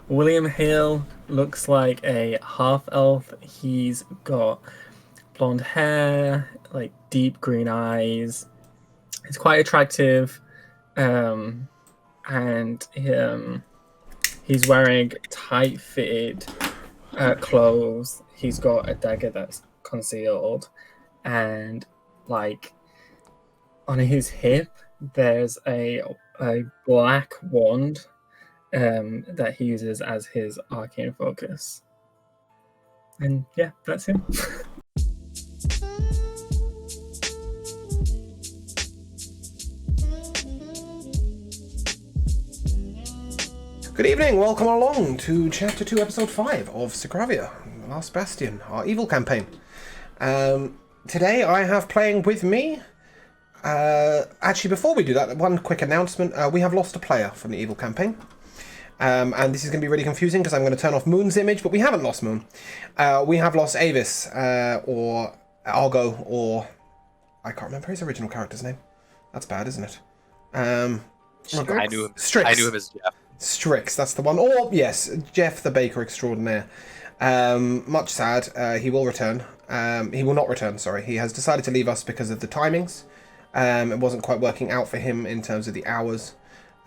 William Hale looks like a half elf. He's got blonde hair, like deep green eyes. He's quite attractive, um, and he's wearing tight fitted clothes. He's got a dagger that's concealed, and like on his hip, there's a black wand that he uses as his arcane focus. And yeah, that's him. Good evening, welcome along to Chapter 2, Episode 5 of Sogravia, The Last Bastion, our evil campaign. Today I have playing with me... actually, before we do that, one quick announcement. We have lost a player from the evil campaign. And this is going to be really confusing because I'm going to turn off Moon's image, but we haven't lost Moon. We have lost Avis, or Argo, or... I can't remember his original character's name. That's bad, isn't it? I knew him. Strix. I knew him as Jeff. Strix, that's the one. Or, yes, Jeff the Baker Extraordinaire. Much sad. He will return. He will not return, sorry. He has decided to leave us because of the timings. It wasn't quite working out for him in terms of the hours.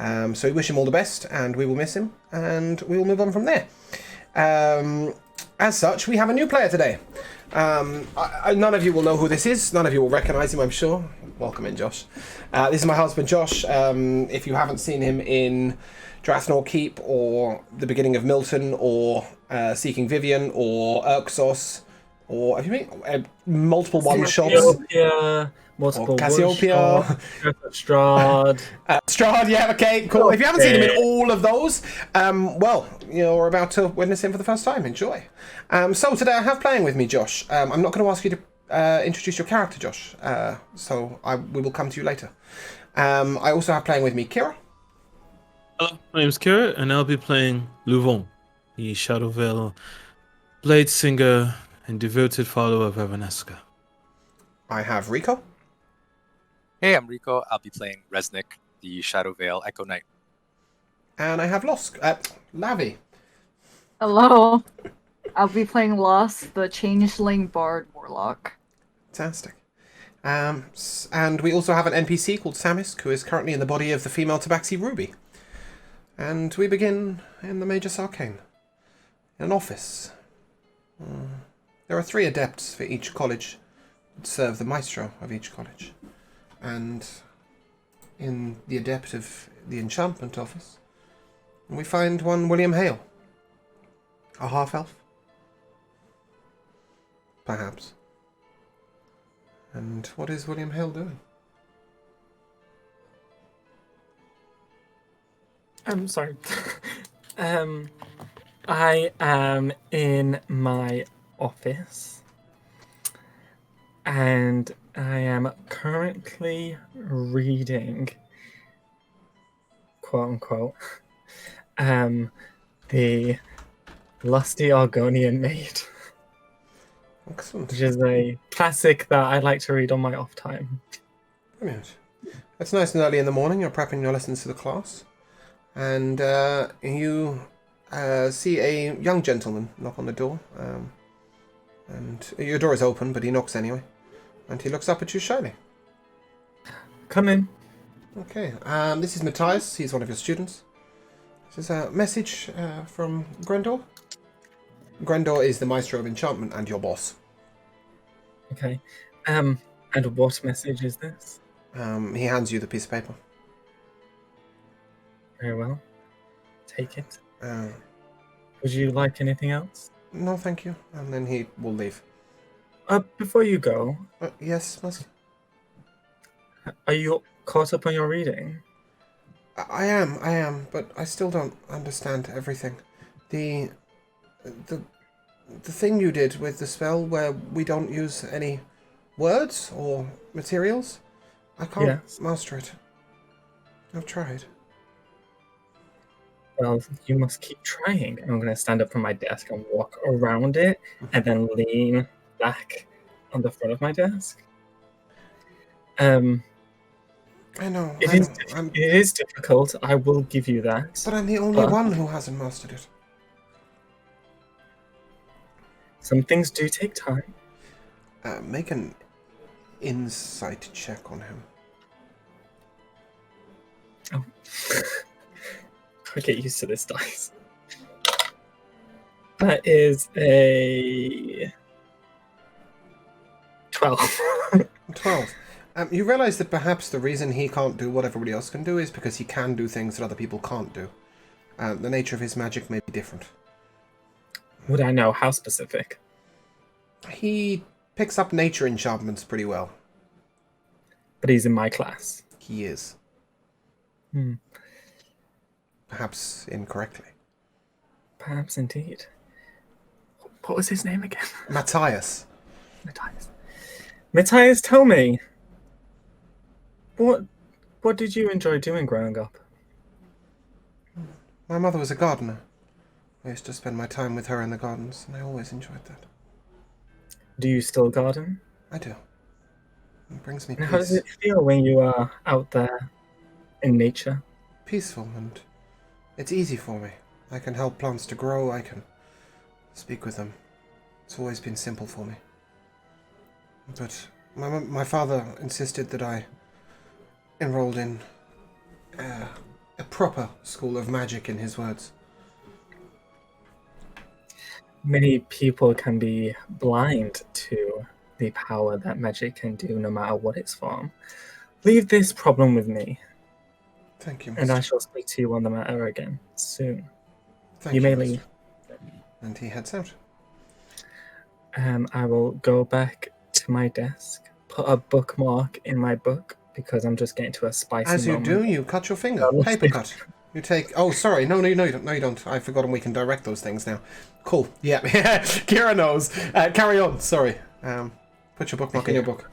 So we wish him all the best, and we will miss him, and we will move on from there. As such, we have a new player today. None of you will know who this is. None of you will recognise him, I'm sure. Welcome in, Josh. This is my husband, Josh. If you haven't seen him in Drathnaw Keep, or the beginning of Milton, or Seeking Vivian, or Urxos, or have you made multiple one-shots? Cassiopeia, multiple Cassiopeia. Strahd. Strahd, yeah, okay, cool. If you haven't seen him in all of those, well, we're about to witness him for the first time. Enjoy. So today I have playing with me, Josh. I'm not going to ask you to introduce your character, Josh, so we will come to you later. I also have playing with me Kira. Hello, my name is Kira, and I'll be playing Louvon, the Shadowvale blade singer and devoted follower of Evanesca. I have Rico. Hey, I'm Rico. I'll be playing Resnick, the Shadow Veil Echo Knight. And I have Lavi. Hello. I'll be playing Lost, the Changeling Bard Warlock. Fantastic. And we also have an NPC called Samisk, who is currently in the body of the female Tabaxi Ruby. And we begin in the Magus Arcane, in an office. There are 3 adepts for each college that serve the maestro of each college. And in the adept of the enchantment office, we find one William Hale, a half-elf, perhaps. And what is William Hale doing? I'm sorry. I am in my office, and I am currently reading, quote unquote, the Lusty Argonian Maid, Excellent. which is a classic that I like to read on my off time. Brilliant. It's nice and early in the morning. You're prepping your lessons for the class. And you see a young gentleman knock on the door. And your door is open, but he knocks anyway. And he looks up at you shyly. Come in. Okay. This is Matthias. He's one of your students. This is a message from Grendor. Grendor is the Maestro of Enchantment and your boss. Okay. And what message is this? He hands you the piece of paper. Very well. Take it. Would you like anything else? No, thank you. And then he will leave. Before you go, Yes, master. are you caught up on your reading? I am, but I still don't understand everything. The thing you did with the spell where we don't use any words or materials, I can't master it. I've tried. Well, you must keep trying. I'm going to stand up from my desk and walk around it, and then lean back on the front of my desk. I know. It is difficult. I will give you that. But I'm the only one who hasn't mastered it. Some things do take time. Make an insight check on him. Oh. I get used to this dice. That is a 12. 12. You realise that perhaps the reason he can't do what everybody else can do is because he can do things that other people can't do. The nature of his magic may be different. Would I know how specific? He picks up nature enchantments pretty well. But he's in my class. He is. Hmm. Perhaps incorrectly. Perhaps indeed. What was his name again? Matthias. Matthias. Matthias, tell me. What did you enjoy doing growing up? My mother was a gardener. I used to spend my time with her in the gardens, and I always enjoyed that. Do you still garden? I do. It brings me And how does peace. it feel when you are out there in nature? Peaceful, and it's easy for me. I can help plants to grow, I can speak with them. It's always been simple for me. But my father insisted that I enrolled in a proper school of magic, in his words. Many people can be blind to the power that magic can do, no matter what its form. Leave this problem with me, Thank you, and I Mr. shall speak to you on the matter again soon. Thank You may Mr. leave. And he heads out. I will go back to my desk, put a bookmark in my book, because I'm just getting to a spicy As you moment. do, you cut your finger. Oh, Paper cut. You take... Oh, sorry. No, you don't. No, you don't. I've forgotten we can direct those things now. Cool. Yeah. Kira knows. Carry on. Sorry. Put your bookmark in your book.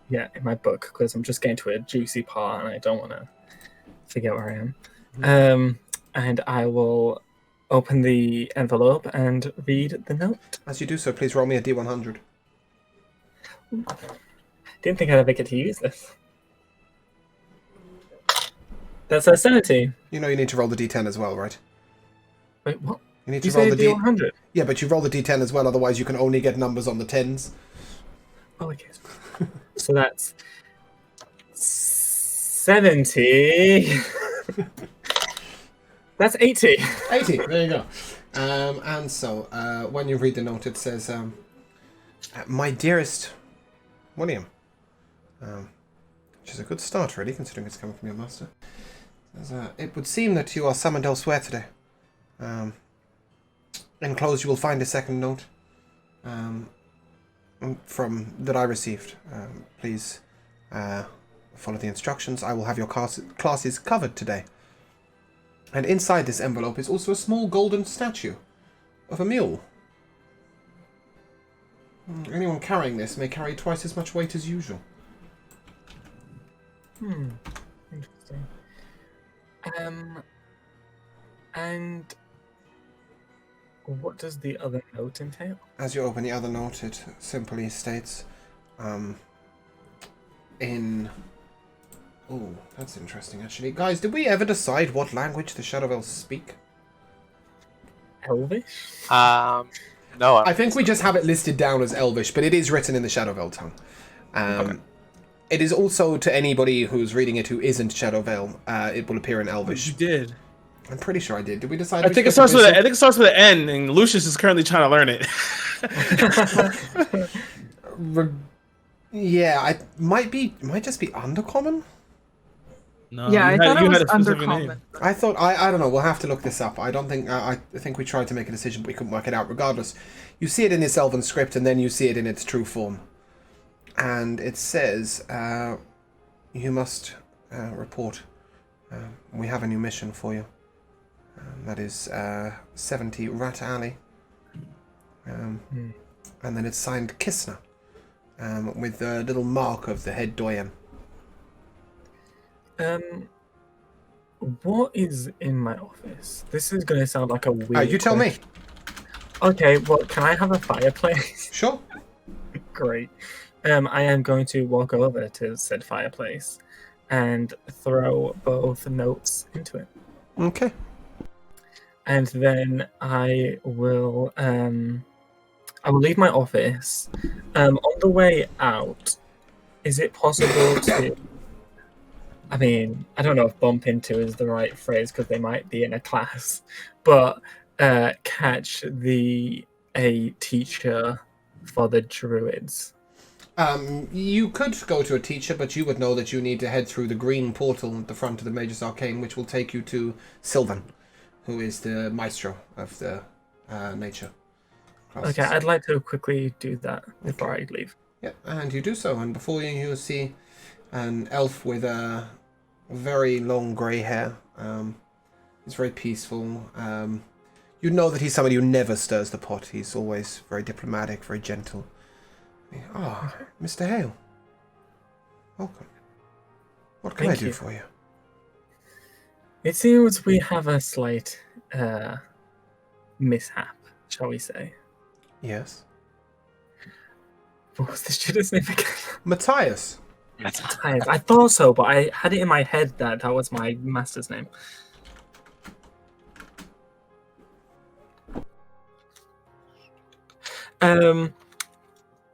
Yeah, in my book, because I'm just getting to a juicy part, and I don't want to forget where I am. And I will open the envelope and read the note. As you do so, please roll me a D100. Didn't think I'd ever get to use this. That's a 70. You know you need to roll the D10 as well, right? Wait, what? You need You to roll say the D100? Yeah, but you roll the D10 as well, otherwise you can only get numbers on the 10s. Oh, okay. So that's 70. That's 80. 80, there you go. And so, when you read the note, it says, My dearest William. Which is a good start, really, considering it's coming from your master. It says, it would seem that you are summoned elsewhere today. Enclosed, you will find a second note from that I received. Please follow the instructions. I will have your classes covered today. And inside this envelope is also a small golden statue of a mule. Anyone carrying this may carry twice as much weight as usual. Interesting. And what does the other note entail? As you open the other note, it simply states, Oh, that's interesting, actually. Guys, did we ever decide what language the Shadow Elves speak? Elvish? No. I think we just have it listed down as Elvish, but it is written in the Shadow Veil tongue. Okay. It is also, to anybody who's reading it who isn't Shadow Veil, it will appear in Elvish. You did. I'm pretty sure I did. Did we decide? I think it starts with I think it starts with an N, and Lucius is currently trying to learn it. Yeah, I might just be Undercommon. No, Yeah, I you thought had it was a specific undercommon. name. I thought I don't know. We'll have to look this up. I don't think I think we tried to make a decision, but we couldn't work it out. Regardless, you see it in this Elven script, and then you see it in its true form, and it says you must report. We have a new mission for you. That is 70 Rat Alley, and then it's signed Kissner, with a little mark of the head doyen. What is in my office? This is going to sound like a weird You tell me. question. Okay, well, can I have a fireplace? Sure. Great. I am going to walk over to said fireplace and throw both notes into it. Okay. And then I will I will leave my office. On the way out, is it possible to? I mean, I don't know if bump into is the right phrase because they might be in a class, but catch a teacher for the druids. You could go to a teacher, but you would know that you need to head through the green portal at the front of the Mage's Arcane, which will take you to Sylvan, who is the maestro of the nature classes. Okay, I'd like to quickly do that before I leave. Yeah, and you do so, and before you see an elf with very long grey hair. He's very peaceful. You know that he's somebody who never stirs the pot. He's always very diplomatic, very gentle. Ah, Mr. Hale. Welcome. What can I do for you? It seems we have a slight mishap, shall we say. Yes. What was the student's name again? Matthias. I thought so, but I had it in my head that was my master's name.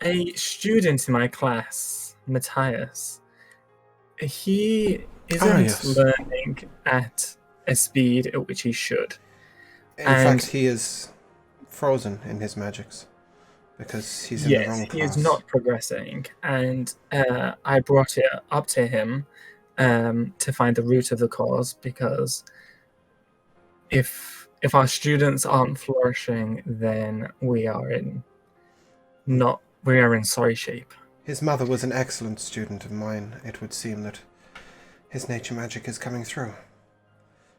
A student in my class, Matthias, he isn't learning at a speed at which he should. In fact, he is frozen in his magics because he's in the wrong class. He is not progressing, and I brought it up to him to find the root of the cause, because if our students aren't flourishing, then we are in sorry shape. His mother was an excellent student of mine. It would seem that his nature magic is coming through.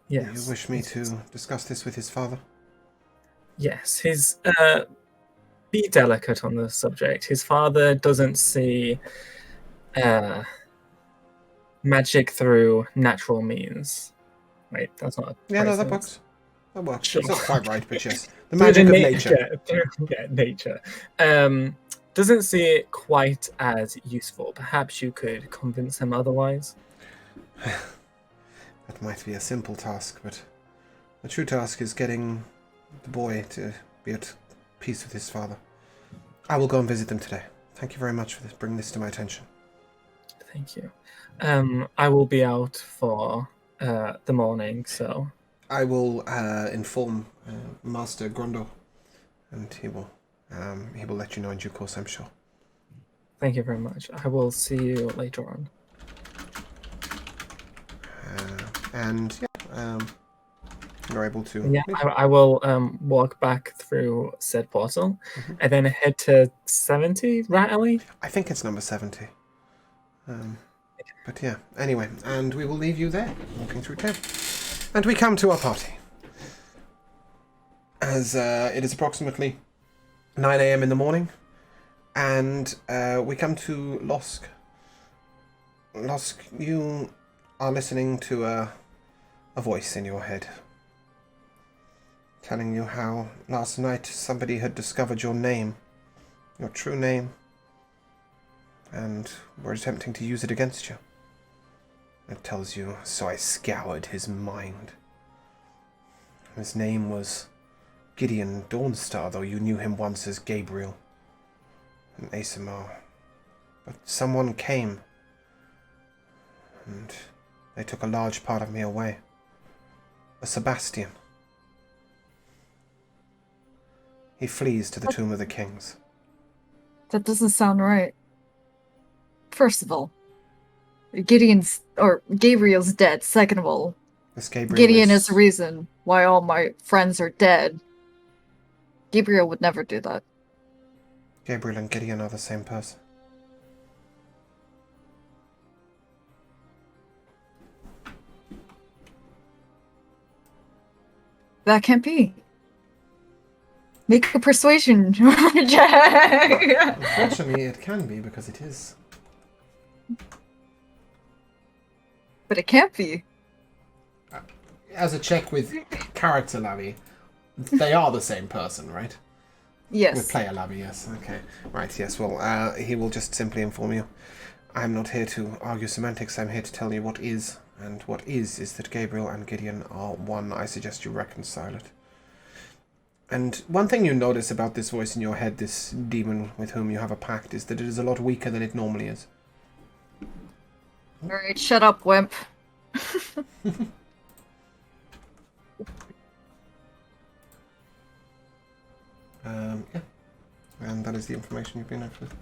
Yes. You wish me to discuss this with his father? Yes. Be delicate on the subject. His father doesn't see magic through natural means. Wait, that's not. Yeah, no, that works. That works. Sure. It's not quite right, but yes, the magic of nature. Yeah, nature. Doesn't see it quite as useful. Perhaps you could convince him otherwise. That might be a simple task, but the true task is getting the boy to be at peace with his father. I will go and visit them today. Thank you very much for bringing this to my attention. Thank you. I will be out for the morning, so... I will inform Master Grundle, and he will let you know in due course, I'm sure. Thank you very much. I will see you later on. You're able to... Yeah, I will walk back through said portal, and then head to 70, right, Ellie? I think it's number 70. But yeah, anyway, and we will leave you there, walking through town. And we come to our party. As it is approximately 9 a.m. in the morning, and we come to Losk. Losk, you are listening to a voice in your head, telling you how last night somebody had discovered your name, your true name, and were attempting to use it against you. It tells you, so I scoured his mind. His name was Gideon Dawnstar, though you knew him once as Gabriel and Asimar. But someone came, and they took a large part of me away. A Sebastian. He flees to the Tomb of the Kings. That doesn't sound right. First of all, Gabriel's dead. Second of all, Gideon is the reason why all my friends are dead. Gabriel would never do that. Gabriel and Gideon are the same person. That can't be. Make a persuasion check. Unfortunately, it can be because it is. But it can't be. As a check with character Lavi, they are the same person, right? Yes. With player Lavi, yes. Okay. Right, yes. Well, he will just simply inform you. I'm not here to argue semantics. I'm here to tell you what is. And what is that Gabriel and Gideon are one. I suggest you reconcile it. And one thing you notice about this voice in your head, this demon with whom you have a pact, is that it is a lot weaker than it normally is. Alright, shut up, wimp. Yeah. And that is the information you've been left with.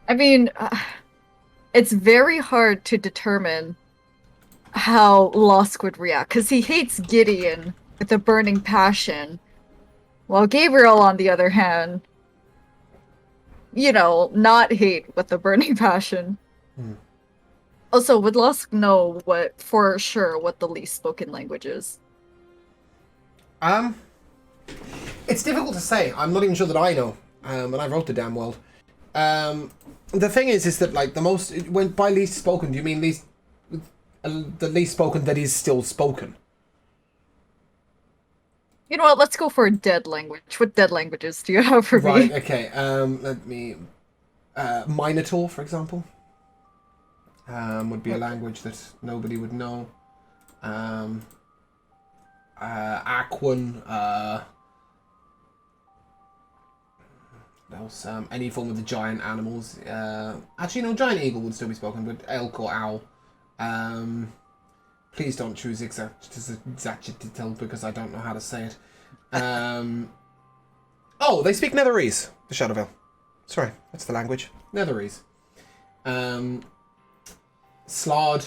I mean, it's very hard to determine how Lusk would react, because he hates Gideon with a burning passion, while Gabriel, on the other hand, not hate with a burning passion. Also, would Lusk know for sure what the least spoken language is? It's difficult to say. I'm not even sure that I know. And I wrote the damn world. The thing is that like the most when by least spoken, do you mean the least spoken that is still spoken? You know what? Let's go for a dead language. What dead languages do you have for me? Right. Okay. Let me. Minotaur, for example, would be a language that nobody would know. Aquan. Else? Any form of the giant animals. Actually, no, giant eagle would still be spoken, but elk or owl. Please don't choose exactitel because I don't know how to say it. Oh, they speak Netherese, the Shadowvale. Sorry, that's the language. Netherese. Slard.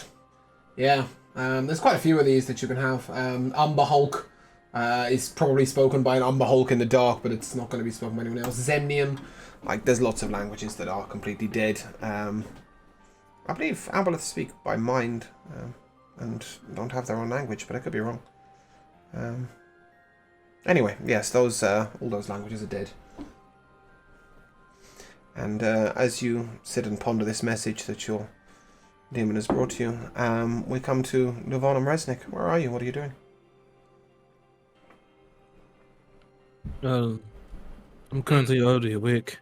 Yeah. There's quite a few of these that you can have. Umber Hulk is probably spoken by an Umber Hulk in the dark, but it's not going to be spoken by anyone else. Zemnian. Like, there's lots of languages that are completely dead. I believe Aboleths speak by mind, and don't have their own language, but I could be wrong. Anyway, yes, all those languages are dead. And as you sit and ponder this message that your demon has brought to you, we come to Luvon and Resnick. Where are you? What are you doing? I'm currently already awake.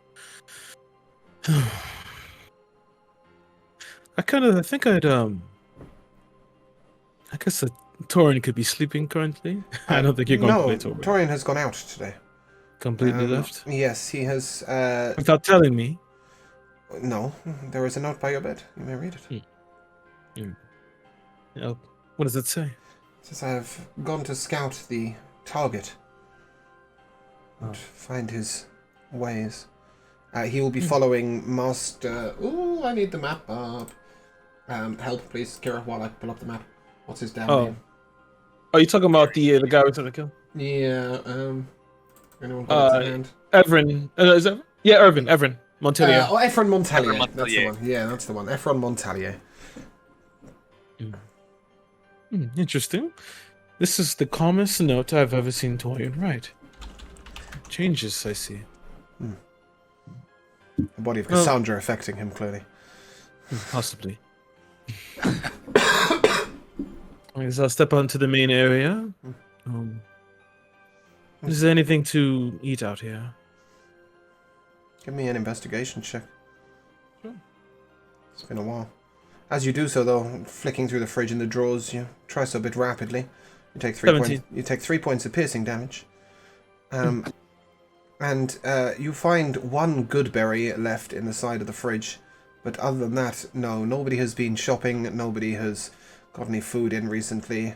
I guess that Torian could be sleeping currently. I don't think you're going to play Torian. Torian has gone out today. Completely left? Yes, he has... Without telling me? No, there is a note by your bed. You may read it. What does it say? It says, I have gone to scout the target and find his ways. He will be following Master... Ooh, I need the map up. Help, please, Kira, while I pull up the map. What's his damn name? Are you talking about the guy we're trying to kill? Yeah, anyone got it to hand? Evren. Is that... Yeah, Evren Montelier. Ephron Montelier. That's the one. Yeah, that's the one. Ephron Montelier. Interesting. This is the calmest note I've ever seen Torian write. Changes, I see. The body of Cassandra affecting him, clearly. Possibly. I guess I'll step onto the main area. Is there anything to eat out here? Give me an investigation check. Sure. It's been a while. As you do so, though, flicking through the fridge and the drawers, you try so a bit rapidly. You take 3 points. You take 3 points of piercing damage. And you find one good berry left in the side of the fridge. But other than that, no. Nobody has been shopping. Nobody has got any food in recently.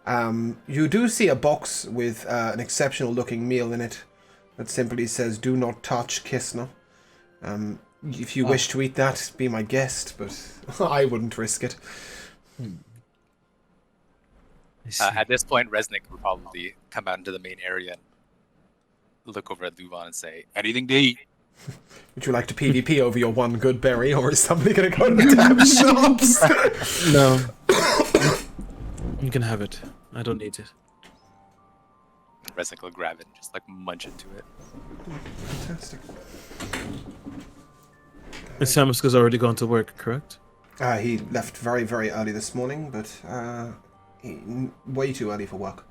You do see a box with an exceptional-looking meal in it that simply says, "Do not touch Kistner." If you wish to eat that, be my guest, but I wouldn't risk it. At this point, Resnick would probably come out into the main area and look over at Luvon and say, "Anything to eat?" Would you like to PvP over your one good berry, or is somebody going to go to the damn shops? No. You can have it. I don't need it. Resnick will grab it and just like munch into it. Fantastic. And Samuska's already gone to work, correct? He left very, very early this morning, but way too early for work.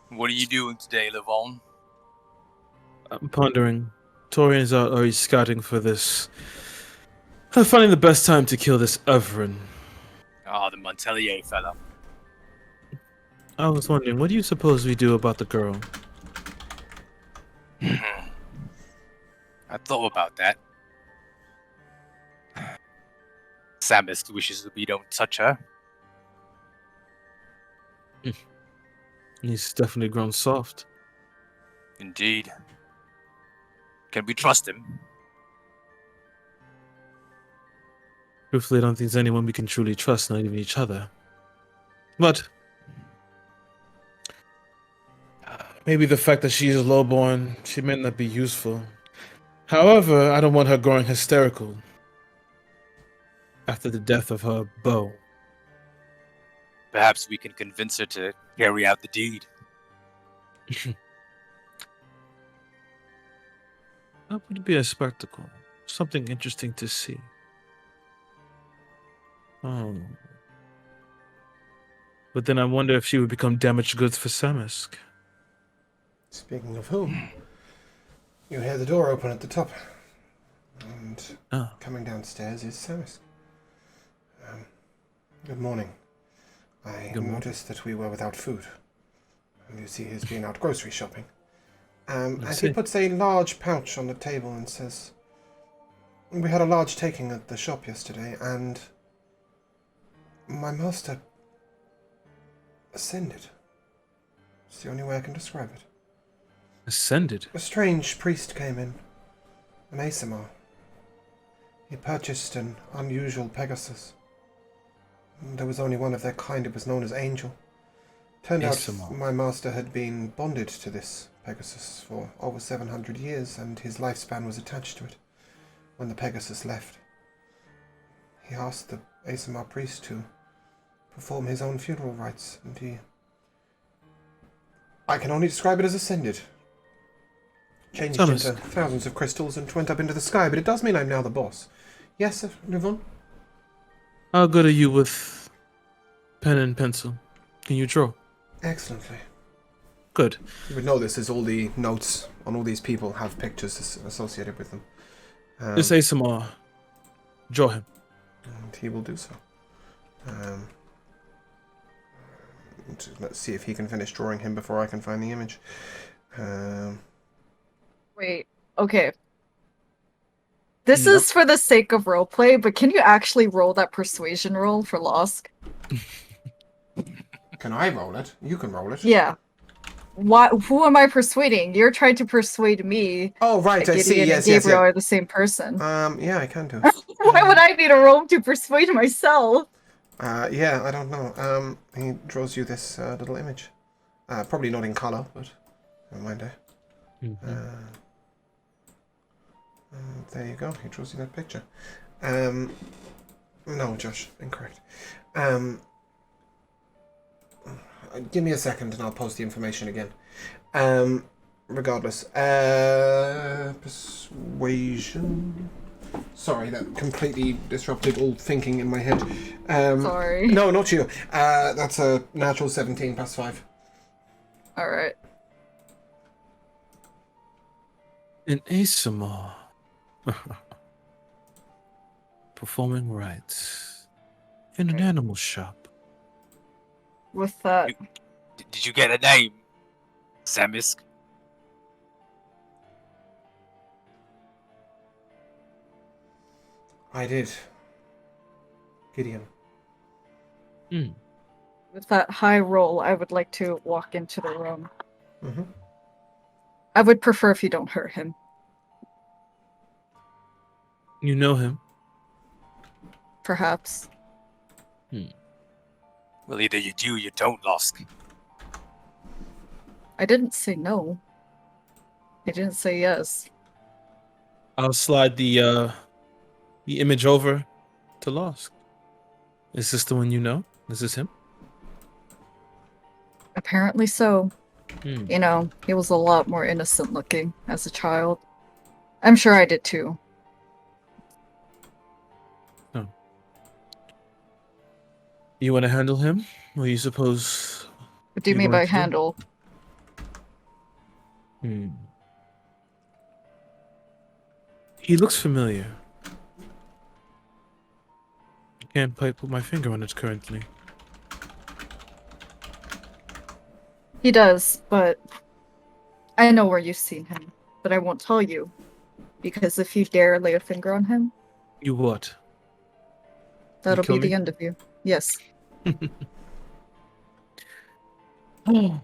What are you doing today, Luvon? I'm pondering. Torian's out already scouting for this. I'm finding the best time to kill this Evren. Oh, the Montelier fella. I was wondering, what do you suppose we do about the girl? I thought about that. Samus wishes we don't touch her. He's definitely grown soft. Indeed. Can we trust him? Truthfully, I don't think there's anyone we can truly trust, not even each other. But maybe the fact that she is lowborn, she may not be useful. However, I don't want her growing hysterical after the death of her beau. Perhaps we can convince her to carry out the deed. That would be a spectacle. Something interesting to see. Oh. But then I wonder if she would become damaged goods for Samisk. Speaking of whom, you hear the door open at the top. And coming downstairs is Samus. Good morning. I noticed that we were without food. And you see he's been out grocery shopping. And he puts a large pouch on the table and says, "We had a large taking at the shop yesterday, and my master ascended. It's the only way I can describe it. Ascended? A strange priest came in, an ASMR. He purchased an unusual Pegasus. There was only one of their kind. It was known as Angel. Turned out my master had been bonded to this Pegasus for over 700 years, and his lifespan was attached to it. When the Pegasus left, he asked the ASMR priest to perform his own funeral rites, and he... I can only describe it as ascended. Changed into thousands of crystals and went up into the sky, but it does mean I'm now the boss. Yes, sir, Luvon? How good are you with pen and pencil? Can you draw? Excellently. Good. You would know this as all the notes on all these people have pictures associated with them. This ASMR, draw him. And he will do so. Let's see if he can finish drawing him before I can find the image. Wait, okay. This is for the sake of roleplay, but can you actually roll that persuasion roll for Losk? Can I roll it? You can roll it. Yeah. Who am I persuading? You're trying to persuade me. Oh, right, I see. Yes, and Gabriel are the same person. Yeah, I can do. Why would I need a roll to persuade myself? Yeah, I don't know. He draws you this little image. Probably not in color, but never mind. There you go. He draws you that picture. No, Josh, incorrect. Give me a second and I'll post the information again. Regardless. Persuasion. Sorry, that completely disrupted all thinking in my head. Sorry. No, not you. That's a natural 17 plus 5. Alright. An ASMR. Performing rites in an animal shop. With that. Did you get a name, Samisk? I did. Gideon. With that high roll, I would like to walk into the room. Mm-hmm. I would prefer if you don't hurt him. You know him? Perhaps. Well, either you do or you don't, Losk. I didn't say no. I didn't say yes. I'll slide the image over to Losk. Is this the one you know? Is this him? Apparently so. You know, he was a lot more innocent looking as a child. I'm sure I did too. Oh. You want to handle him? Or you suppose... What do you mean by handle? He looks familiar. I can't quite put my finger on it currently. He does, but I know where you've seen him, but I won't tell you. Because if you dare lay a finger on him, You what? that'll kill be the me? end of you. Yes. Going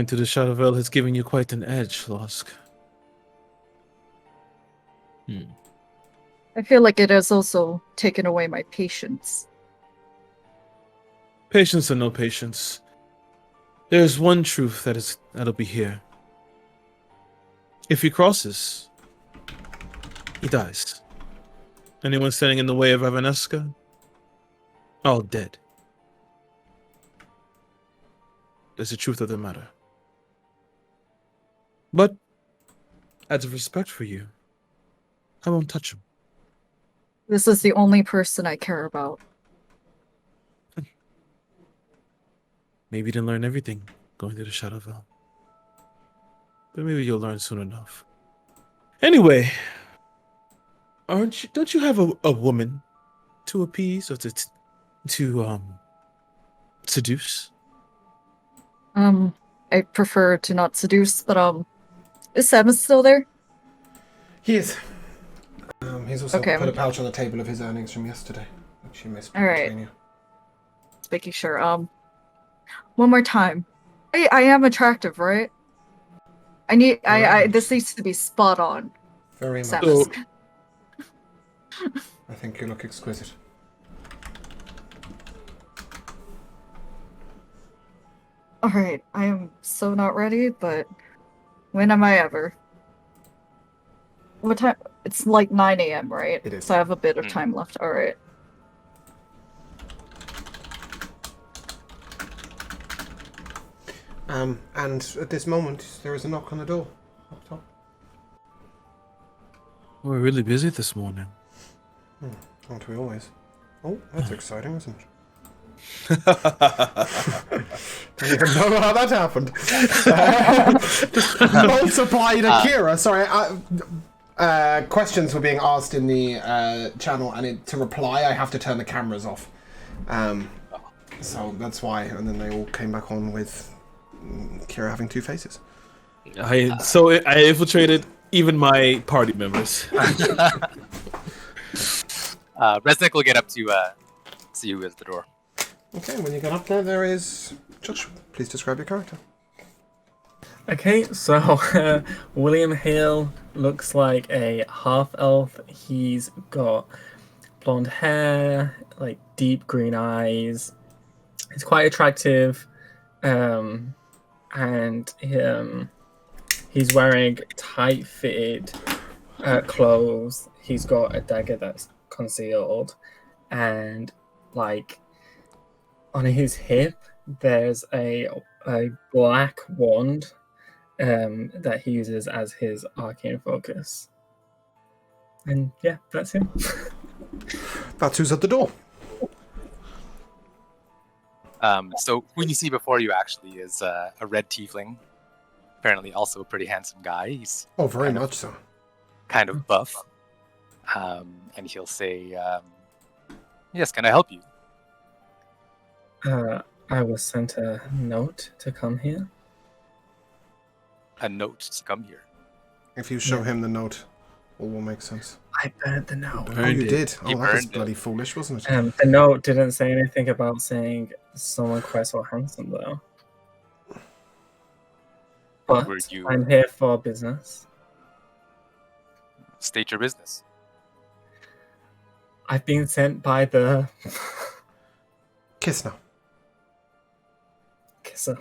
to the Shadowvale has given you quite an edge, Losk. I feel like it has also taken away my patience. Patience or no patience. There's one truth that'll be here. If he crosses, he dies. Anyone standing in the way of Avaneska, all dead. That's the truth of the matter. But, out of respect for you, I won't touch him. This is the only person I care about. Maybe you didn't learn everything going to the Shadowvale. But maybe you'll learn soon enough. Anyway, don't you have a woman to appease or to seduce? I prefer to not seduce, but is Sam still there? He is. He's also Okay. put a pouch on the table of his earnings from yesterday, which he missed All right. between you. Just making sure. One more time. I am attractive, right? This needs to be spot on. Very much. Samus. I think you look exquisite. Alright, I am so not ready, but when am I ever? What time? It's like 9 a.m., right? It is. So I have a bit of time left. Alright. And at this moment, there is a knock on the door. Up top. We're really busy this morning. Aren't we always? Oh, that's exciting, isn't it? Don't even know how that happened. Multiplied Akira. Sorry, questions were being asked in the channel, and to reply, I have to turn the cameras off. So that's why, and then they all came back on with Kira having two faces. I infiltrated even my party members. Resnick will get up to see you at the door. Okay, when you get up there is Josh. Please describe your character. Okay, so William Hale looks like a half-elf. He's got blonde hair, like deep green eyes. He's quite attractive, and he's wearing tight-fitted clothes. He's got a dagger that's concealed, and like on his hip there's a black wand that he uses as his arcane focus. And yeah, that's him. That's who's at the door. So who you see before you actually is a red tiefling. Apparently also a pretty handsome guy. He's very much so. Kind of buff. And he'll say, yes, can I help you? I was sent a note to come here. A note to come here. If you show him the note, all will make sense. I burned the note. Oh, you did? You Oh, that was burned bloody foolish, wasn't it? The note didn't say anything about saying someone quite so handsome, though. But Were you- I'm here for business. State your business. I've been sent by the Kiss now. kisser.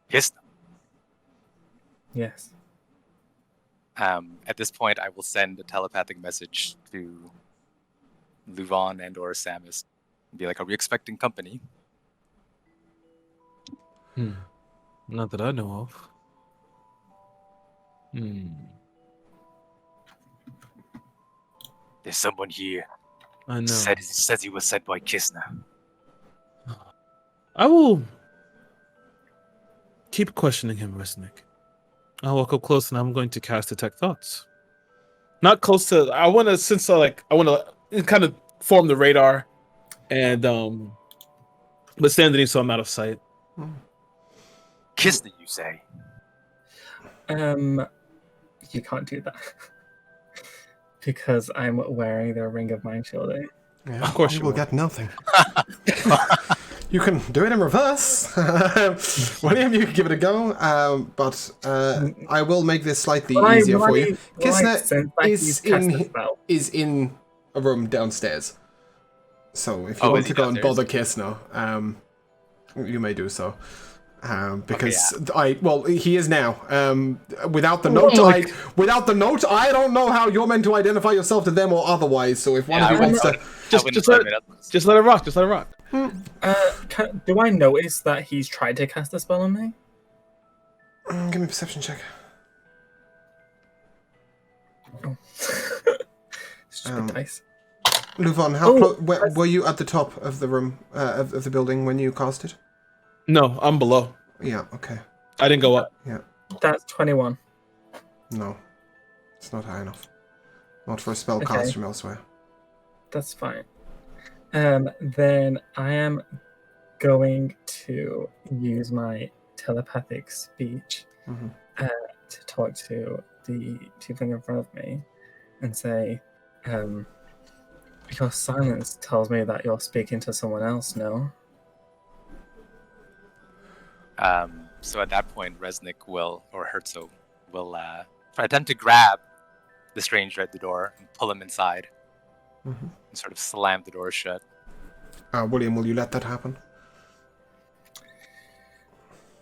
Yes. Yes. At this point, I will send a telepathic message to Luvan and or Samus. And be like, are we expecting company? Not that I know of. There's someone here. I know. Says he was sent by Kisna. I will keep questioning him, Resnick. I'll walk up close and I'm going to cast Detect Thoughts. Not close to. I want to kind of form the radar and but stand underneath so I'm out of sight. Kiss me, you say? You can't do that because I'm wearing the ring of mind shielding. Yeah, Of course you you will will. get nothing. You can do it in reverse. William, you can give it a go. But I will make this slightly easier for you. Kissner is in a room downstairs. So if you want to go and bother Kissner, you may do so. Because he is now. Without the note, I don't know how you're meant to identify yourself to them or otherwise. So if one of you wants to, just let it rock. Just let it rock. Do I notice that he's tried to cast a spell on me? Give me a perception check. Oh. Stupid dice. Luvon, were you at the top of the room of the building when you cast it? No, I'm below. Yeah. Okay. I didn't go up. Yeah. That's 21. No, it's not high enough. Not for a spell cast from elsewhere. That's fine. Then I am going to use my telepathic speech to talk to the tiefling in front of me and say, your silence tells me that you're speaking to someone else, no? So at that point, Resnick or Herzog will attempt to grab the stranger at the door and pull him inside and sort of slam the door shut. William, will you let that happen?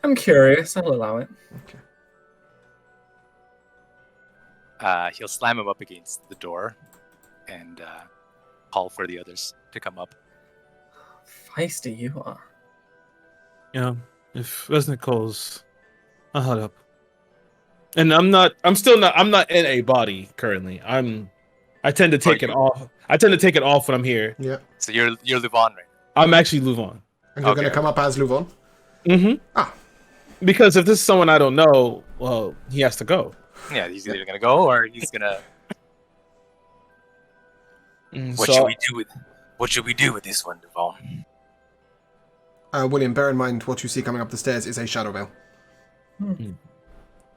I'm curious. I'll allow it. Okay. He'll slam him up against the door and call for the others to come up. Feisty you are. Yeah. If Resnick calls, I'll head up. And I'm not in a body currently. I tend to take it off. I tend to take it off when I'm here. Yeah. So you're Luvon, right? I'm actually Luvon. And you're going to come up as Luvon? Mm-hmm. Ah. Because if this is someone I don't know, well, he has to go. Yeah, he's either going to go or he's going to... What should we do with this one, Luvon? William, bear in mind what you see coming up the stairs is a shadow veil.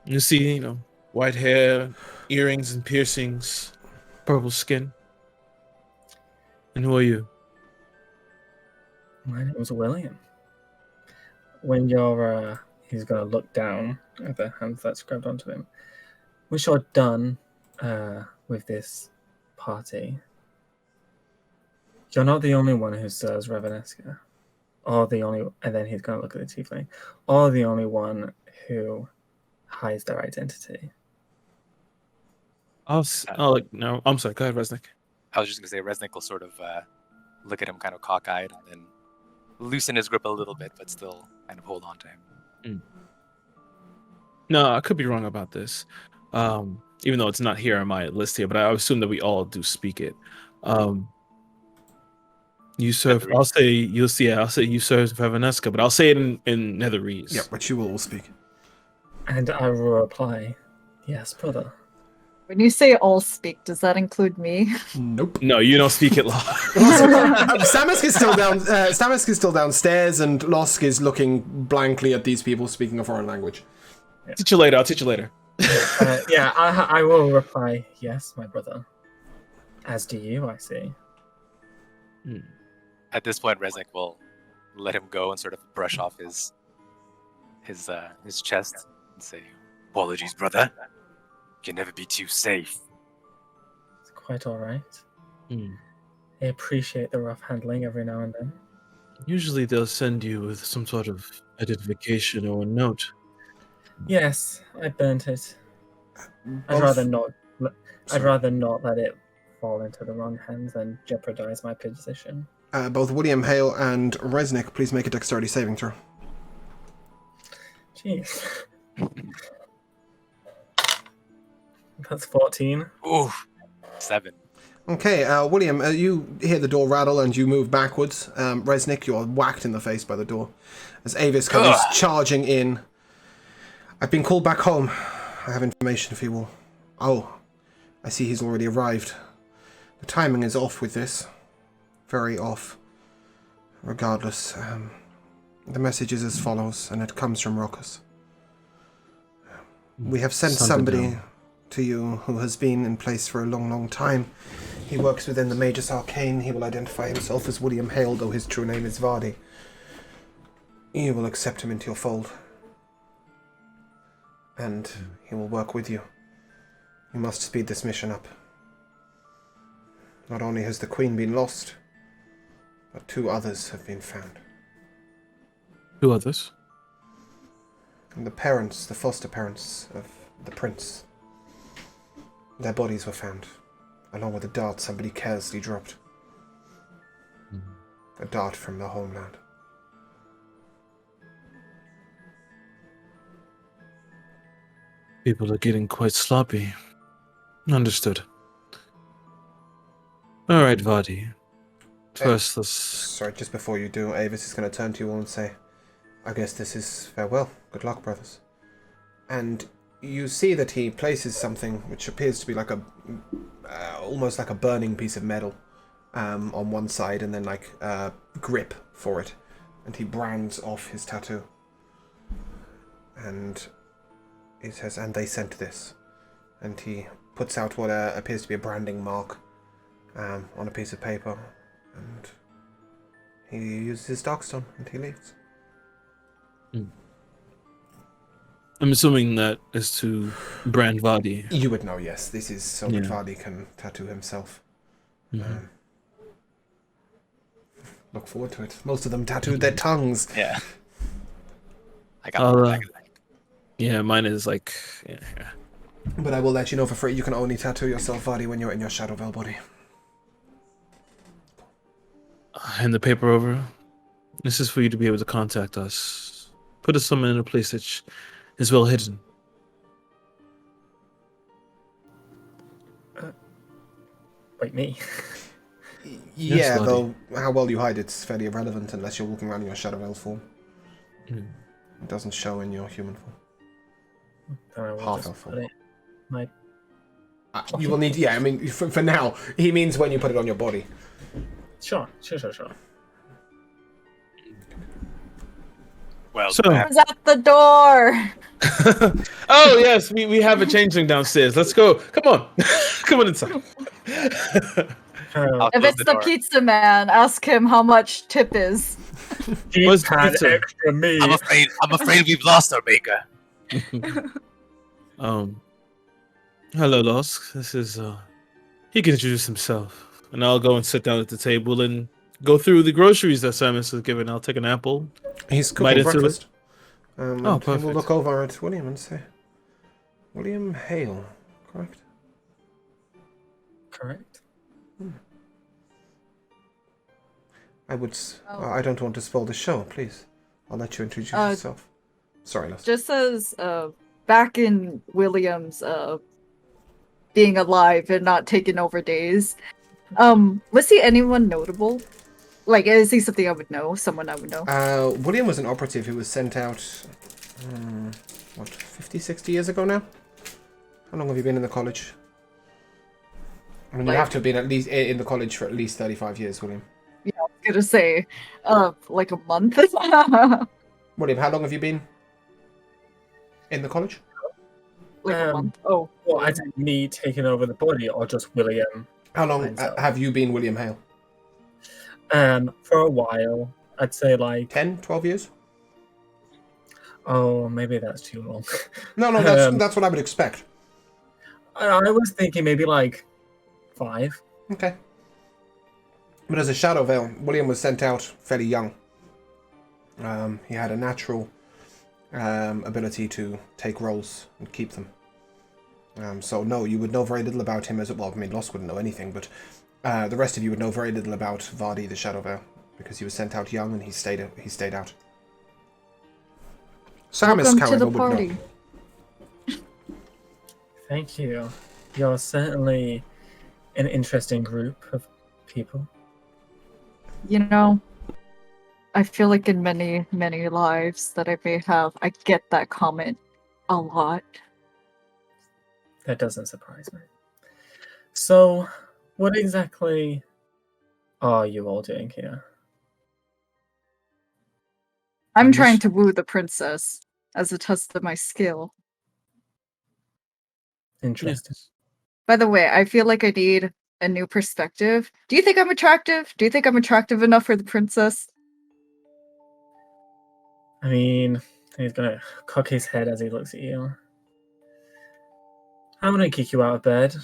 You see, white hair, earrings and piercings, purple skin. And who are you? My name is William. When you're, he's gonna look down at the hands that's grabbed onto him. When you're done with this party, you're not the only one who serves Ravenesca. And then he's gonna look at the tiefling. Or the only one who hides their identity. No, I'm sorry. Go ahead, Resnick. I was just going to say, Resnick will sort of look at him kind of cockeyed and then loosen his grip a little bit, but still kind of hold on to him. No, I could be wrong about this. Even though it's not here on my list here, but I assume that we all do speak it. You serve. I'll say you serve Ravenesca, but I'll say it in Netherese. Yeah, but you will all speak. And I will reply, yes, brother. When you say all speak, does that include me? Nope. No, you don't speak it. Stamisk is still down. Stamisk is still downstairs, and Losk is looking blankly at these people speaking a foreign language. I'll teach you later. I will reply, yes, my brother. As do you, I see. At this point, Resnick will let him go and sort of brush off his chest and say, "Apologies, brother. Can never be too safe." It's quite all right. I appreciate the rough handling every now and then. Usually they'll send you with some sort of identification or a note. Yes, I burnt it. I'd rather not let it fall into the wrong hands than jeopardize my position. Both William Hale and Resnick, please make a dexterity saving throw. Jeez. That's 14. Ooh, 7. Okay, William, you hear the door rattle and you move backwards. Resnick, you're whacked in the face by the door. As Avis comes charging in. I've been called back home. I have information for you all. Oh, I see he's already arrived. The timing is off with this. Very off. Regardless, The message is as follows, and it comes from Rokas. We have sent Something somebody down. to you who has been in place for a long, long time. He works within the Magus Arcane. He will identify himself as William Hale, though his true name is Vardy. You will accept him into your fold. And he will work with you. You must speed this mission up. Not only has the Queen been lost, but 2 others have been found. 2 others? And the parents, the foster parents of the prince, their bodies were found, along with a dart somebody carelessly dropped. A dart from the homeland. People are getting quite sloppy. Understood. All right, Vardy. First, let's... Sorry, just before you do, Avis is going to turn to you all and say, I guess this is farewell. Good luck, brothers. And you see that he places something which appears to be like a... almost like a burning piece of metal on one side, and then like a grip for it. And he brands off his tattoo. And he says, and they sent this. And he puts out what appears to be a branding mark on a piece of paper. And he uses his darkstone and he leaves. I'm assuming that is to brand Vardy. You would know, yes. This is so that Yeah. Vardy can tattoo himself. Look forward to it. Most of them tattooed their tongues. Yeah. I got I'll, the back of that. Yeah, mine is like... Yeah. But I will let you know for free, you can only tattoo yourself, Vardy, when you're in your Shadow Veil body. Hand the paper over. This is for you to be able to contact us. Put us somewhere in a place that is well hidden. Wait, me? Yeah, Vardy. though how well you hide it's fairly irrelevant unless you're walking around in your Shadow Veil form. It doesn't show in your human form. Then I will Half just elf put it. My You will need, yeah, I mean, for now, he means when you put it on your body. sure. Well, So- Who's at the door? Oh, yes, we have a changeling downstairs. Let's go. Come on. Come on inside. I'll If close it's the the door. pizza man, ask him how much tip is. What's He's had pizza? extra meat. I'm afraid we've lost our maker. Hello, Losk. This is, he can introduce himself. And I'll go and sit down at the table and go through the groceries that Samus has given. I'll take an apple. He's Might cooking into it. breakfast. Oh, And he will perfect. look over at William and say, William Hale, correct? Correct. I don't want to spoil the show, please. I'll let you introduce yourself. Sorry, Les. Just as back in William's being alive and not taking over days, was he anyone notable? Like, is he something I would know? Someone I would know? William was an operative who was sent out, 50, 60 years ago now? How long have you been in the college? I mean, you Like- have to have been at least in the college for at least 35 years, William. Yeah, I was gonna say, like a month. William, how long have you been in the college? Like a Um, month. Oh, Well, as in me taking over the body, or just William? How long Mine's up. have you been William Hale? For a while, I'd say like 10, 12 years? oh, maybe that's too long. No, that's what I would expect. I was thinking maybe like 5. Okay. But as a Shadow Veil, William was sent out fairly young. He had a natural ability to take roles and keep them. So no, you would know very little about him well, I mean, Lost wouldn't know anything, but the rest of you would know very little about Vardy the Shadow Veil, because he was sent out young and he stayed out. Samus, welcome to however, the would party. know. Thank you. You're certainly an interesting group of people. You know, I feel like in many, many lives that I may have, I get that comment a lot. That doesn't surprise me. So, what exactly are you all doing here? I'm trying to woo the princess as a test of my skill. Interesting. Yes. By the way, I feel like I need a new perspective. Do you think I'm attractive? Do you think I'm attractive enough for the princess? I mean, he's gonna cock his head as he looks at you. I'm gonna kick you out of bed.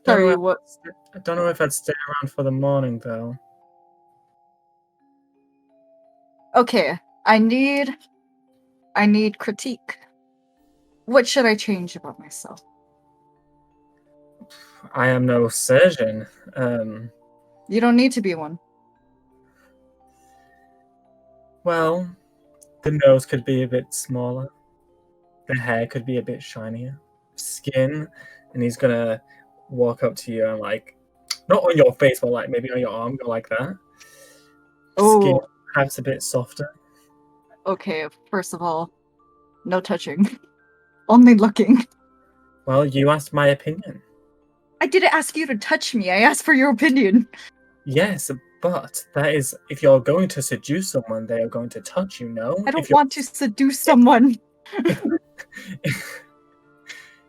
Sorry, what? I don't know if I'd stay around for the morning though. Okay, I need critique. What should I change about myself? I am no surgeon. You don't need to be one. Well, the nose could be a bit smaller. The hair could be a bit shinier. Skin, and he's gonna walk up to you and like, not on your face, but like maybe on your arm, go like that. Skin Oh, perhaps a bit softer. okay. First of all, no touching. Only looking. Well, you asked my opinion. I didn't ask you to touch me. I asked for your opinion. Yes, but that is if you're going to seduce someone, they are going to touch you. No, I don't want to seduce someone.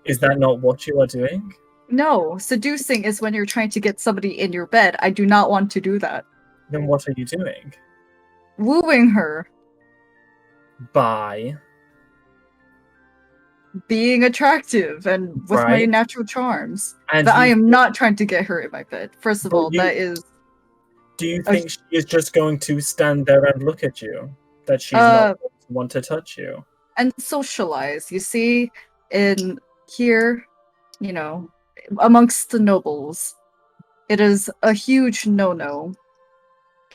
Is that not what you are doing? No, seducing is when you're trying to get somebody in your bed. I do not want to do that. Then what are you doing? Wooing her. By Being attractive and with my Right. natural charms. and But I you- am not trying to get her in my bed. First of But all, you- that is... Do you think she is just going to stand there and look at you? That she's not going to want to touch you? And socialize. You see, in here, you know, amongst the nobles, it is a huge no-no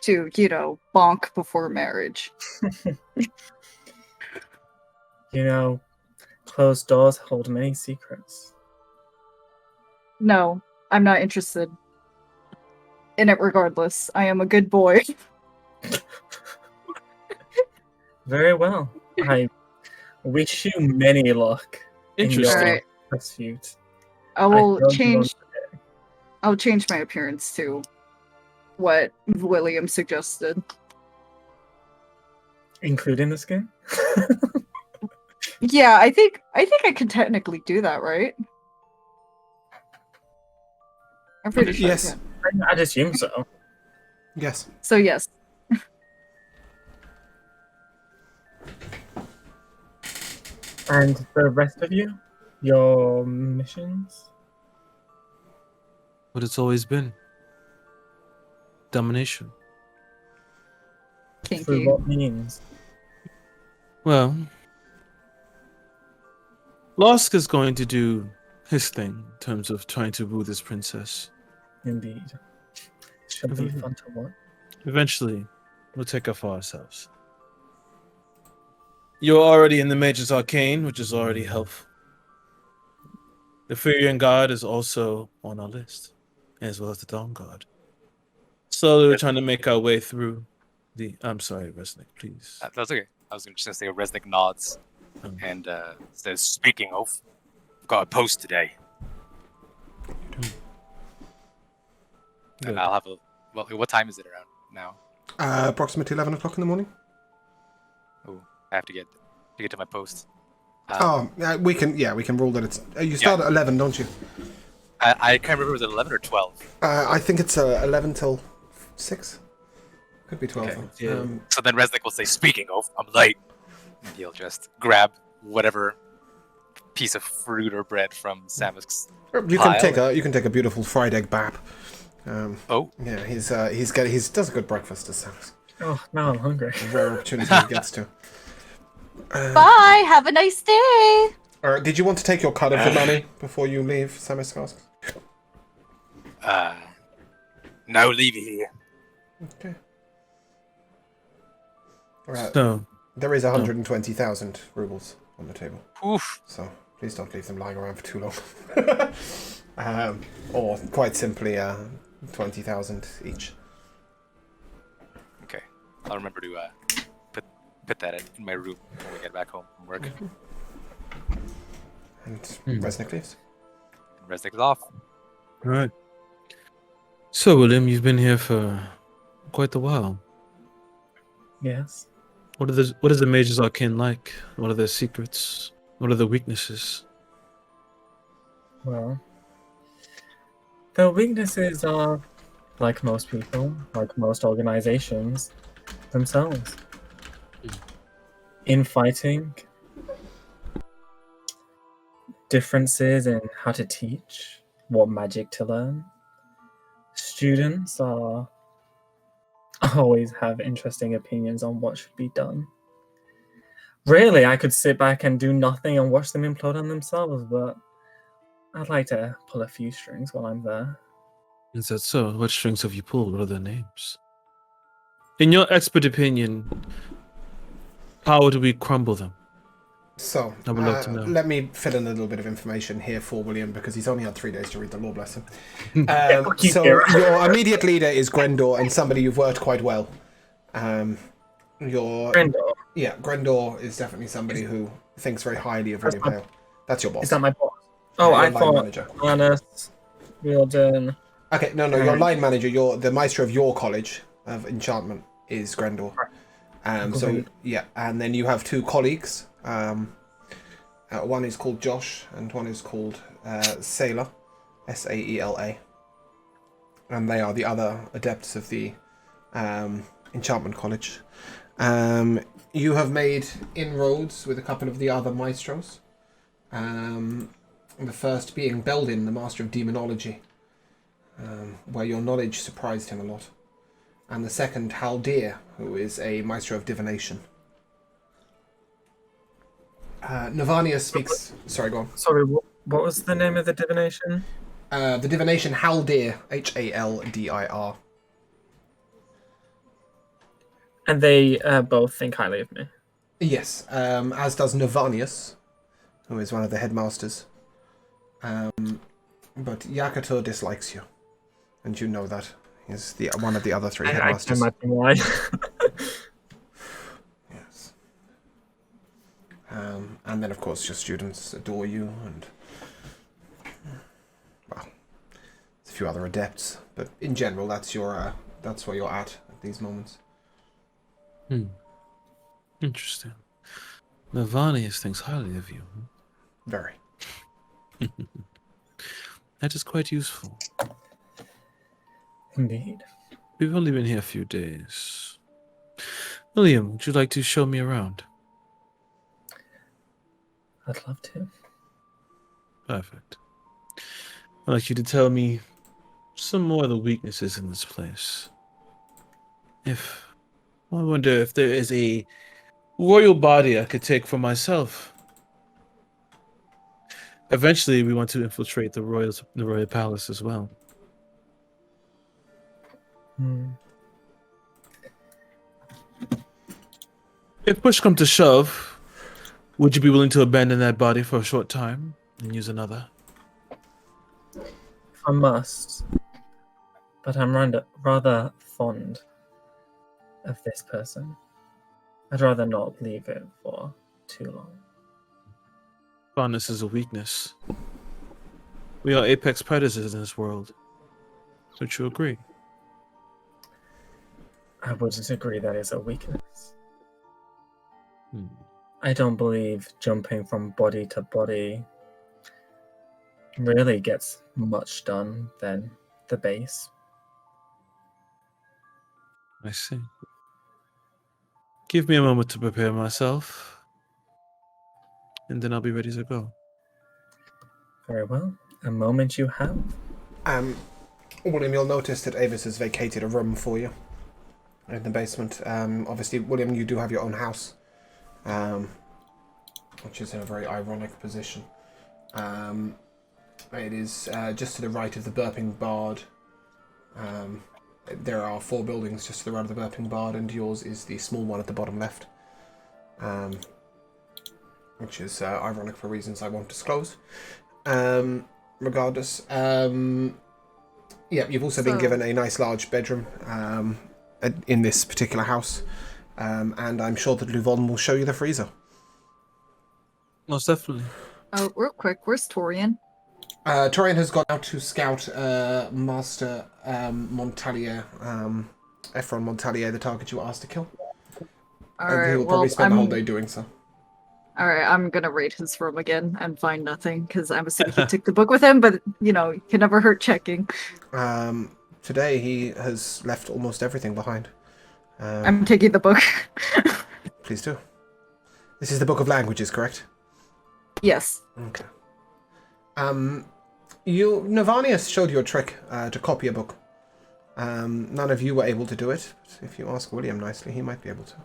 to, you know, bonk before marriage. You know, closed doors hold many secrets. No, I'm not interested in it regardless. I am a good boy. Very well. I wish you many luck in your Interesting. Alright. pursuit. I will feel you change I'll change my appearance to what William suggested. Including the skin? Yeah, I think I could technically do that, right? I'm pretty sure. Yes. I can. I'd assume so. Yes. So yes. And the rest of you? Your missions? What it's always been. Domination. Thank Through you. what means? Well, Losk is going to do his thing in terms of trying to woo this princess. Indeed. Should be fun to watch. Eventually, we'll take her for ourselves. You're already in the Mage's Arcane, which is already helpful. The Furian Guard is also on our list, as well as the Dawn Guard. Slowly, we're trying to make our way through the... I'm sorry, Resnick, please. That's okay. I was just gonna say Resnick nods and says, "Speaking of, I've got a post today, Good. and I'll have a. Well, what time is it around now? Approximately 11 o'clock in the morning. Oh, I have to get to my post. We can rule that it's... you start at 11, don't you? I can't remember was it 11 or 12. I think it's 11 till 6. Could be 12. Okay. though. Yeah. So then Resnick will say, "Speaking of, I'm late." And he'll just grab whatever piece of fruit or bread from Samusk's. You can take a beautiful fried egg bap. Oh, Yeah, he does a good breakfast as Samus. Oh, now I'm hungry. A rare opportunity he gets to. Bye. Have a nice day. Did you want to take your cut of the money before you leave, Samus asks? no, leave it here. Okay. Alright. So, There is 120,000 rubles on the table, Oof. so please don't leave them lying around for too long. Or quite simply, 20,000 each. Okay, I'll remember to put that in my room when we get back home from work. And Resnick leaves. And Resnick is off. all right. So, William, you've been here for quite a while. Yes. What is the Mage's Arcane like? What are their secrets? What are their weaknesses? Well, the weaknesses are, like most people, like most organizations themselves. Infighting, differences in how to teach, what magic to learn. Students always have interesting opinions on what should be done. Really, I could sit back and do nothing and watch them implode on themselves, but I'd like to pull a few strings while I'm there. Is that so? What strings have you pulled? What are their names? In your expert opinion, how do we crumble them? So, I would love to know. let me fill in a little bit of information here for William, because he's only had 3 days to read the law, bless him. fuck you, So, Kira. your immediate leader is Grendor, and somebody you've worked quite well. Grendor. Yeah, Grendor is definitely somebody who thinks very highly of William Hale. That's your boss. Is that my boss? Oh, Your I line thought manager. Ernest, Wilden. Okay, no, your line manager, the maestro of your college of enchantment is Grendor. So, yeah, and then you have 2 colleagues. One is called Josh, and one is called Sailor, Saela. And they are the other adepts of the enchantment college. You have made inroads with a couple of the other maestros. The first being Beldin, the master of demonology, where your knowledge surprised him a lot. And the second, Haldir, who is a maestro of divination. Navania speaks... Sorry, go on. Sorry, what was the name of the divination? The divination Haldir, Haldir. And they both think highly of me. Yes, as does Navanius, who is one of the headmasters. But Yakato dislikes you, and you know that. He's one of the other 3 I can headmasters. imagine why. Yes. And then, of course, your students adore you, and... Well, there's a few other adepts, but in general, that's where you're at these moments. Interesting. Navanius thinks highly of you. Very. That is quite useful. Indeed. We've only been here a few days. William, would you like to show me around? I'd love to. Perfect. I'd like you to tell me some more of the weaknesses in this place. I wonder if there is a royal body I could take for myself. Eventually, we want to infiltrate the royal palace as well. If push comes to shove, would you be willing to abandon that body for a short time and use another? I must. But I'm rather fond of this person. I'd rather not leave it for too long. Fondness is a weakness. We are apex predators in this world. Don't you agree? I wouldn't agree that is a weakness. I don't believe jumping from body to body really gets much done than the base. I see. Give me a moment to prepare myself, and then I'll be ready to go. Very well. A moment you have. William, you'll notice that Avis has vacated a room for you in the basement. Obviously, William, you do have your own house, which is in a very ironic position. It is just to the right of the Burping Bard. There are 4 buildings just to the right of the Burping Bard, and yours is the small one at the bottom left, which is ironic for reasons I won't disclose. Regardless, yeah, you've also been given a nice large bedroom in this particular house, and I'm sure that Luvon will show you the freezer. Most definitely. Oh, real quick, where's Torian? Torian has gone out to scout Master Montalier, Ephron Montalier, the target you were asked to kill. And he Alright, will well, probably spend the whole day doing so. Alright, I'm gonna raid his room again and find nothing, because I'm assuming he took the book with him, but, you know, you can never hurt checking. Today he has left almost everything behind. I'm taking the book. Please do. This is the Book of Languages, correct? Yes. Okay. Navanius showed you a trick to copy a book. None of you were able to do it, but if you ask William nicely, he might be able to.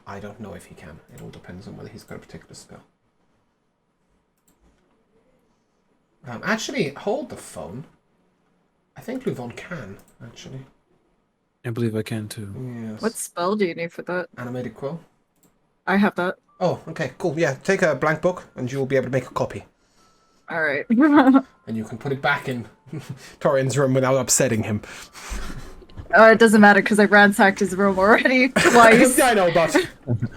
I don't know if he can. It all depends on whether he's got a particular spell. Actually, hold the phone. I think Luvon can, actually. I believe I can too. Yes. What spell do you need for that? Animated quill? I have that. Oh, okay, cool. Yeah, take a blank book and you will be able to make a copy. Alright. And you can put it back in Torian's room without upsetting him. It doesn't matter because I ransacked his room already twice. I know, but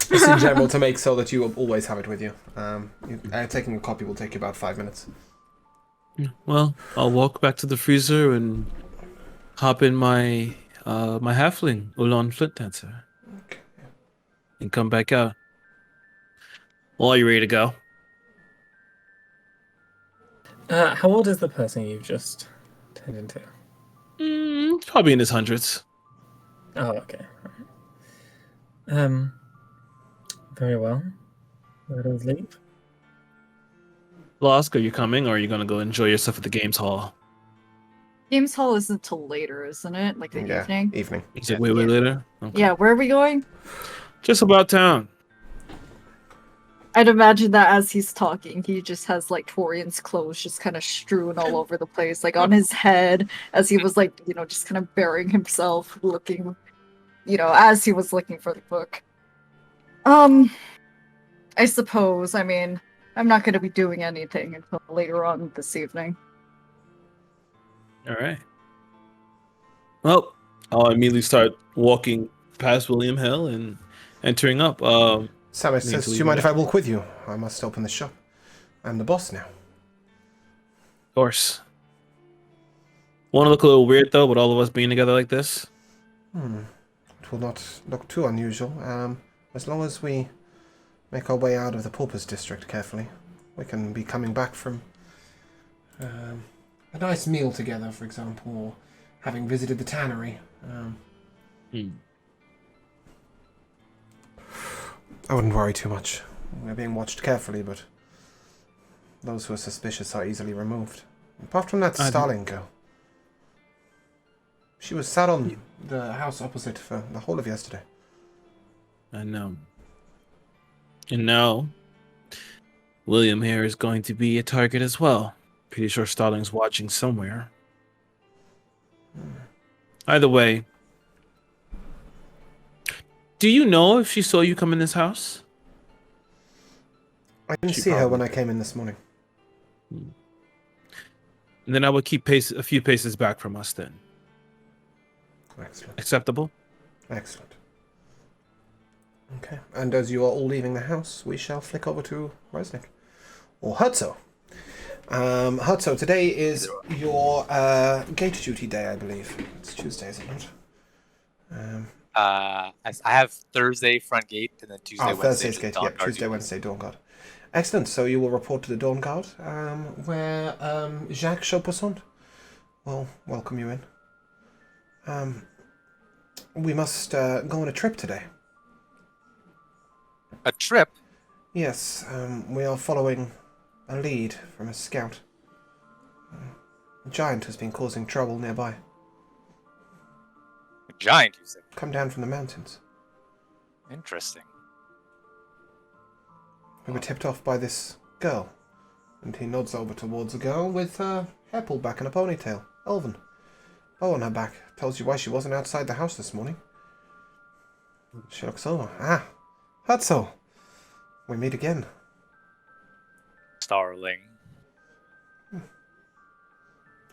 just in general to make so that you always have it with you. Taking a copy will take you about 5 minutes. Well, I'll walk back to the freezer and hop in my my halfling Ulan Flint Dancer, Okay. and come back out. Well, are you ready to go? How old is the person you've just turned into? Probably in his hundreds. Oh, okay. Alright. Very well. Let us leave. Losk, are you coming, or are you gonna go enjoy yourself at the games hall? Games Hall isn't till later, isn't it? Like the evening? Evening. Is it way later? Okay. Yeah, where are we going? Just about town. I'd imagine that as he's talking, he just has like Torian's clothes just kind of strewn all over the place, like on his head, as he was like, you know, just kind of burying himself, looking, you know, as he was looking for the book. I suppose, I mean, I'm not going to be doing anything until later on this evening. All right. Well, I'll immediately start walking past William Hill and entering up. Samus says, do you mind if I walk with you? I must open the shop. I'm the boss now. Of course. Won't it look a little weird, though, with all of us being together like this? It will not look too unusual. As long as we make our way out of the Paupers District carefully. We can be coming back from a nice meal together, for example, or having visited the tannery. I wouldn't worry too much. We're being watched carefully, but those who are suspicious are easily removed. Apart from that Starling girl. She was sat on the house opposite for the whole of yesterday. I know. And now, William here is going to be a target as well. Pretty sure Starling's watching somewhere. Either way, do you know if she saw you come in this house? I didn't see her when I came in this morning. And then I would keep a few paces back from us then. Excellent. Acceptable? Excellent. Okay, and as you are all leaving the house, we shall flick over to Resnick. Or Hudso. Hudso, today is your gate duty day, I believe. It's Tuesday, is it not? I have Thursday front gate and then Tuesday, Wednesday. Thursday's gate, yeah. Tuesday, Wednesday, Dawn Guard. Excellent, so you will report to the Dawn Guard, where Jacques Chaupossant will welcome you in. We must go on a trip today. A trip? Yes, we are following a lead from a scout. A giant has been causing trouble nearby. A giant, you said? Come down from the mountains. Interesting. We were tipped off by this girl. And he nods over towards a girl with hair pulled back in a ponytail. Elven. Bow on her back. Tells you why she wasn't outside the house this morning. She looks over. Ah, Hudso. We meet again. Starling.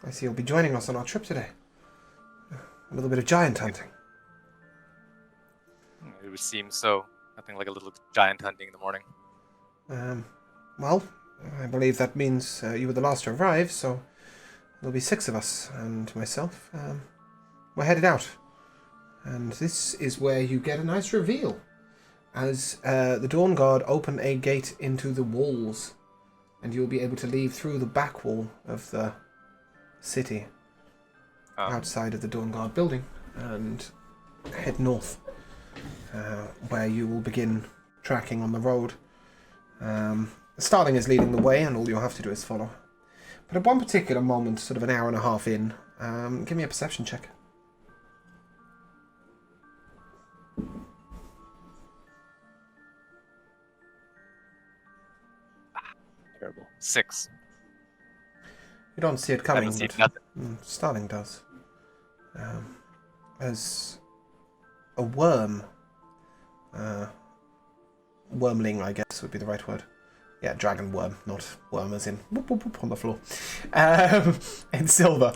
I see you'll be joining us on our trip today. A little bit of giant hunting. It would seem so. Nothing like a little giant hunting in the morning. Well, I believe that means you were the last to arrive, so there'll be 6 of us and myself. We're headed out. And this is where you get a nice reveal. As the Dawn Guard open a gate into the walls. And you'll be able to leave through the back wall of the city. Outside of the Dawn Guard building. And head north. Where you will begin tracking on the road. Starling is leading the way, and all you'll have to do is follow. But at one particular moment, sort of an hour and a half in, give me a perception check. Terrible. 6. You don't see it coming, I don't see but nothing. Starling does. As a worm, wormling, I guess would be the right word. Yeah, dragon worm, not worm as in whoop, whoop, whoop on the floor. In silver.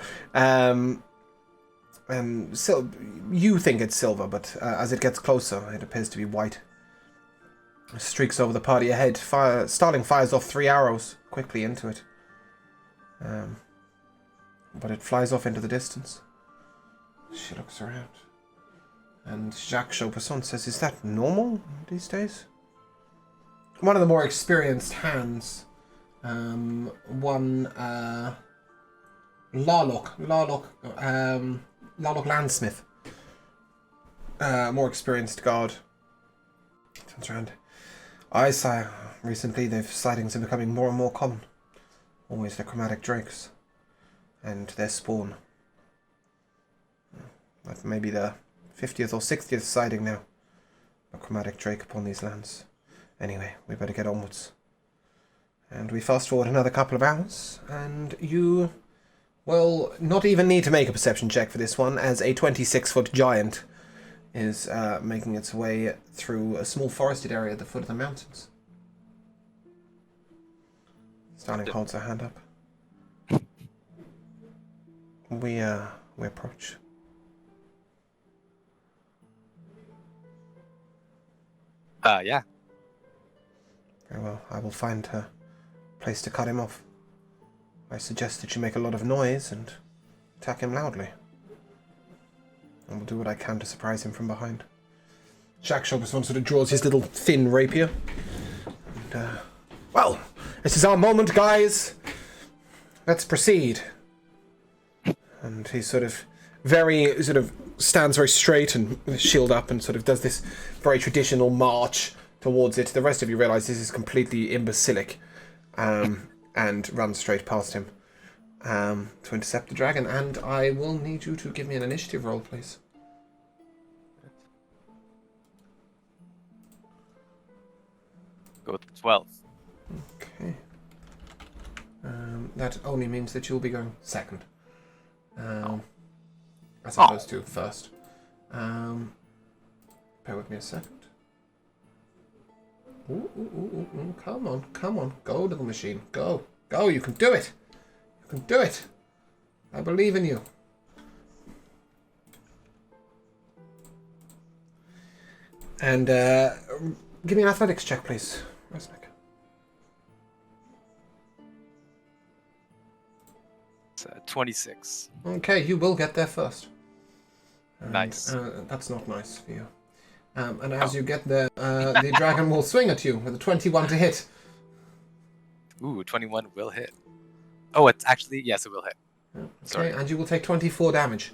You think it's silver, but as it gets closer, it appears to be white. Streaks over the party ahead. Starling fires off 3 arrows quickly into it. But it flies off into the distance. She looks around. And Jacques Chauperson says, "Is that normal these days?" One of the more experienced hands, Larlock Landsmith, more experienced guard, turns around. "Aye, sire. Recently, sightings are becoming more and more common. Always the chromatic drakes, and their spawn. That may be the 50th or 60th sighting now. A chromatic drake upon these lands. Anyway, we better get onwards." And we fast forward another couple of hours, and you will not even need to make a perception check for this one, as a 26-foot giant is making its way through a small forested area at the foot of the mountains. Starling holds her hand up. We approach. Yeah. Very well, I will find a place to cut him off. I suggest that you make a lot of noise and attack him loudly. I will do what I can to surprise him from behind. Jacques Chauperson sort of draws his little thin rapier. And, well, this is our moment, guys. Let's proceed. And he sort of stands very straight and with his shield up and sort of does this very traditional march towards it. The rest of you realise this is completely imbecilic, and run straight past him to intercept the dragon. And I will need you to give me an initiative roll, please. Go with 12. Okay. That only means that you'll be going second. As opposed to first. Bear with me a second. Ooh. Come on. Go, little machine. Go. You can do it. I believe in you. And give me an athletics check, please, Resnick. It's 26. Okay, you will get there first. And, Nice. That's not nice for you. And as you get there, the dragon will swing at you with a 21 to hit. Ooh, 21 will hit. Oh, it's actually, yes, it will hit. Okay, Sorry. and you will take 24 damage.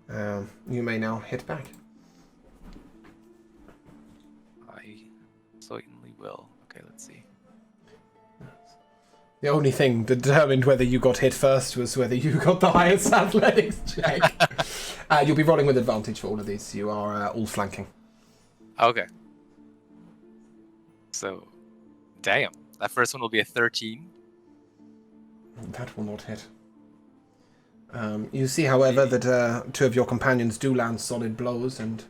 You may now hit back. I certainly will. Okay, let's see. The only thing that determined whether you got hit first was whether you got the highest athletics check. You'll be rolling with advantage for all of these. You are all flanking. Okay. So, damn. That first one will be a 13. That will not hit. You see, however, that two of your companions do land solid blows, and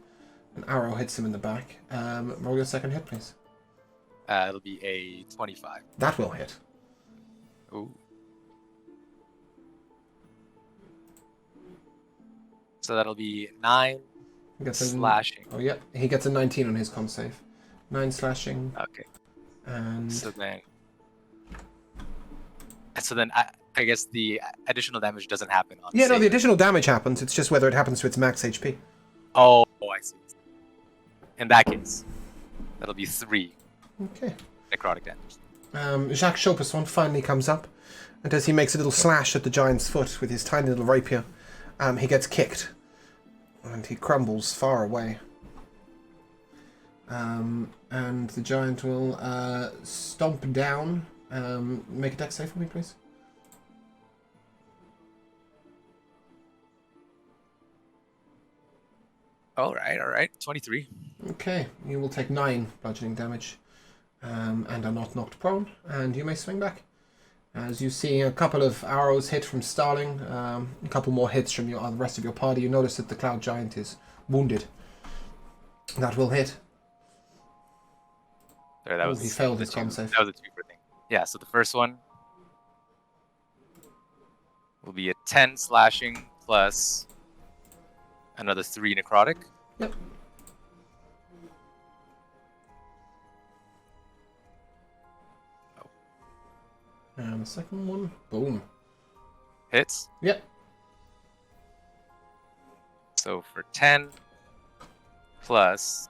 an arrow hits him in the back. Roll your second hit, please. It'll be a 25. That will hit. Ooh. So that'll be 9 He gets slashing. Oh, yeah. He gets a 19 on his con save. 9 slashing. Okay. And So then I guess the additional damage doesn't happen on Yeah, no, save. the additional damage happens. It's just whether it happens to its max HP. Oh, I see. In that case, that'll be 3 Okay. necrotic damage. Jacques Chauperson finally comes up, and as he makes a little slash at the giant's foot with his tiny little rapier, he gets kicked, and he crumbles far away. And the giant will stomp down. Make a dex save for me, please. All right. 23. Okay, you will take 9 bludgeoning damage, and are not knocked prone, and you may swing back. As you see a couple of arrows hit from Starling, a couple more hits from the rest of your party, you notice that the Cloud Giant is wounded. That will hit. There, that was he failed the his con two- save. That was a 2 for thing. Yeah, so the first one will be a 10 slashing plus another 3 necrotic. Yep. And the second one, boom. Hits. Yep. So for 10 plus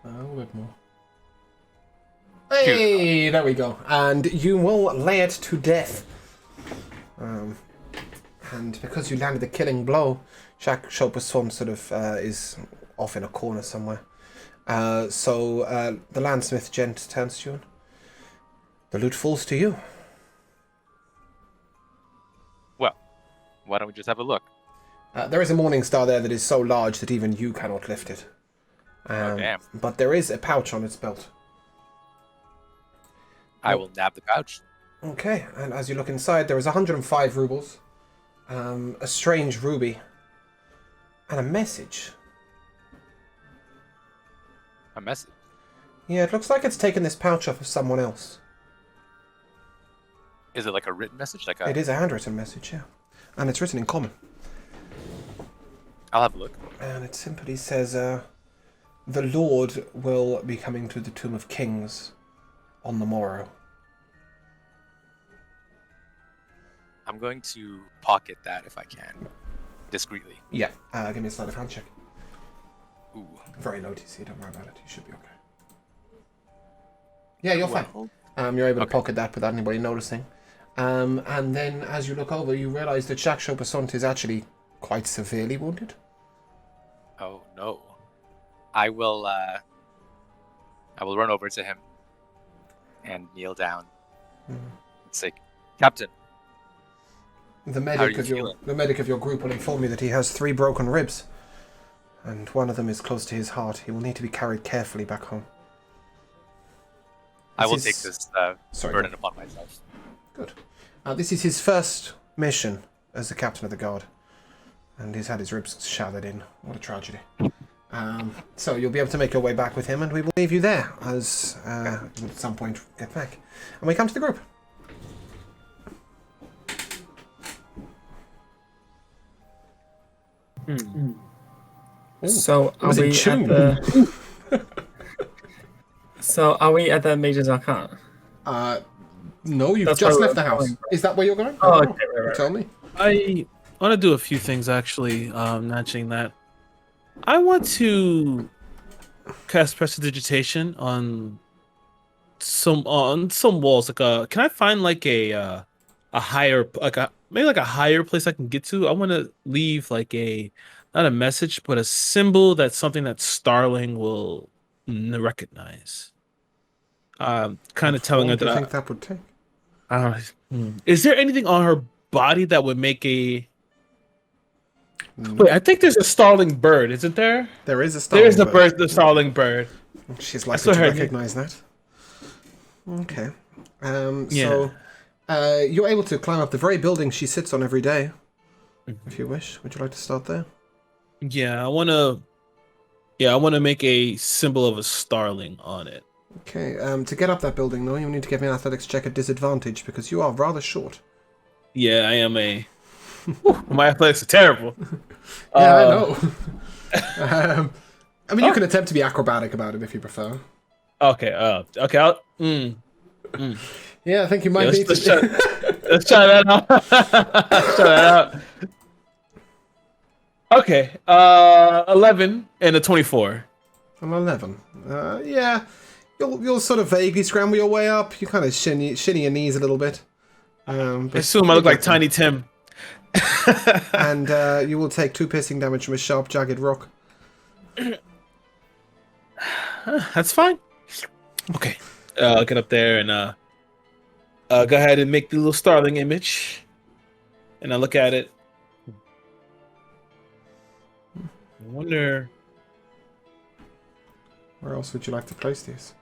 A little bit more. Hey, there we go. And you will lay it to death. And because you landed the killing blow, Jacques Chauperson sort of is off in a corner somewhere. So the landsmith gent turns to you. The loot falls to you. well, why don't we just have a look? There is a morning star there that is so large that even you cannot lift it. Oh, damn. But there is a pouch on its belt. I will nab the pouch. Okay, and as you look inside, there is 105 rubles, a strange ruby, and a message. A message. Yeah, it looks like it's taken this pouch off of someone else. Is it like a written message? Like a... It is a handwritten message, yeah. And it's written in common. I'll have a look. And it simply says, the Lord will be coming to the Tomb of Kings on the morrow. I'm going to pocket that if I can. Discreetly. Yeah, give me a sleight of hand check. Ooh. Very low DC, don't worry about it. You should be okay. Yeah, you're fine. Well, You're able to Okay. pocket that without anybody noticing. And then as you look over, you realise that Jacques Chauperson is actually quite severely wounded. oh no. I will run over to him and kneel down and say, Captain, The are medic you feeling? the medic of your group will inform you that he has 3 broken ribs, and one of them is close to his heart. He will need to be carried carefully back home. I will This take is- this Sorry, burden upon myself. Good. This is his first mission as the captain of the guard, and he's had his ribs shattered in. What a tragedy. So you'll be able to make your way back with him, and we will leave you there as we'll at some point get back. And we come to the group. Ooh, So it was in tune. So are we at the Mage's Arcana? No, you've That's just where left the we're house. going. Is that where you're going? Oh, No. okay, right. Tell me. I want to do a few things actually. Mentioning that, I want to cast prestidigitation on some walls. Can I find like a higher maybe like a higher place I can get to? I want to leave like not a message, but a symbol that's something that Starling will recognize. Kind of telling her What do you that. think that would take? Is there anything on her body that would make a? No. Wait, I think there's a starling bird, isn't there? There is a There is a bird. bird, the starling bird. She's I likely saw to her- recognize that. Okay. Yeah. So, you're able to climb up the very building she sits on every day, if you wish. Would you like to start there? Yeah, I wanna make a symbol of a starling on it. Okay. To get up that building, though, you need to give me an athletics check at disadvantage because you are rather short. Yeah, I am a. My athletics are terrible. Yeah, I know. I mean, you can attempt to be acrobatic about it if you prefer. Okay. Okay. Yeah, I think you might Yeah, need let's to. Let's try that out. Let's try that out. Okay, 11 and a 24. An 11. Yeah, you'll sort of vaguely scramble your way up. You kind of shinny your knees a little bit. I But assume I you look like get there. Tiny Tim. And you will take 2 piercing damage from a sharp, jagged rock. That's fine. Okay, I'll get up there and go ahead and make the little starling image, and I look at it. I wonder. Where else would you like to place these?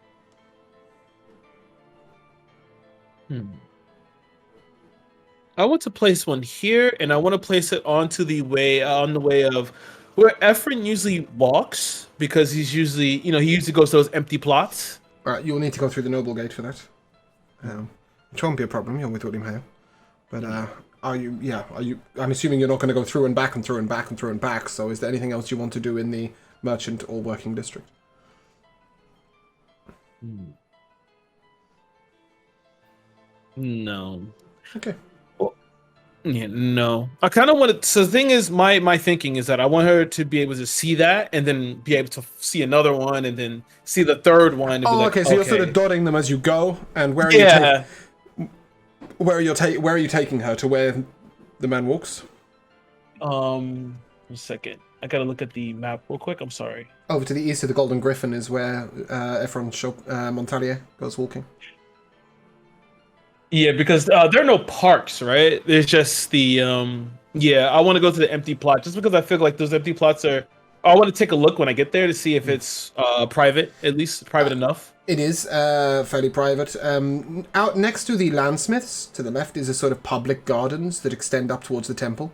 I want to place one here, and I want to place it on the way of where Ephraim usually walks, because he's usually, he usually goes to those empty plots. Alright, you will need to go through the noble gate for that. Which won't be a problem, you're with William Hale. But are you I'm assuming you're not going to go through and back and through and back and through and back, so is there anything else you want to do in the merchant or working district? No. Okay. Yeah, no. I kind of want to. So the thing is, my thinking is that I want her to be able to see that, and then be able to see another one, and then see the third one. And be like, okay. So you're sort of dotting them as you go, and where are you taking her to? Where the man walks? One second. I gotta look at the map real quick. I'm sorry. Over to the east of the Golden Griffin is where Ephron Montalier goes walking. Yeah, because there are no parks, right? There's just the I want to go to the empty plot just because I feel like those empty plots are. I want to take a look when I get there to see if it's private, at least private enough. It is fairly private. Out next to the landsmiths, to the left, is a sort of public gardens that extend up towards the temple.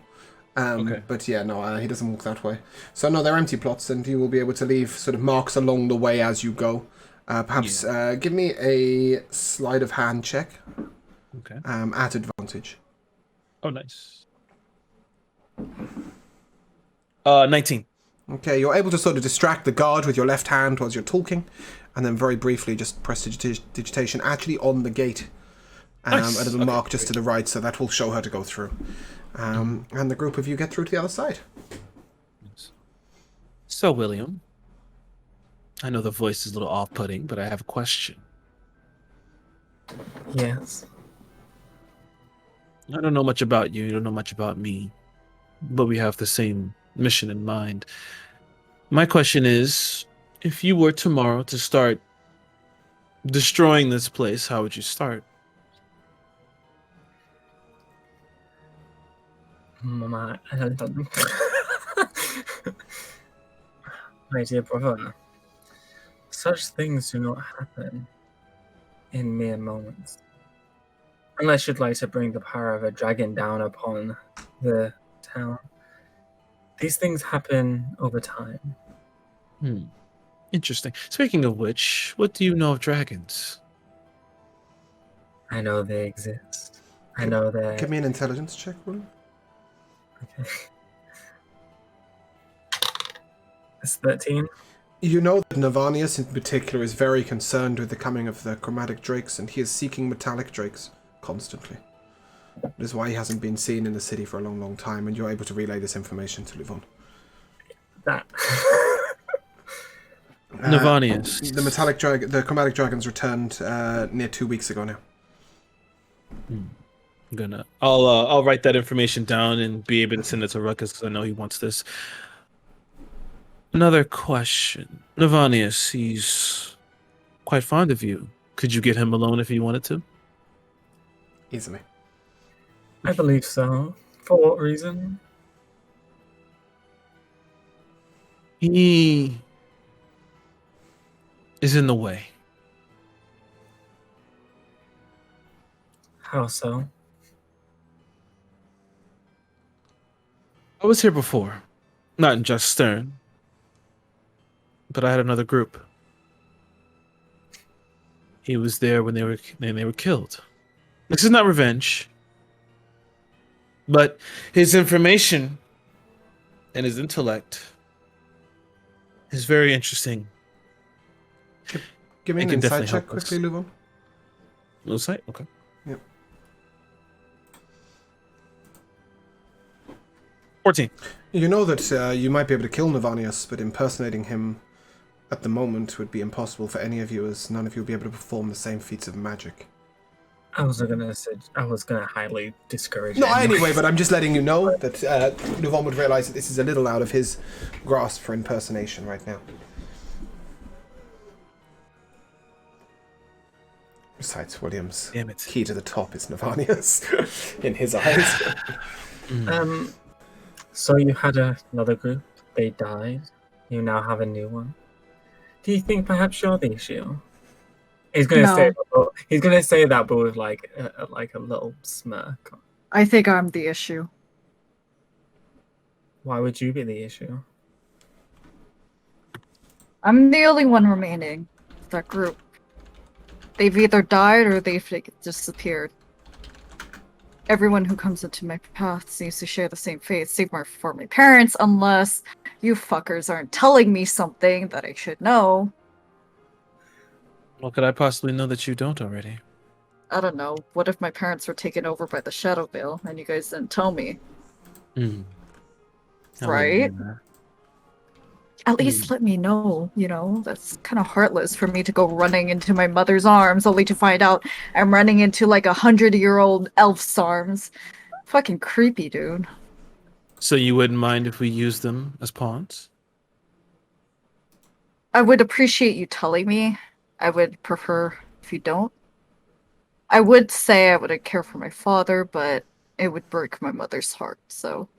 Okay. But yeah, no, he doesn't walk that way. So no, they're empty plots, and you will be able to leave sort of marks along the way as you go. Perhaps give me a sleight of hand check. Okay. At advantage. Oh, nice. 19. Okay, you're able to sort of distract the guard with your left hand whilst you're talking, and then very briefly just press digitation actually on the gate. Nice. A little mark just to the right, so that will show her to go through. And the group of you get through to the other side. So, William, I know the voice is a little off-putting, but I have a question. Yes. I don't know much about you. You don't know much about me, but we have the same mission in mind. My question is, if you were tomorrow to start destroying this place, how would you start? My dear brother, such things do not happen in mere moments. Unless you'd like to bring the power of a dragon down upon the town. These things happen over time. Interesting. Speaking of which, what do you know of dragons? I know they exist. I know that. Give me an intelligence check, William. Okay. It's 13. You know that Navanius in particular is very concerned with the coming of the chromatic drakes, and he is seeking metallic drakes constantly. That is why he hasn't been seen in the city for a long, long time, and you're able to relay this information to Livon. That. Navanius. The chromatic dragons returned near 2 weeks ago now. I'll write that information down and be able to send it to Ruckus because I know he wants this. Another question. Navanius, he's quite fond of you. Could you get him alone if you wanted to? Easily. I believe so. For what reason? He is in the way. How so? I was here before. Not in Just Stern. But I had another group. He was there when they were killed. This is not revenge. But his information and his intellect is very interesting. Give me It an can insight definitely check help us. quickly, Livon. Insight? Okay. Yep. 14. You know that you might be able to kill Navanius, but impersonating him at the moment would be impossible for any of you, as none of you will be able to perform the same feats of magic. I was gonna highly discourage. No, it anyway, but I'm just letting you know that Nuvon would realize that this is a little out of his grasp for impersonation right now. Besides, William's Damn it. key to the top is Navanius in his eyes. So you had another group. They died. You now have a new one. Do you think perhaps you're the issue? He's gonna say. He's gonna say that, but with like a little smirk. I think I'm the issue. Why would you be the issue? I'm the only one remaining. That group. They've either died or they've disappeared. Everyone who comes into my path seems to share the same fate, save for my parents, unless you fuckers aren't telling me something that I should know. Well, could I possibly know that you don't already? I don't know. What if my parents were taken over by the Shadow Veil and you guys didn't tell me? Right? At least let me know, you know? That's kind of heartless for me to go running into my mother's arms only to find out I'm running into like 100-year-old elf's arms. Fucking creepy, dude. So you wouldn't mind if we used them as pawns? I would appreciate you telling me. I would prefer if you don't. I would say I wouldn't care for my father, but it would break my mother's heart, so...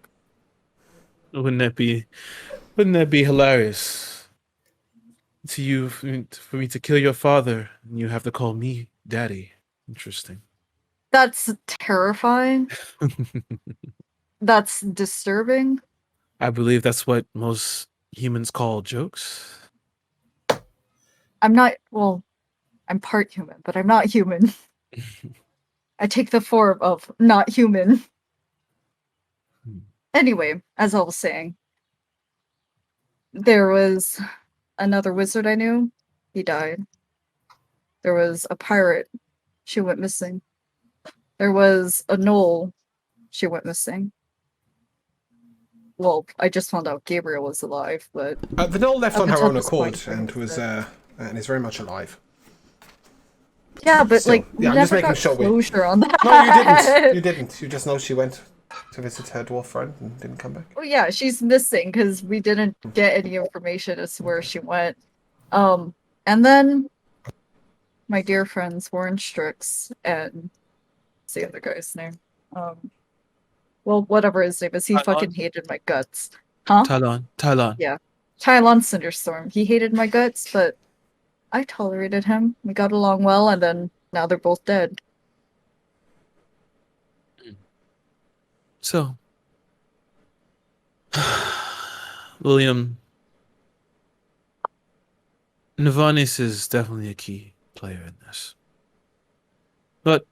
Wouldn't that be hilarious? To you, for me to kill your father, and you have to call me daddy. Interesting. That's terrifying. That's disturbing. I believe that's what most humans call jokes. I'm part human, but I'm not human. I take the form of not human. Anyway, as I was saying, there was another wizard I knew. He died. There was a pirate. She went missing. There was a gnoll. She went missing. Well, I just found out Gabriel was alive, but... The gnoll left on her own accord point, and was and is very much alive. Yeah, but Still, yeah, I'm never just making got sure closure on that. No, you didn't. You didn't. You just know she went to visit her dwarf friend and didn't come back. Well, yeah, she's missing because we didn't get any information as to where she went. And then my dear friends Warren Strix and what's the other guy's name? Well, whatever his name is, he fucking hated my guts. Huh? Tylon. Yeah. Tylon Cinderstorm. He hated my guts, but I tolerated him. We got along well, and then now they're both dead. So, William, Navanis is definitely a key player in this. But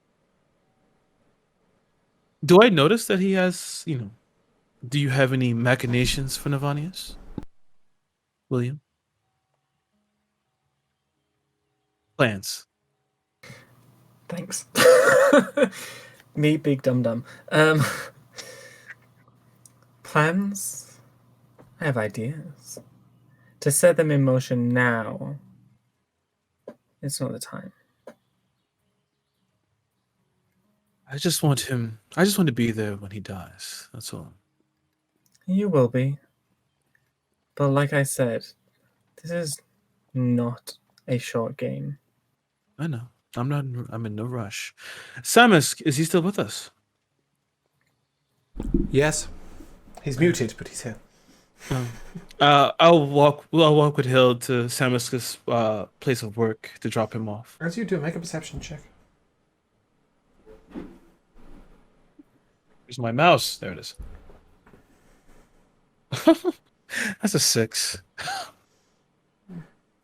do I notice that he has, do you have any machinations for Navanius? William? Plans. Thanks. Me, big dum dum. Plans? I have ideas. To set them in motion now, it's not the time. I just want to be there when he dies. That's all. You will be. But like I said, this is not a short game. I know. I'm in no rush. Samus, is he still with us? Yes. He's muted, but he's here. I'll walk with Hill to Samus's place of work to drop him off. As you do, make a perception check. Where's my mouse? There it is. That's a 6.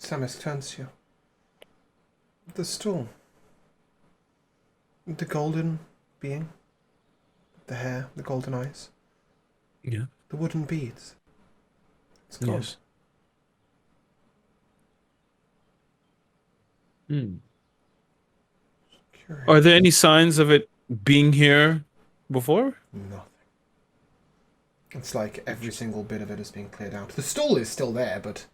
Samus turns to you. The stool. The golden being. The hair, the golden eyes. Yeah. The wooden beads. It's gone. Yes. Hmm. Curious. Are there any signs of it being here before? Nothing. It's like every single bit of it is being cleared out. The stool is still there, but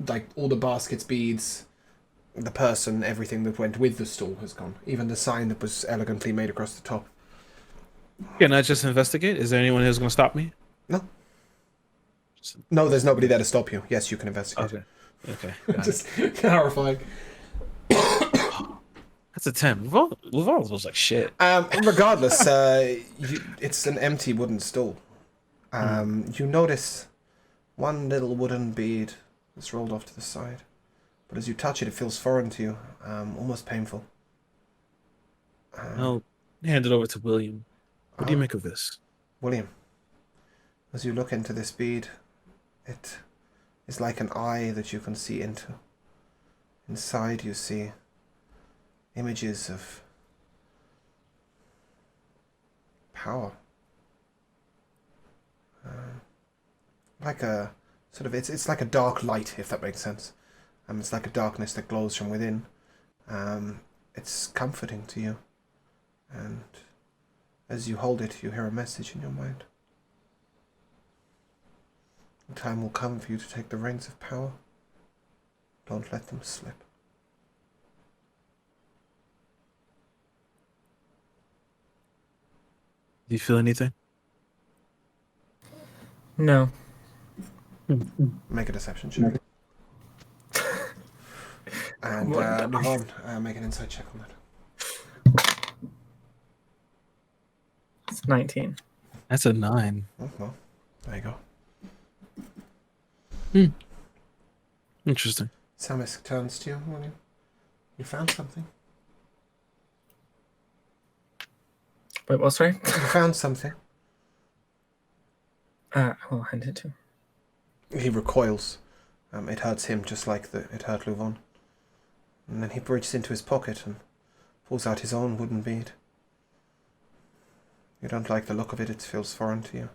like all the baskets, beads, the person, everything that went with the stool has gone. Even the sign that was elegantly made across the top. Can I just investigate? Is there anyone who's going to stop me? No. No, there's nobody there to stop you. Yes, you can investigate. Okay. Just clarifying. That's a 10. Laval was like shit. Regardless, it's an empty wooden stool. You notice one little wooden bead that's rolled off to the side. But as you touch it, it feels foreign to you, almost painful. I'll hand it over to William. What do you make of this? William, as you look into this bead, it is like an eye that you can see into. Inside you see images of power. Like a sort of, it's like a dark light, if that makes sense. It's like a darkness that glows from within. It's comforting to you. And as you hold it, you hear a message in your mind. The time will come for you to take the reins of power. Don't let them slip. Do you feel anything? No. Make a deception check. And move on. Make an insight check on that. It's 19. That's a 9. Oh, well, there you go. Interesting. Samisk turns to you, William. You found something. Wait, what, sorry? You found something. I will hand it to him. He recoils. It hurts him just like it hurt Luvon. And then he reaches into his pocket and pulls out his own wooden bead. You don't like the look of it, it feels foreign to you.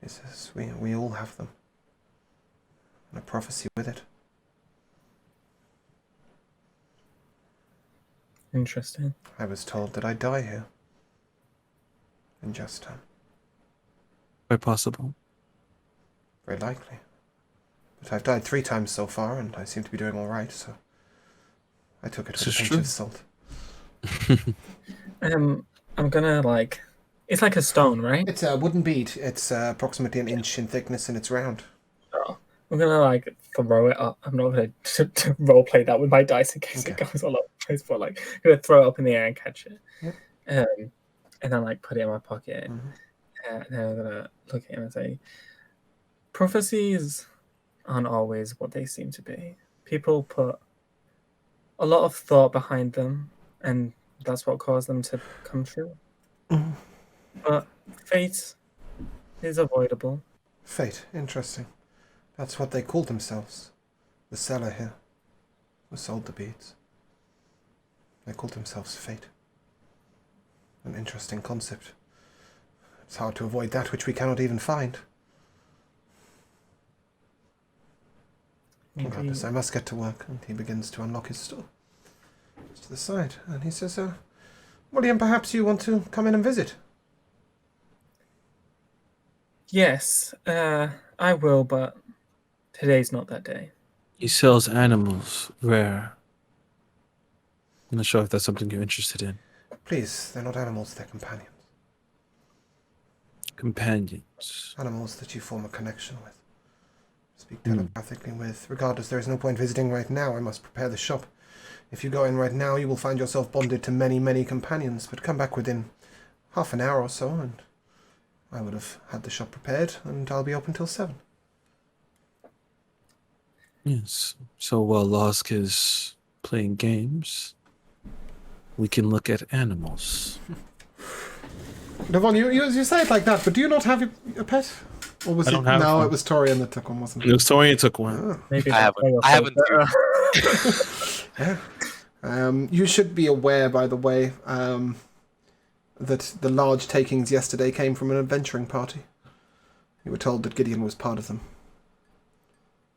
He says, we all have them. And a prophecy with it. Interesting. I was told that I'd die here. In just time. Very possible. Very likely. But I've died 3 times so far, and I seem to be doing all right, so I took it with a pinch of salt. I'm gonna it's like a stone, right? It's a wooden bead. It's approximately an inch in thickness, and it's round. Oh, I'm gonna throw it up. I'm not gonna to role play that with my dice in case it goes all over the place, but I'm gonna throw it up in the air and catch it. Yep. And then put it in my pocket. Mm-hmm. And then I'm gonna look at him and say, prophecies aren't always what they seem to be. People put a lot of thought behind them, and that's what caused them to come true. Mm-hmm. But fate is avoidable. Fate, interesting. That's what they called themselves. The seller here, who sold the beads. They called themselves Fate. An interesting concept. It's hard to avoid that which we cannot even find. Regardless, I must get to work. And he begins to unlock his store. It's to the side. And he says, William, perhaps you want to come in and visit? Yes, I will, but today's not that day. He sells animals, rare. I'm not sure if that's something you're interested in. Please, they're not animals, they're companions. Companions. Animals that you form a connection with. Speak telepathically with. Regardless, there is no point visiting right now. I must prepare the shop. If you go in right now, you will find yourself bonded to many, many companions. But come back within half an hour or so, and I would have had the shop prepared, and I'll be open till 7. Yes. So while Losk is playing games, we can look at animals. Devon, you say it like that, but do you not have a pet? Or was I don't have no, one. it was Torian that took one, wasn't it? The Torian took one. Oh. Maybe I haven't. Yeah. You should be aware, by the way, that the large takings yesterday came from an adventuring party. You were told that Gideon was part of them.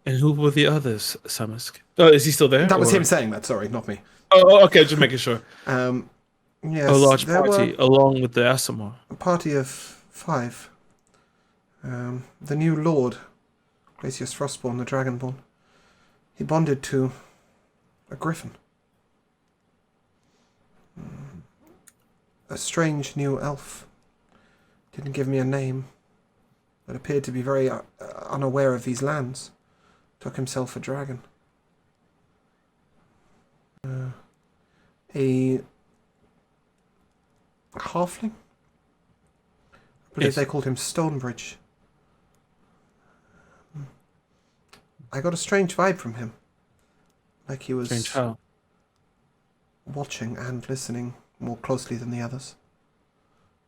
And who were the others, Samisk? Oh, is he still there? That was him saying that, sorry, not me. Oh, okay, just making sure. Yes, A large there party, were along with the Asimar. a party of 5. The new lord, Glacius Frostborn, the Dragonborn, he bonded to a griffin. A strange new elf. Didn't give me a name, but appeared to be very unaware of these lands. Took himself a dragon. A halfling? I believe they called him Stonebridge. I got a strange vibe from him. Like he was Strange how? watching and listening more closely than the others.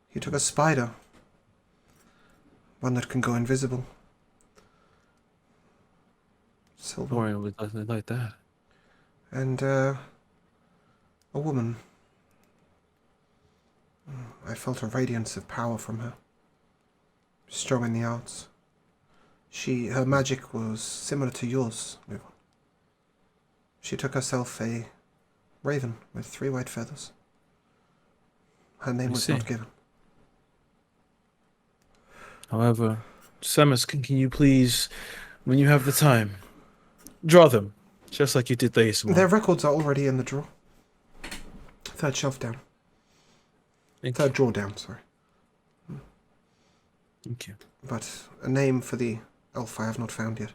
He took a spider. One that can go invisible. Silver. Dorian would like that. And a woman. I felt a radiance of power from her. Strong in the arts. Her magic was similar to yours, Luvon. She took herself a raven with 3 white feathers. Her name was not given. However, Samus, can you please, when you have the time, draw them, just like you did the ASMR. Their records are already in the drawer. 3rd shelf down. 3rd drawer down, sorry. Thank you. But a name for the elf I have not found yet.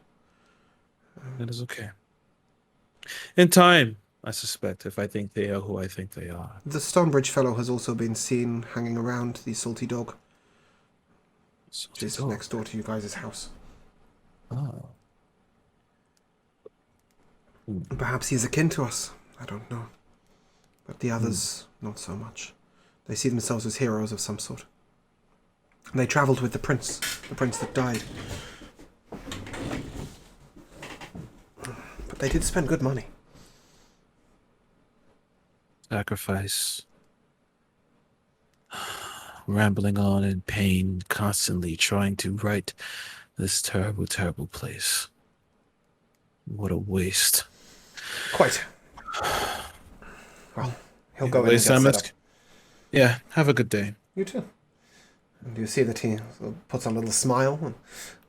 That is okay. In time, I suspect, if I think they are who I think they are. The Stonebridge fellow has also been seen hanging around the Salty Dog, which is next door to you guys' house. Oh. Perhaps he's akin to us. I don't know. But the others, not so much. They see themselves as heroes of some sort. And they travelled with the prince that died. But they did spend good money. Sacrifice. Rambling on in pain, constantly trying to right this terrible, terrible place. What a waste. Quite. Well, he'll go in and get set up. Yeah, have a good day. You too. And you see that he puts on a little smile and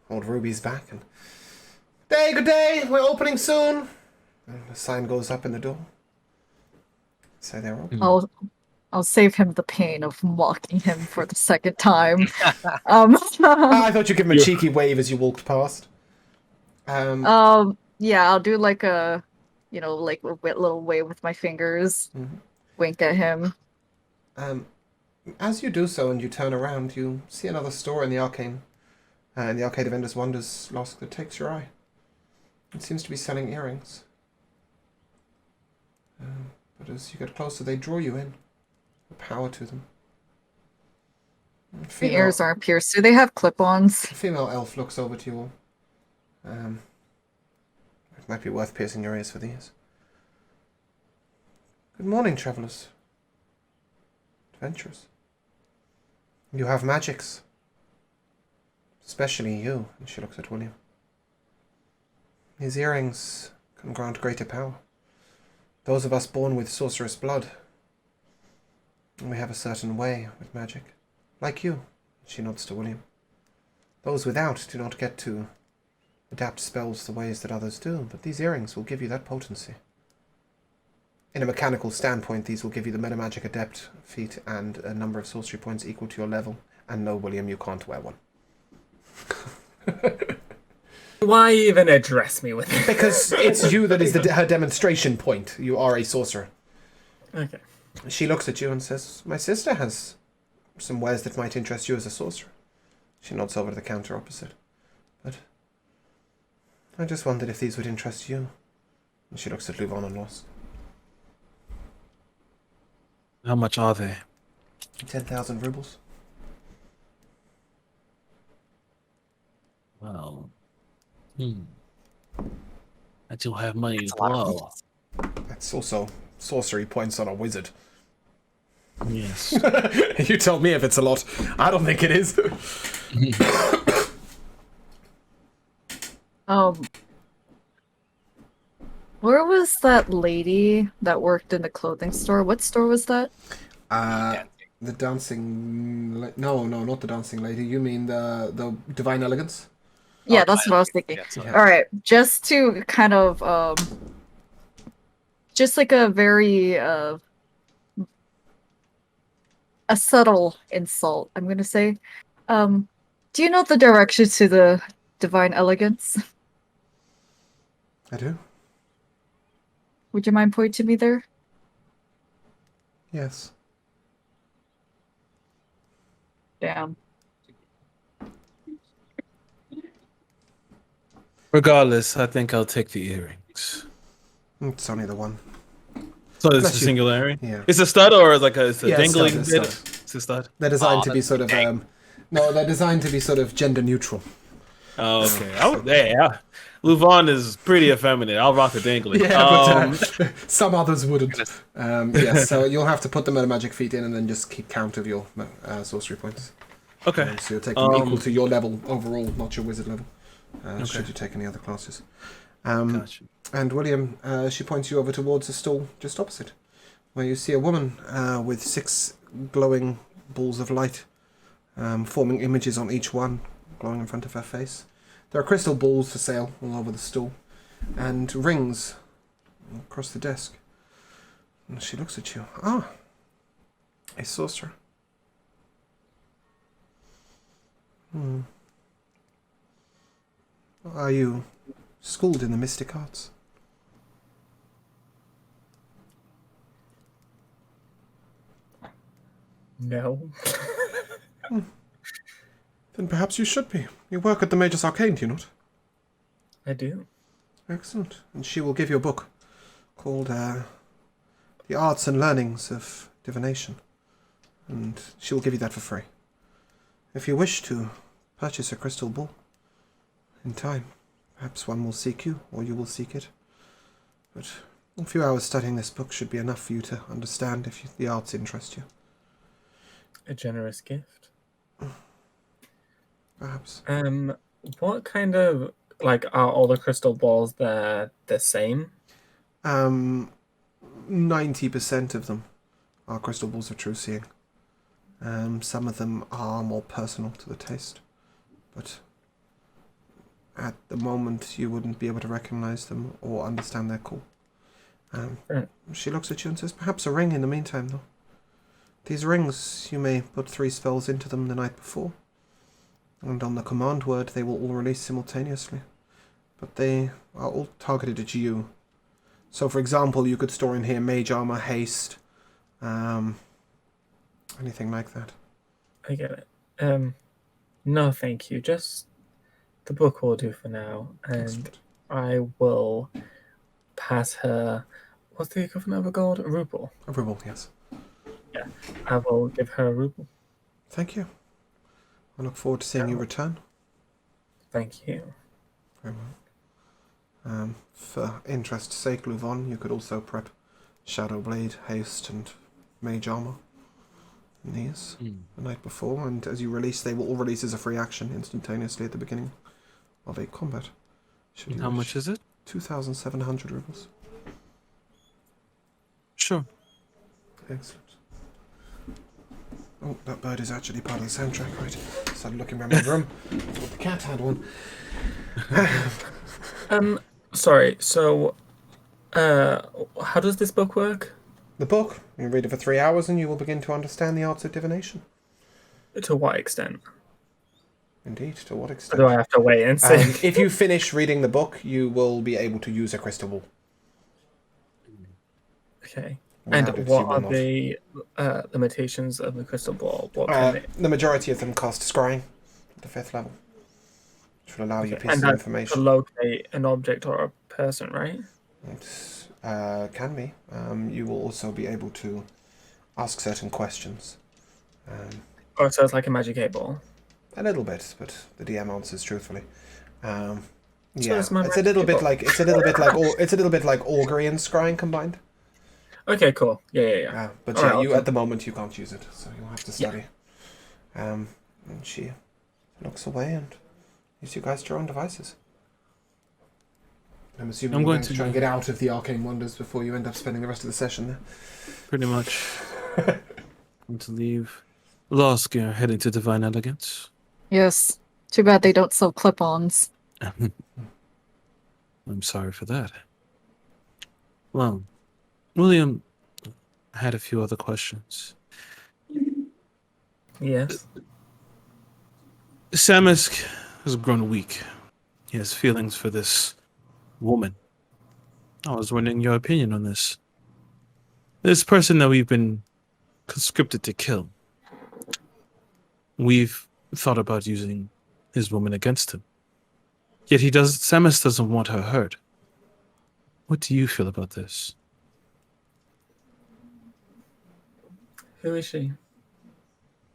old Ruby's back and good day, we're opening soon. And the sign goes up in the door. So they're open. I'll save him the pain of mocking him for the 2nd time. I thought you'd give him a cheeky wave as you walked past. Yeah, I'll do like a, like a little wave with my fingers. Mm-hmm. Wink at him. As you do so and you turn around, you see another store in the Arcade of Endless Wonders, Losk, that takes your eye. It seems to be selling earrings. But as you get closer, they draw you in. The power to them. The ears aren't pierced. Do they have clip-ons? The female elf looks over to you all. It might be worth piercing your ears for these. Good morning, travellers. Adventurers. You have magics. Especially you, and she looks at William. These earrings can grant greater power. Those of us born with sorcerous blood, we have a certain way with magic. Like you, she nods to William. Those without do not get to adapt spells the ways that others do, but these earrings will give you that potency. In a mechanical standpoint, these will give you the metamagic adept feat and a number of sorcery points equal to your level. And no, William, you can't wear one. Why even address me with it? Because it's you that is her demonstration point. You are a sorcerer. Okay. She looks at you and says, my sister has some wares that might interest you as a sorcerer. She nods over to the counter opposite. But I just wondered if these would interest you. And she looks at Luvon and Lost. How much are they? 10,000 rubles. Well, I do have money to blow. That's also sorcery points on a wizard. Yes. You tell me if it's a lot. I don't think it is. Where was that lady that worked in the clothing store? What store was that? The dancing... No, not the dancing lady. You mean the divine elegance? Yeah, Oh, that's what I was thinking. Yeah, sorry. Yeah. All right, just to kind of just like a very a subtle insult, I'm gonna say. Do you know the directions to the divine elegance? I do. Would you mind pointing me there? Yes. Damn. Regardless, I think I'll take the earrings. It's only the one. So it's Bless a you. single earring? Yeah. It's a stud or like it's a Yeah, it's dangling stud, bit? it's stud. It's a stud. They're designed Oh, to be that's sort of no, they're designed to be sort of gender neutral. Oh, okay. Yeah. Luvon is pretty effeminate. I'll rock the dangling. But some others wouldn't. Goodness. Yes, so you'll have to put them at a magic feat in and then just keep count of your sorcery points. Okay. So you'll take them equal to your level overall, not your wizard level, should you take any other classes. Gotcha. And William, she points you over towards a stall just opposite, where you see a woman with 6 glowing balls of light, forming images on each one, glowing in front of her face. There are crystal balls for sale all over the stall, and rings across the desk. And she looks at you. Ah, a sorcerer. Are you schooled in the mystic arts? No. Then perhaps you should be. You work at the Magus Arcane, do you not? I do. Excellent. And she will give you a book called The Arts and Learnings of Divination. And she will give you that for free. If you wish to purchase a crystal ball in time, perhaps one will seek you, or you will seek it. But a few hours studying this book should be enough for you to understand if the arts interest you. A generous gift. Perhaps. What kind of, like, are all the crystal balls the same? 90% of them are crystal balls of true seeing. Some of them are more personal to the taste, but at the moment you wouldn't be able to recognize them or understand their call. Right. She looks at you and says, perhaps a ring in the meantime, though. These rings, you may put 3 spells into them the night before, and on the command word they will all release simultaneously, but they are all targeted at you. So, for example, you could store in here Mage Armor, Haste, anything like that. I get it. No, thank you. Just the book will do for now, and Excellent. I will pass her. What's the equivalent of a gold? A ruble. A ruble, yes. Yeah, I will give her a ruble. Thank you. I look forward to seeing you return. Thank you. Very well. For interest's sake, Luvon, you could also prep Shadow Blade, Haste, and Mage Armor. And these the night before, and as you release, they will all release as a free action instantaneously at the beginning of a combat. Should you How wish. much is it? 2,700 rubles. Sure. Excellent. Oh, that bird is actually part of the soundtrack, right? Started looking around my room. I thought the cat had one. Sorry. So, how does this book work? The book. You read it for 3 hours and you will begin to understand the arts of divination. To what extent? Indeed, to what Or extent? do I have to wait and see? If you finish reading the book, you will be able to use a crystal ball. Okay. Without And it, what you will are not. the limitations of the crystal ball? What can it? The majority of them cast scrying at the 5th level, which will allow you Okay, pieces and of that's to information. locate an object or a person, right? It can be. You will also be able to ask certain questions. Or so it's like a magic 8-ball. A little bit, but the DM answers truthfully. Yeah, it's my it's a little bit magic like it's a little bit like augury and scrying combined. Okay, cool. Yeah. But All yeah, right, you I'll- at the moment you can't use it, so you'll have to study. And she looks away and leaves you guys to your own devices. I'm assuming you're going to try and get out of the arcane wonders before you end up spending the rest of the session there. Pretty much. going to leave Losk and heading to Divine Elegance. Yes. Too bad they don't sell clip-ons. I'm sorry for that. Well, William had a few other questions. Yes. Samisk has grown weak. He has feelings for this woman. I was wondering your opinion on this. This person that we've been conscripted to kill. We've thought about using his woman against him. Yet Samus doesn't want her hurt. What do you feel about this? Who is she?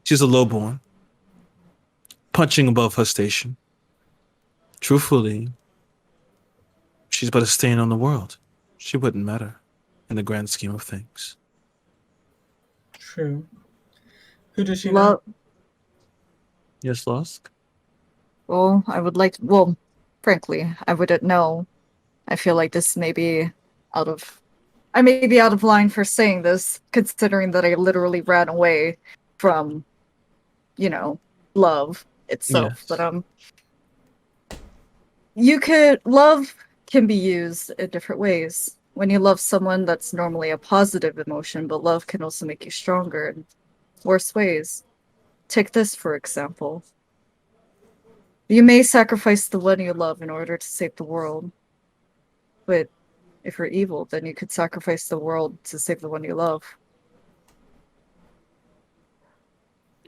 She's a lowborn, punching above her station. Truthfully, she's but a stain on the world. She wouldn't matter in the grand scheme of things. True. Who does she know? Yes, Losk? Well, well, frankly, I wouldn't know. I feel like this may be I may be out of line for saying this, considering that I literally ran away from, love itself. Yes. But love can be used in different ways. When you love someone, that's normally a positive emotion, but love can also make you stronger in worse ways. Take this, for example. You may sacrifice the one you love in order to save the world. But if you're evil, then you could sacrifice the world to save the one you love.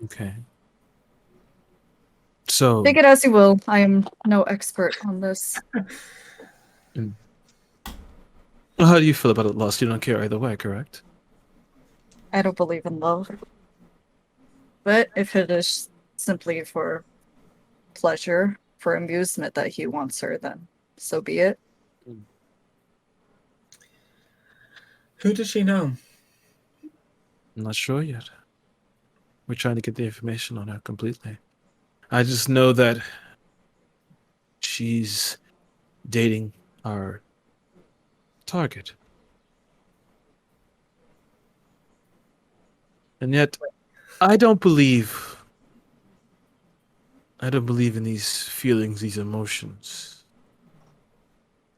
Okay. So, Take it as you will. I am no expert on this. how do you feel about it, Lost? You don't care either way, correct? I don't believe in love. But if it is simply for pleasure, for amusement that he wants her, then so be it. Who does she know? I'm not sure yet. We're trying to get the information on her completely. I just know that she's dating our target. And yet, I don't believe in these feelings, these emotions.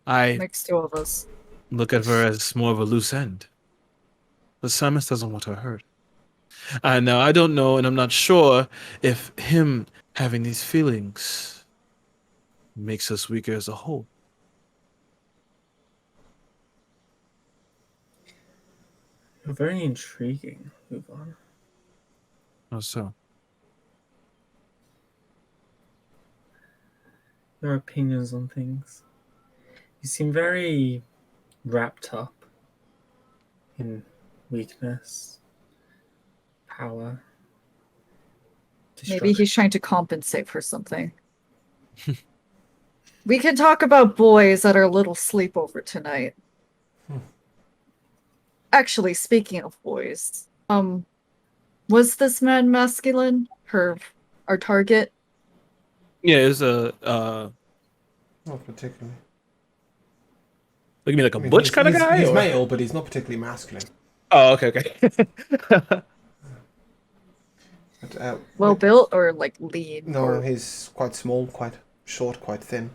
I Makes two of us. look at her as more of a loose end. But Samus doesn't want her hurt. Now, I don't know, and I'm not sure if him having these feelings makes us weaker as a whole. You're very intriguing, Uvan. How so? Your opinions on things. You seem very wrapped up in weakness, power, Maybe he's trying to compensate for something. We can talk about boys at our little sleepover tonight. Actually, speaking of boys, was this man masculine? Our target? Yeah, it's Not particularly. Look at me like a butch kind of guy? He's or? male, but he's not particularly masculine. Oh, okay. But, Well built or like lean? No, or... he's quite small, quite short, quite thin.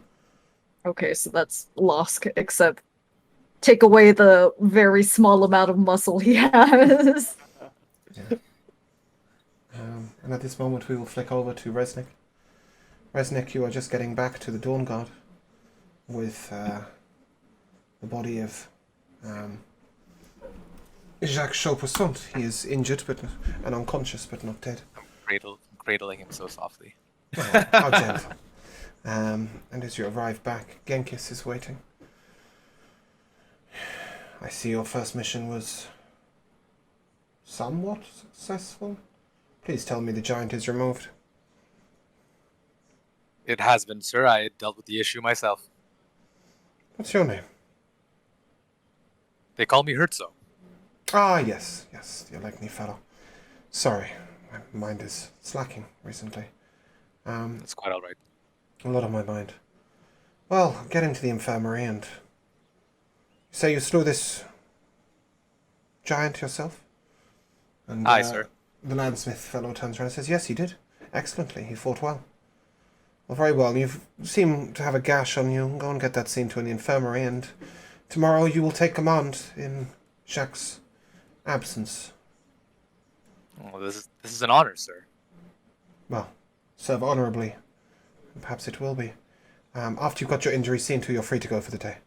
Okay, so that's Losk, except take away the very small amount of muscle he has. Yeah. And at this moment, we will flick over to Resnick. Resnick, you are just getting back to the Dawn Guard with the body of Jacques Chaupoissant. He is injured and unconscious, but not dead. I'm cradling him so softly. Oh, how gentle. And as you arrive back, Genghis is waiting. I see your first mission was somewhat successful. Please tell me the giant is removed. It has been, sir. I dealt with the issue myself. What's your name? They call me Herzog. Ah, yes, you like me, fellow. Sorry, my mind is slacking recently. That's quite all right. A lot on my mind. Well, get into the infirmary and... You say you slew this giant yourself? And, Aye, sir. The landsmith fellow turns around and says, "Yes, he did. Excellently. He fought well." "Well, very well. You seem to have a gash on you. Go and get that seen to in the infirmary, and tomorrow you will take command in Jacques' absence." Well, this is an honor, sir. "Well, serve honourably. Perhaps it will be. After you've got your injury seen to, you're free to go for the day."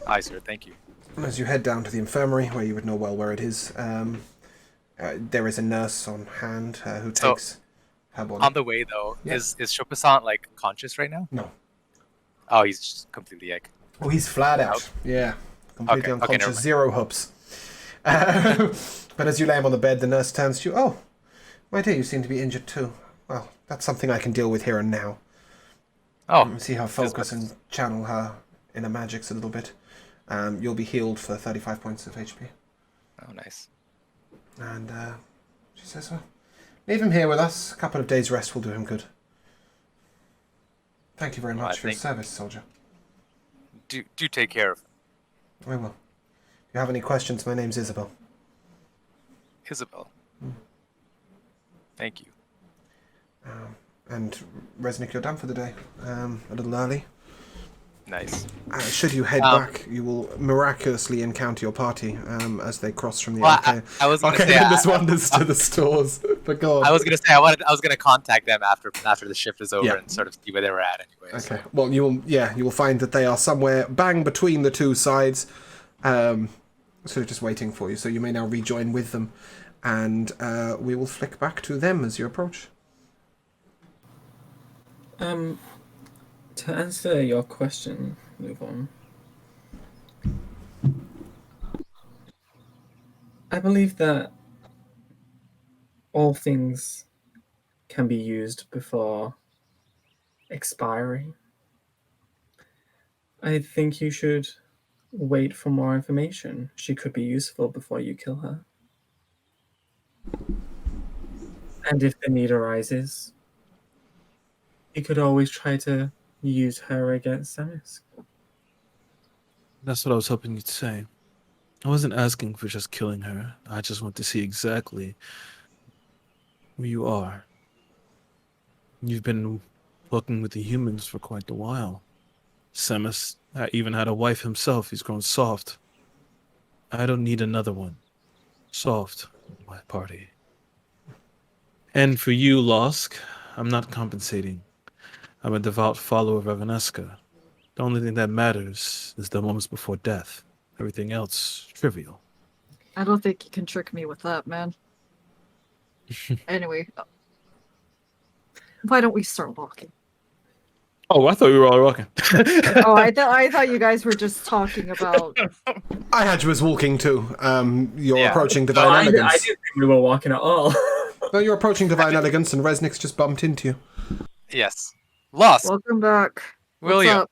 Aye, sir. Thank you. As you head down to the infirmary, where you would know well where it is, there is a nurse on hand who takes her body. On the way, though, Yeah. is Chopasant, like, conscious right now? No. Oh, he's just completely egg. Oh, he's flat out. Yeah. Completely Okay, unconscious. never mind. Zero hoops. But as you lay him on the bed, the nurse turns to you. "Oh, my dear, you seem to be injured too. Well, that's something I can deal with here and now." Oh, See her focus and channel her inner magics a little bit. You'll be healed for 35 points of HP. oh, nice. And she says, "Well, leave him here with us. A couple of days' rest will do him good. Thank you very much for your service, soldier." Do take care of him. "I will. If you have any questions, my name's Isabel." Isabel. Thank you. And Resnick, you're done for the day. A little early. Nice. Should you head back, you will miraculously encounter your party as they cross from the arcade. I was gonna say Tremendous wonders to the stores. But go on. I was gonna say I was gonna contact them after the shift is over Yeah. and sort of see where they were at anyway. so. Okay. Well, you will find that they are somewhere bang between the two sides, sort of just waiting for you. So you may now rejoin with them, and we will flick back to them as you approach. To answer your question, Luvon, I believe that all things can be used before expiry. I think you should wait for more information. She could be useful before you kill her. And if the need arises, you could always try to use her against Samisk. That's what I was hoping you'd say. I wasn't asking for just killing her. I just want to see exactly who you are. You've been working with the humans for quite a while. Samus even had a wife himself. He's grown soft. I don't need another one. Soft in my party. And for you, Losk, I'm not compensating. I'm a devout follower of Evanesca. The only thing that matters is the moments before death. Everything else, trivial. I don't think you can trick me with that, man. Anyway, why don't we start walking? Oh, I thought we were all walking. Oh, I thought you guys were just talking about. I had you as walking too. You're Yeah. approaching No, Divine I Elegance. didn't think we were walking at all. No, you're approaching Divine Elegance, and Resnick's just bumped into you. Yes. Lost. Welcome back. What's William. up?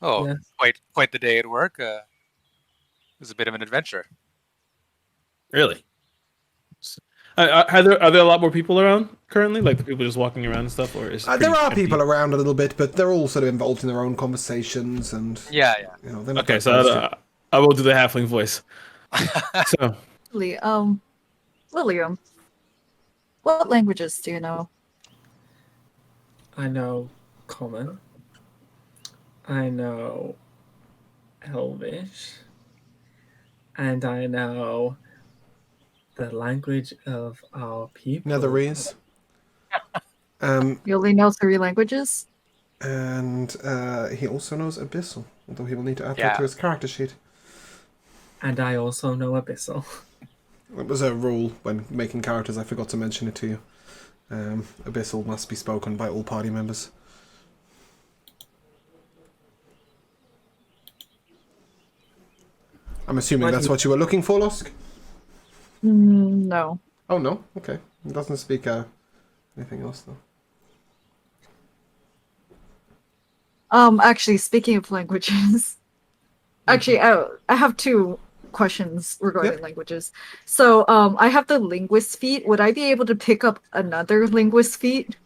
Oh, Yeah. quite the day at work. It was a bit of an adventure. Really? Are there a lot more people around currently? Like the people just walking around and stuff, or is it There pretty are empty? people around a little bit, but they're all sort of involved in their own conversations, and Yeah. you know, they're not Okay, that so close to- I will do the halfling voice. So William, what languages do you know? I know Common. I know Elvish. And I know the language of our people. Netherese. You only know 3 languages? And he also knows Abyssal, although he will need to add that Yeah. to his character sheet. And I also know Abyssal. It was a rule when making characters, I forgot to mention it to you. Abyssal must be spoken by all party members. I'm assuming that's what you were looking for, Losk? No. Oh, no? Okay. It doesn't speak anything else, though. Actually, speaking of languages, actually, I have 2 questions regarding Yep. languages. So, I have the linguist feat. Would I be able to pick up another linguist feat?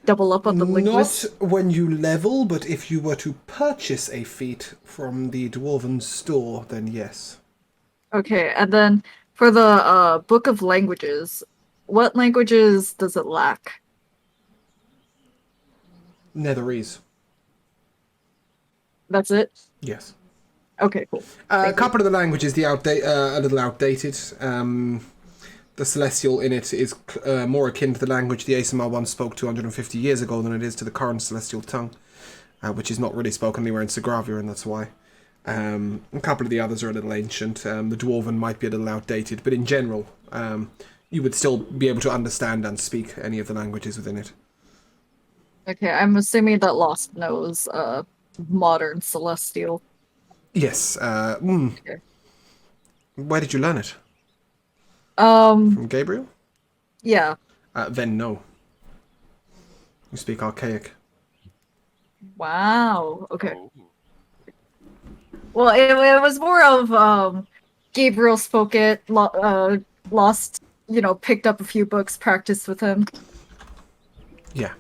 Double up on the linguist? Not when you level, but if you were to purchase a feat from the Dwarven store, then yes. Okay, and then for the Book of Languages, what languages does it lack? Netherese. That's it? Yes. Okay, cool. A Thank you. couple of the languages, a little outdated. The Celestial in it is more akin to the language the ASMR one spoke 250 years ago than it is to the current Celestial tongue, which is not really spoken anywhere in Sogravia, and that's why. A couple of the others are a little ancient. The Dwarven might be a little outdated, but in general, you would still be able to understand and speak any of the languages within it. Okay, I'm assuming that Lost knows modern Celestial. Yes. Okay. Where did you learn it? Um, From Gabriel? yeah. Then no. You speak Archaic. Wow. Okay. Oh. Well, it was more of Gabriel spoke it, Lost, picked up a few books, practiced with him. Yeah.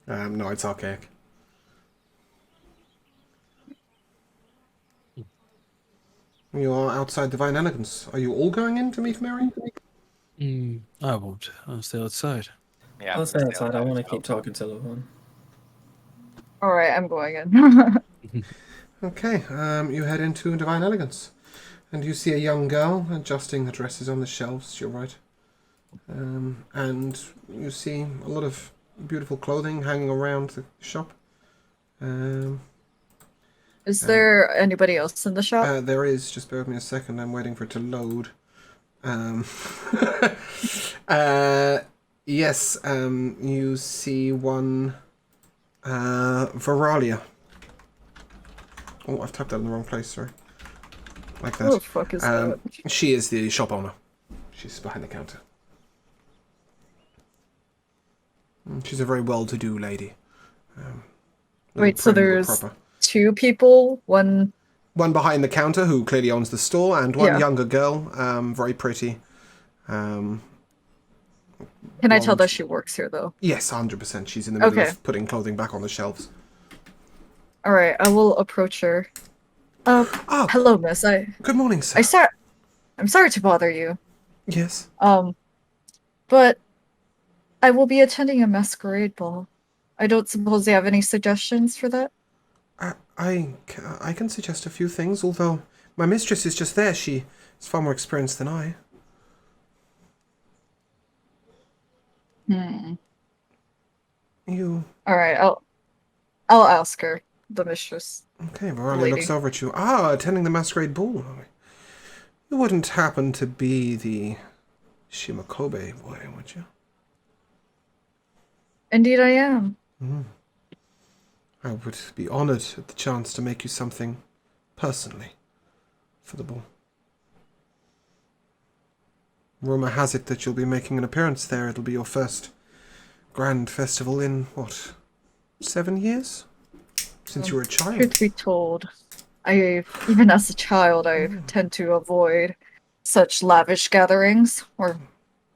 No, it's Archaic. You are outside Divine Elegance. Are you all going in to meet Mary? I won't. I'll stay outside. Yeah, I'll we'll stay outside. I as want to well. keep talking to Lovon. All right, I'm going in. Okay, you head into Divine Elegance. And you see a young girl adjusting the dresses on the shelves to your right. And you see a lot of beautiful clothing hanging around the shop. Is there anybody else in the shop? There is, just bear with me a second, I'm waiting for it to load. Yes, you see one Veralia. Oh, I've typed that in the wrong place, sorry. Like that. Who the fuck is that? She is the shop owner. She's behind the counter. She's a very well-to-do lady. Wait, so prim but there's proper. 2 people? One behind the counter who clearly owns the store, and one Yeah. younger girl, very pretty. Can I tell blonde. that she works here, though? Yes, 100%. She's in the middle Okay. of putting clothing back on the shelves. All right, I will approach her. Ah, Hello, miss. good morning, sir. I'm sorry to bother you. Yes. But I will be attending a masquerade ball. I don't suppose you have any suggestions for that? I can suggest a few things, although my mistress is just there. She is far more experienced than I. You... All right, I'll ask her, the mistress. Okay, Varani Lady. looks over at you. Ah, attending the masquerade ball. You wouldn't happen to be the Shimakobe boy, would you? Indeed, I am. I would be honored at the chance to make you something personally for the ball. Rumor has it that you'll be making an appearance there. It'll be your first grand festival in, what, 7 years? Since you were a child. Truth be told, even as a child, I tend to avoid such lavish gatherings, or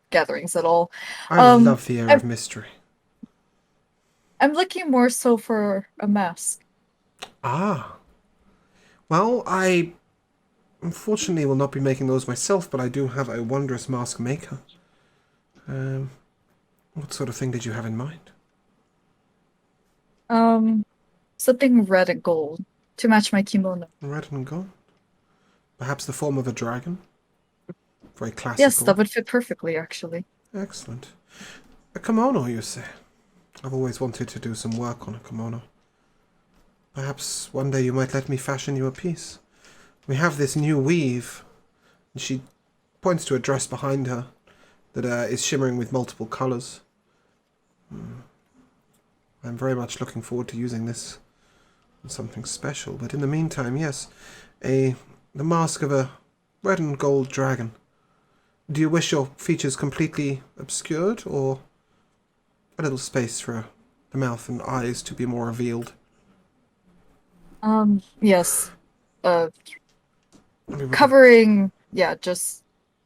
gatherings at all. I love the air of mystery. I'm looking more so for a mask. Ah. Well, I unfortunately will not be making those myself, but I do have a wondrous mask maker. What sort of thing did you have in mind? Something red and gold to match my kimono. Red and gold? Perhaps the form of a dragon? Very classical. Yes, that would fit perfectly, actually. Excellent. A kimono, you say? I've always wanted to do some work on a kimono. Perhaps one day you might let me fashion you a piece. We have this new weave. And she points to a dress behind her that is shimmering with multiple colours. I'm very much looking forward to using this on something special. But in the meantime, yes, the mask of a red and gold dragon. Do you wish your features completely obscured, or a little space for the mouth and eyes to be more revealed? Yes. Covering, just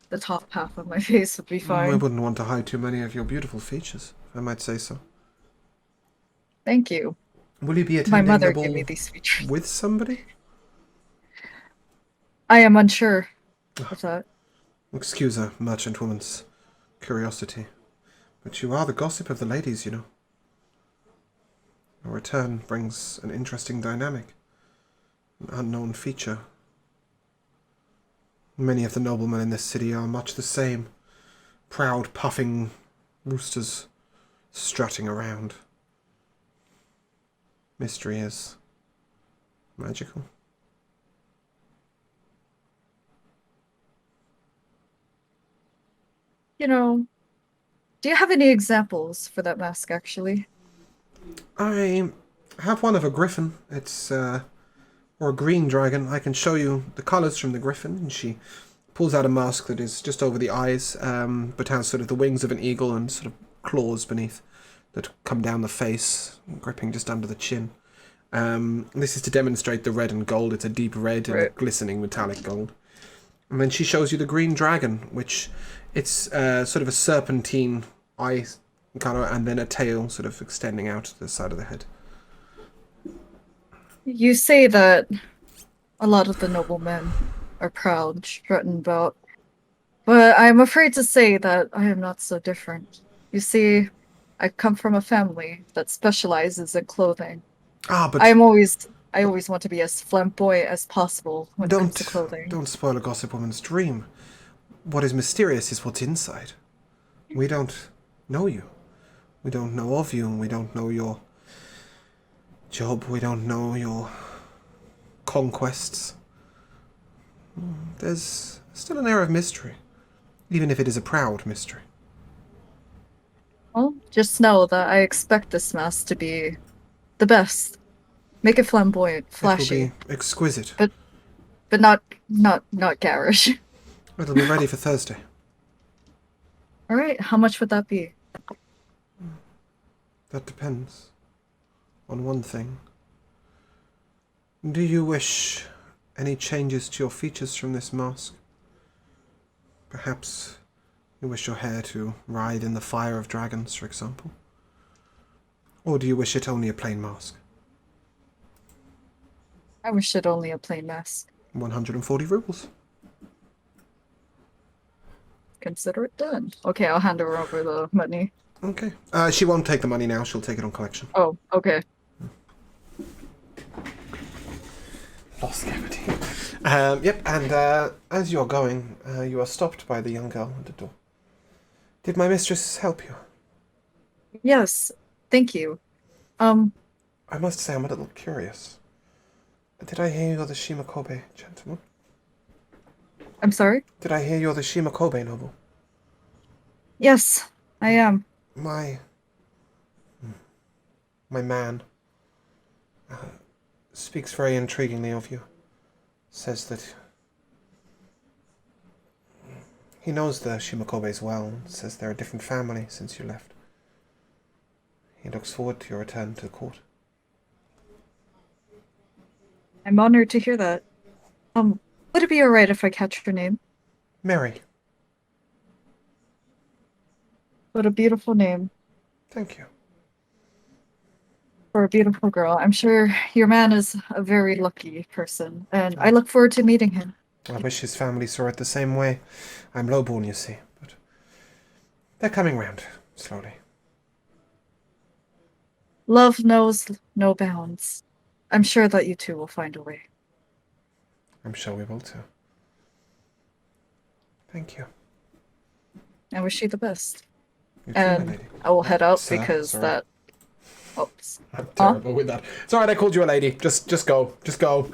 the top half of my face would be I fine. wouldn't want to hide too many of your beautiful features, if I might say so. Thank you. Will you be My attending mother the ball gave me these features. with somebody? I am unsure. What's that? Excuse a merchant woman's curiosity, but you are the gossip of the ladies, you know. Your return brings an interesting dynamic, an unknown feature. Many of the noblemen in this city are much the same, proud, puffing roosters strutting around. Mystery is magical. You know, do you have any examples for that mask, actually? I have one of a griffin. It's, or a green dragon. I can show you the colours from the griffin. And she pulls out a mask that is just over the eyes, but has sort of the wings of an eagle and sort of claws beneath that come down the face, gripping just under the chin. This is to demonstrate the red and gold. It's a deep red and a glistening metallic gold. And then she shows you the green dragon, which it's sort of a serpentine eye colour and then a tail sort of extending out to the side of the head. You say that a lot of the noblemen are proud, strutting about, but I'm afraid to say that I am not so different. You see, I come from a family that specializes in clothing. But I always want to be as flamboyant as possible when it comes to clothing. Don't spoil a gossip woman's dream. What is mysterious is what's inside. We don't know you. We don't know of you, and we don't know your job. We don't know your conquests. There's still an air of mystery, even if it is a proud mystery. Well, just know that I expect this mask to be the best. Make it flamboyant, flashy. It will be exquisite. But not garish. It'll be ready for Thursday. All right, how much would that be? That depends on one thing. Do you wish any changes to your features from this mask? Perhaps you wish your hair to ride in the fire of dragons, for example? Or do you wish it only a plain mask? I wish it only a plain mask. 140 rubles. Consider it done. Okay, I'll hand her over the money. Okay. She won't take the money now. She'll take it on collection. Oh, okay. Lost cavity. Yep, and as you're going, you are stopped by the young girl at the door. Did my mistress help you? Yes, thank you. I must say I'm a little curious. Did I hear you're the Shimakobe gentleman? I'm sorry? Did I hear you're the Shimakobe noble? Yes, I am. My man speaks very intriguingly of you. Says that he knows the Shimakobes well, and says they're a different family since you left. He looks forward to your return to the court. I'm honored to hear that. Would it be alright if I catch your name? Mary. What a beautiful name. Thank you. For a beautiful girl. I'm sure your man is a very lucky person, and I look forward to meeting him. I wish his family saw it the same way. I'm lowborn, you see, but they're coming round, slowly. Love knows no bounds. I'm sure that you two will find a way. I'm sure we will too. Thank you. I wish you the best. You too, my And lady. I will head out Sir, because sorry. that... Oops. I'm terrible with that. It's alright, I called you a lady. Just go. Just go.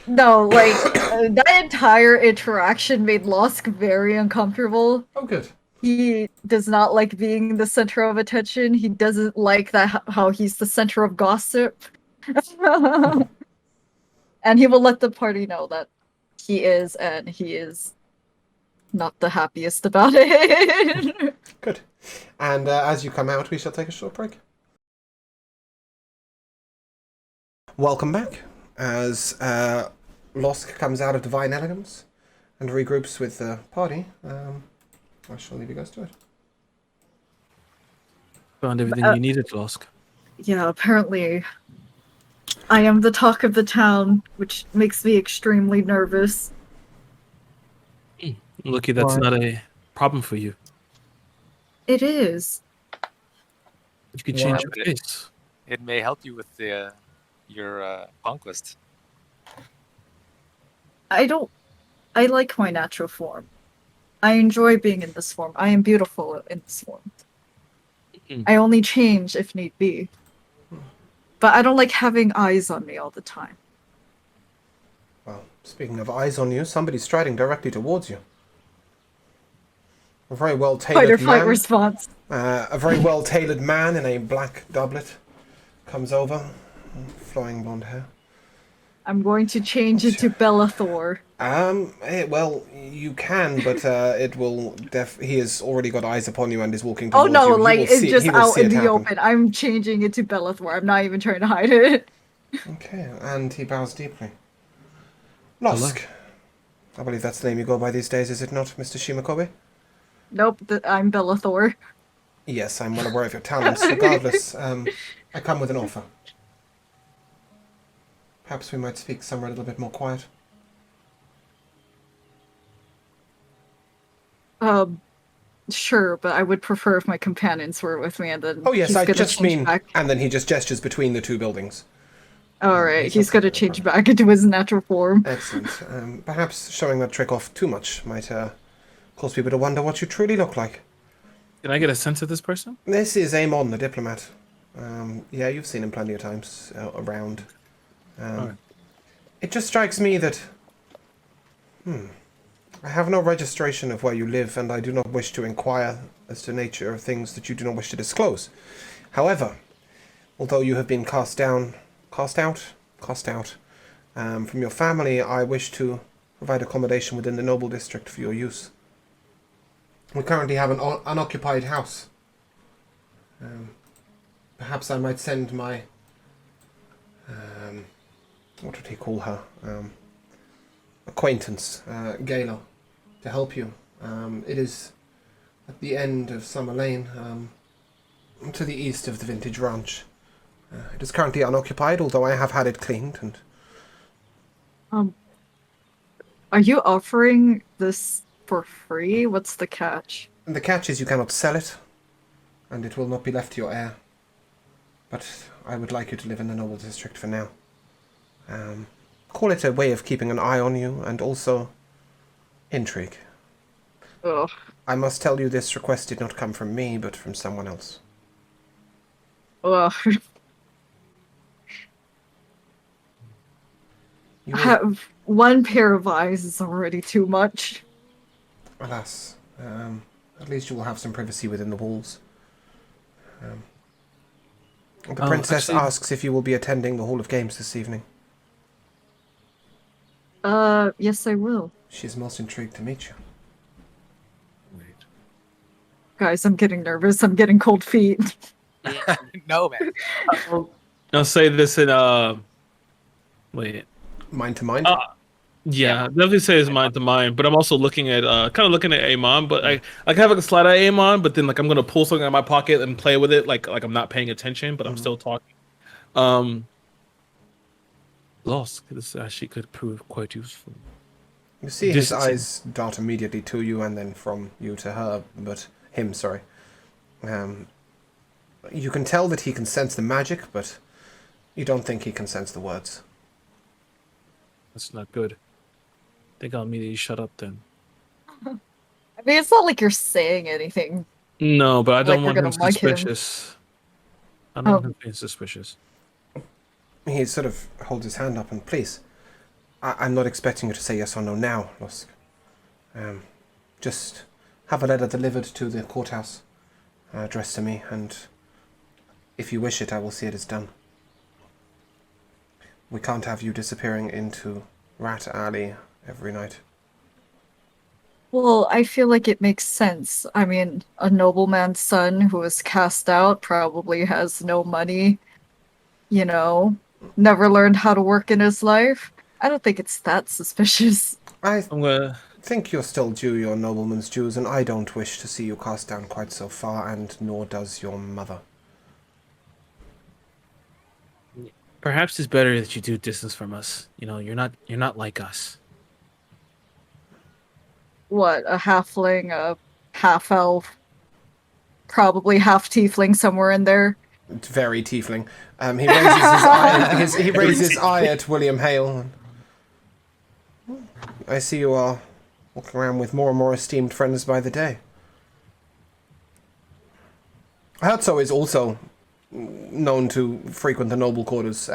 No, like, that entire interaction made Losk very uncomfortable. Oh, good. He does not like being the center of attention. He doesn't like that how he's the center of gossip. And he will let the party know that he is, and he is not the happiest about it. Good. And as you come out, we shall take a short break. Welcome back. As Losk comes out of Divine Elegance and regroups with the party, I shall leave you guys to it. Found everything you needed, Losk. Yeah, apparently I am the talk of the town, which makes me extremely nervous. Lucky that's Why? not a problem for you. It is. You could Why? change But your face. it may help you with your conquest. I like my natural form. I enjoy being in this form. I am beautiful in this form. Mm. I only change if need be. But I don't like having eyes on me all the time. Well, speaking of eyes on you, somebody's striding directly towards you. A very Fight or well-tailored flight man. response. A very well-tailored man in a black doublet comes over, flowing blonde hair. I'm going to change it to Bellathor. Well, you can, but it will. He has already got eyes upon you and is walking Oh towards no, you. like it's just He will out see in it the happen. open. I'm changing it to Bellathor. I'm not even trying to hide it. Okay, and he bows deeply. Losk. I believe that's the name you go by these days, is it not, Mr. Shimakobe? Nope, I'm Bellathor. Yes, I'm well aware of your talents. Regardless, I come with an offer. Perhaps we might speak somewhere a little bit more quiet. Sure, but I would prefer if my companions were with me, and then Oh yes, he's I gonna just change mean... back. And then he just gestures between the two buildings. Alright, he's okay gonna with it, change brother. back into his natural form. Excellent. Perhaps showing that trick off too much might cause people to wonder what you truly look like. Can I get a sense of this person? This is Amon, the diplomat. Yeah, you've seen him plenty of times around. Alright. It just strikes me that... I have no registration of where you live, and I do not wish to inquire as to nature of things that you do not wish to disclose. However, although you have been cast out from your family, I wish to provide accommodation within the noble district for your use. We currently have an unoccupied house. Perhaps I might send my... what would he call her? Acquaintance, Gala, to help you. It is at the end of Summer Lane, to the east of the Vintage Ranch. It is currently unoccupied, although I have had it cleaned, and... Are you offering this for free? What's the catch? The catch is you cannot sell it, and it will not be left to your heir. But I would like you to live in the noble district for now. Call it a way of keeping an eye on you, and also intrigue. Ugh. I must tell you this request did not come from me, but from someone else. Ugh. You will, Have one pair of eyes is already too much. alas, at least you will have some privacy within the walls. The princess actually- asks if you will be attending the Hall of Games this evening. Yes, I will. She is most intrigued to meet you. Guys, I'm getting nervous. I'm getting cold feet. No, man. I'll say this in wait. Mind to mind? Yeah, definitely say it's mind to mind, but I'm also looking at kind of looking at Amon, but I have like a slide at Amon, but then like I'm gonna pull something out of my pocket and play with it like I'm not paying attention, but I'm still talking. Lost, this actually could prove quite useful. You see his Distancing. eyes dart immediately to you and then from you to her, but him, sorry. You can tell that he can sense the magic, but you don't think he can sense the words. That's not good. I think I'll immediately shut up then. I mean, it's not like you're saying anything. No, but I don't Like you're want him gonna mug him. suspicious. I don't want him being suspicious. He sort of holds his hand up and, please, I'm not expecting you to say yes or no now, Lusk. Just have a letter delivered to the courthouse, addressed to me, and if you wish it, I will see it is done. We can't have you disappearing into Rat Alley every night. Well, I feel like it makes sense. I mean, a nobleman's son who was cast out probably has no money, you know, never learned how to work in his life. I don't think it's that suspicious. I I'm gonna. think you're still due your nobleman's dues, and I don't wish to see you cast down quite so far, and nor does your mother. Perhaps it's better that you do distance from us. You know, you're not like us. what, a halfling, a half elf, probably half tiefling somewhere in there. It's very tiefling. He raises his eye. He raises his eye at William Hale. I see you are walking around with more and more esteemed friends by the day. Herzo is also known to frequent the noble quarters.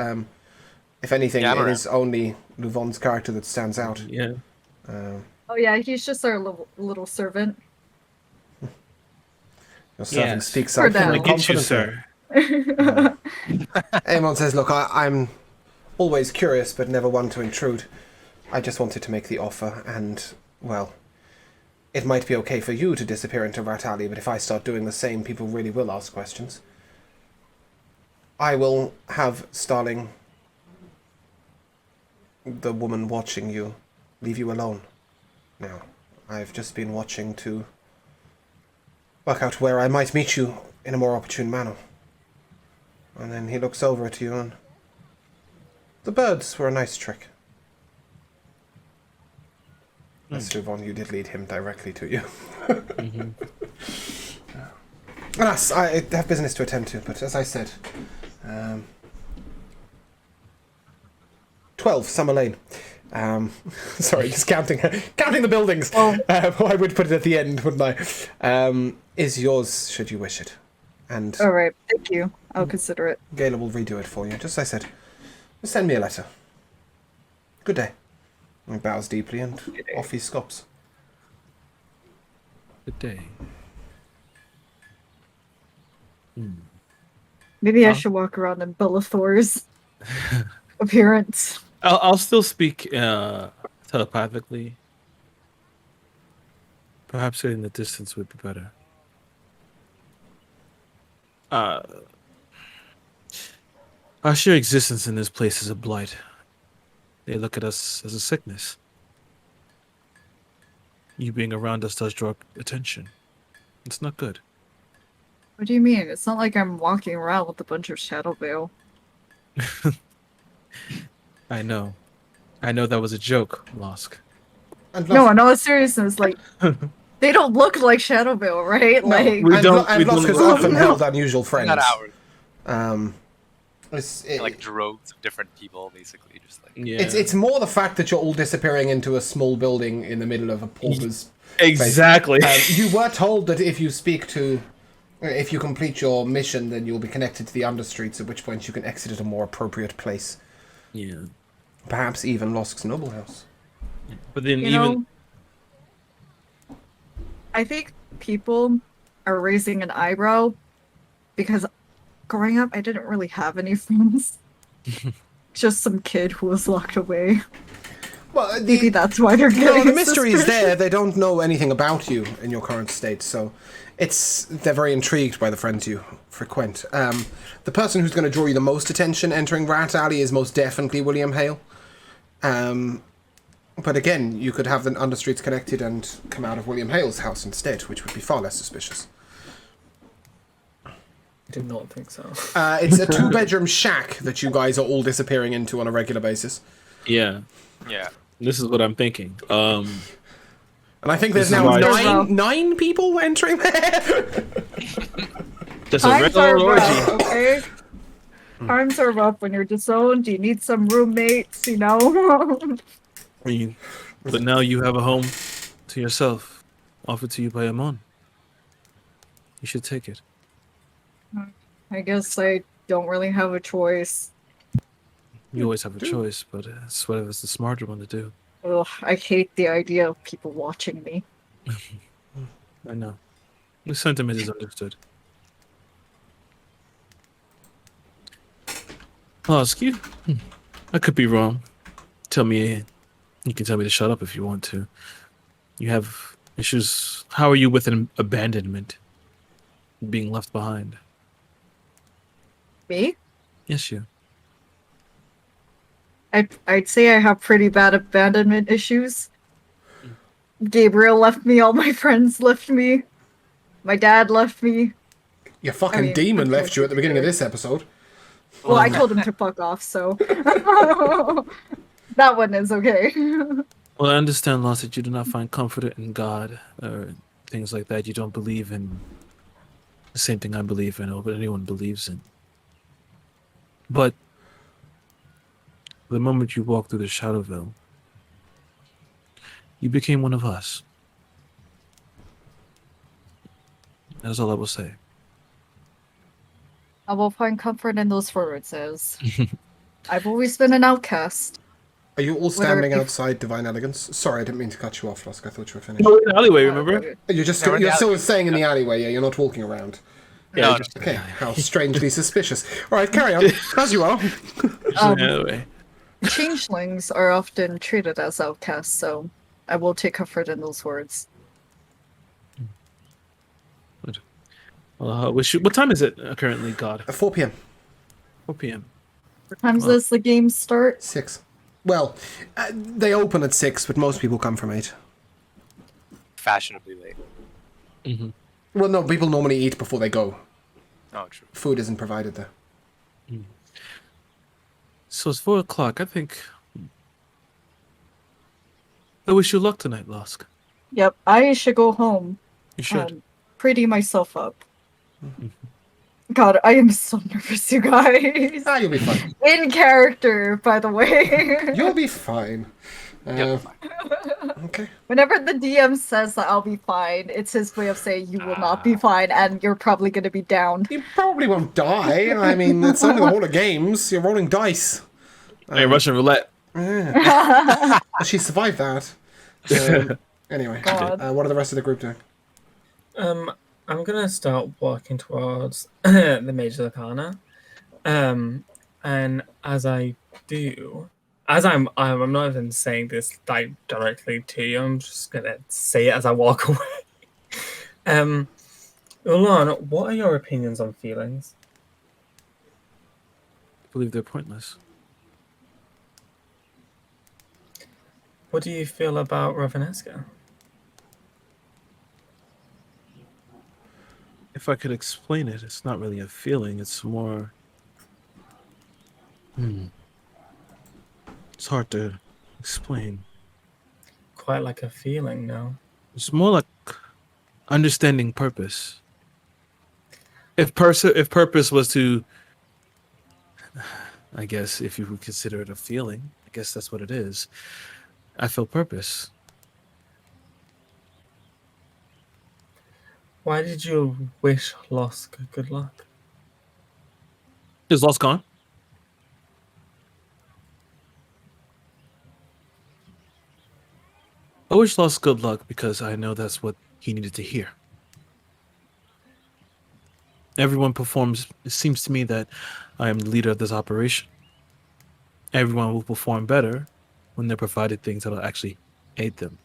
If anything, Yeah, I'm it around. is only Luvon's character that stands out. Yeah. Oh yeah, he's just our little servant. Your servant Yes. speaks For up now. I very get you, confidently. sir. Aemon says, look, I'm always curious, but never one to intrude. I just wanted to make the offer, and, well, it might be okay for you to disappear into Rat Alley, but if I start doing the same, people really will ask questions. I will have Starling, the woman watching you, leave you alone. Now, I've just been watching to work out where I might meet you in a more opportune manner. And then he looks over at you and... The birds were a nice trick. Let's move on. You did lead him directly to you. Alas, I have business to attend to, but as I said... 12, Summer Lane. Sorry, just counting the buildings. Oh. I would put it at the end, wouldn't I? Is yours, should you wish it. And Alright, thank you. I'll consider it. Gayla will redo it for you, just as I said. Just send me a letter. Good day. He bows deeply and off he scops. Good day. Maybe I should walk around in Bellathor's appearance. I'll still speak telepathically. Perhaps in the distance would be better. Our sheer existence in this place is a blight. They look at us as a sickness. You being around us does draw attention. It's not good. What do you mean? It's not like I'm walking around with a bunch of Shadow Veil. I know. I know that was a joke, Losk. And No, in all seriousness, like, they don't look like Shadow Veil, right? No. Like, We and don't- and we Lusk don't- has often held unusual friends. Not ours. It's Droves of different people, basically, just like. Yeah. it's more the fact that you're all disappearing into a small building in the middle of a pauper's. Exactly. You were told that if you complete your mission, then you'll be connected to the understreets, at which point you can exit at a more appropriate place. Yeah. Perhaps even Losk's noble house. But then you even know, I think people are raising an eyebrow because growing up, I didn't really have any friends. Just some kid who was locked away. Well, Maybe that's why they're getting no, the mystery is suspicious. there. They don't know anything about you in your current state, so they're very intrigued by the friends you frequent. The person who's going to draw you the most attention entering Rat Alley is most definitely William Hale. But again, you could have the understreets connected and come out of William Hale's house instead, which would be far less suspicious. Did not think so. It's a 2-bedroom shack that you guys are all disappearing into on a regular basis. yeah, Yeah. this is what I'm thinking. And I think there's This is now why- nine people entering there. Just a Times are regular rough, orgy. okay? Times are rough when you're disowned. You need some roommates, you know? I mean, but now you have a home to yourself, offered to you by Amon. You should take it. I guess I don't really have a choice. You always have a choice, but it's whatever's the smarter one to do. Ugh, I hate the idea of people watching me. I know. The sentiment is understood. I'll ask you. I could be wrong. Tell me. You can tell me to shut up if you want to. You have issues. How are you with an abandonment? Being left behind? Me? Yes, you. I'd say I have pretty bad abandonment issues. Gabriel left me, all my friends left me. My dad left me. Your fucking I mean, demon left you at the beginning of this episode. Well, I told him to fuck off, so that one is okay. Well, I understand, Lost, that you do not find comfort in God or things like that. You don't believe in the same thing I believe in or what anyone believes in. But the moment you walked through the Shadowville, you became one of us. That's all I will say. I will find comfort in those words as I've always been an outcast. Are you all Whether standing it be- outside Divine Elegance? Sorry, I didn't mean to cut you off, Lusk. I thought you were finished. No, in the alleyway, remember? You're just Yeah, we're in you're the still alley. staying in the alleyway, yeah? You're not walking around. Yeah, No, just Okay, how strangely suspicious. All right, carry on, as you are. in the alleyway. Changelings are often treated as outcasts, so I will take comfort in those words. Well, what time is it currently, God? 4 p.m. 4 p.m. What times Well- does the game start? 6. Well, they open at 6, but most people come from 8. fashionably late. Mm-hmm. Well, no, people normally eat before they go. Oh, true. Food isn't provided there. So it's 4 o'clock. I think. I wish you luck tonight, Lusk. Yep, I should go home. You should. Pretty myself up. God, I am so nervous, you guys. Ah, you'll be fine. In character, by the way. You'll be fine. Yep. Okay. Whenever the DM says that I'll be fine, it's his way of saying you will not be fine and you're probably going to be down. You probably won't die. I mean, it's only the Hall of Games. You're rolling dice. Hey, Russian roulette. She survived that. Anyway, God. what are the rest of the group doing? I'm gonna start walking towards the Major Arcana, and as I do, I'm not even saying this like directly to you. I'm just gonna say it as I walk away. Ulan, what are your opinions on feelings? I believe they're pointless. What do you feel about Ravenesca? If I could explain it, it's not really a feeling. It's more. It's hard to explain. Quite like a feeling, no? It's more like understanding purpose. If purpose was to, I guess, if you would consider it a feeling, I guess that's what it is. I feel purpose. Why did you wish Losk good luck? Is Lost gone? I wish Lost good luck because I know that's what he needed to hear. Everyone performs. It seems to me that I am the leader of this operation. Everyone will perform better when they're provided things that will actually aid them.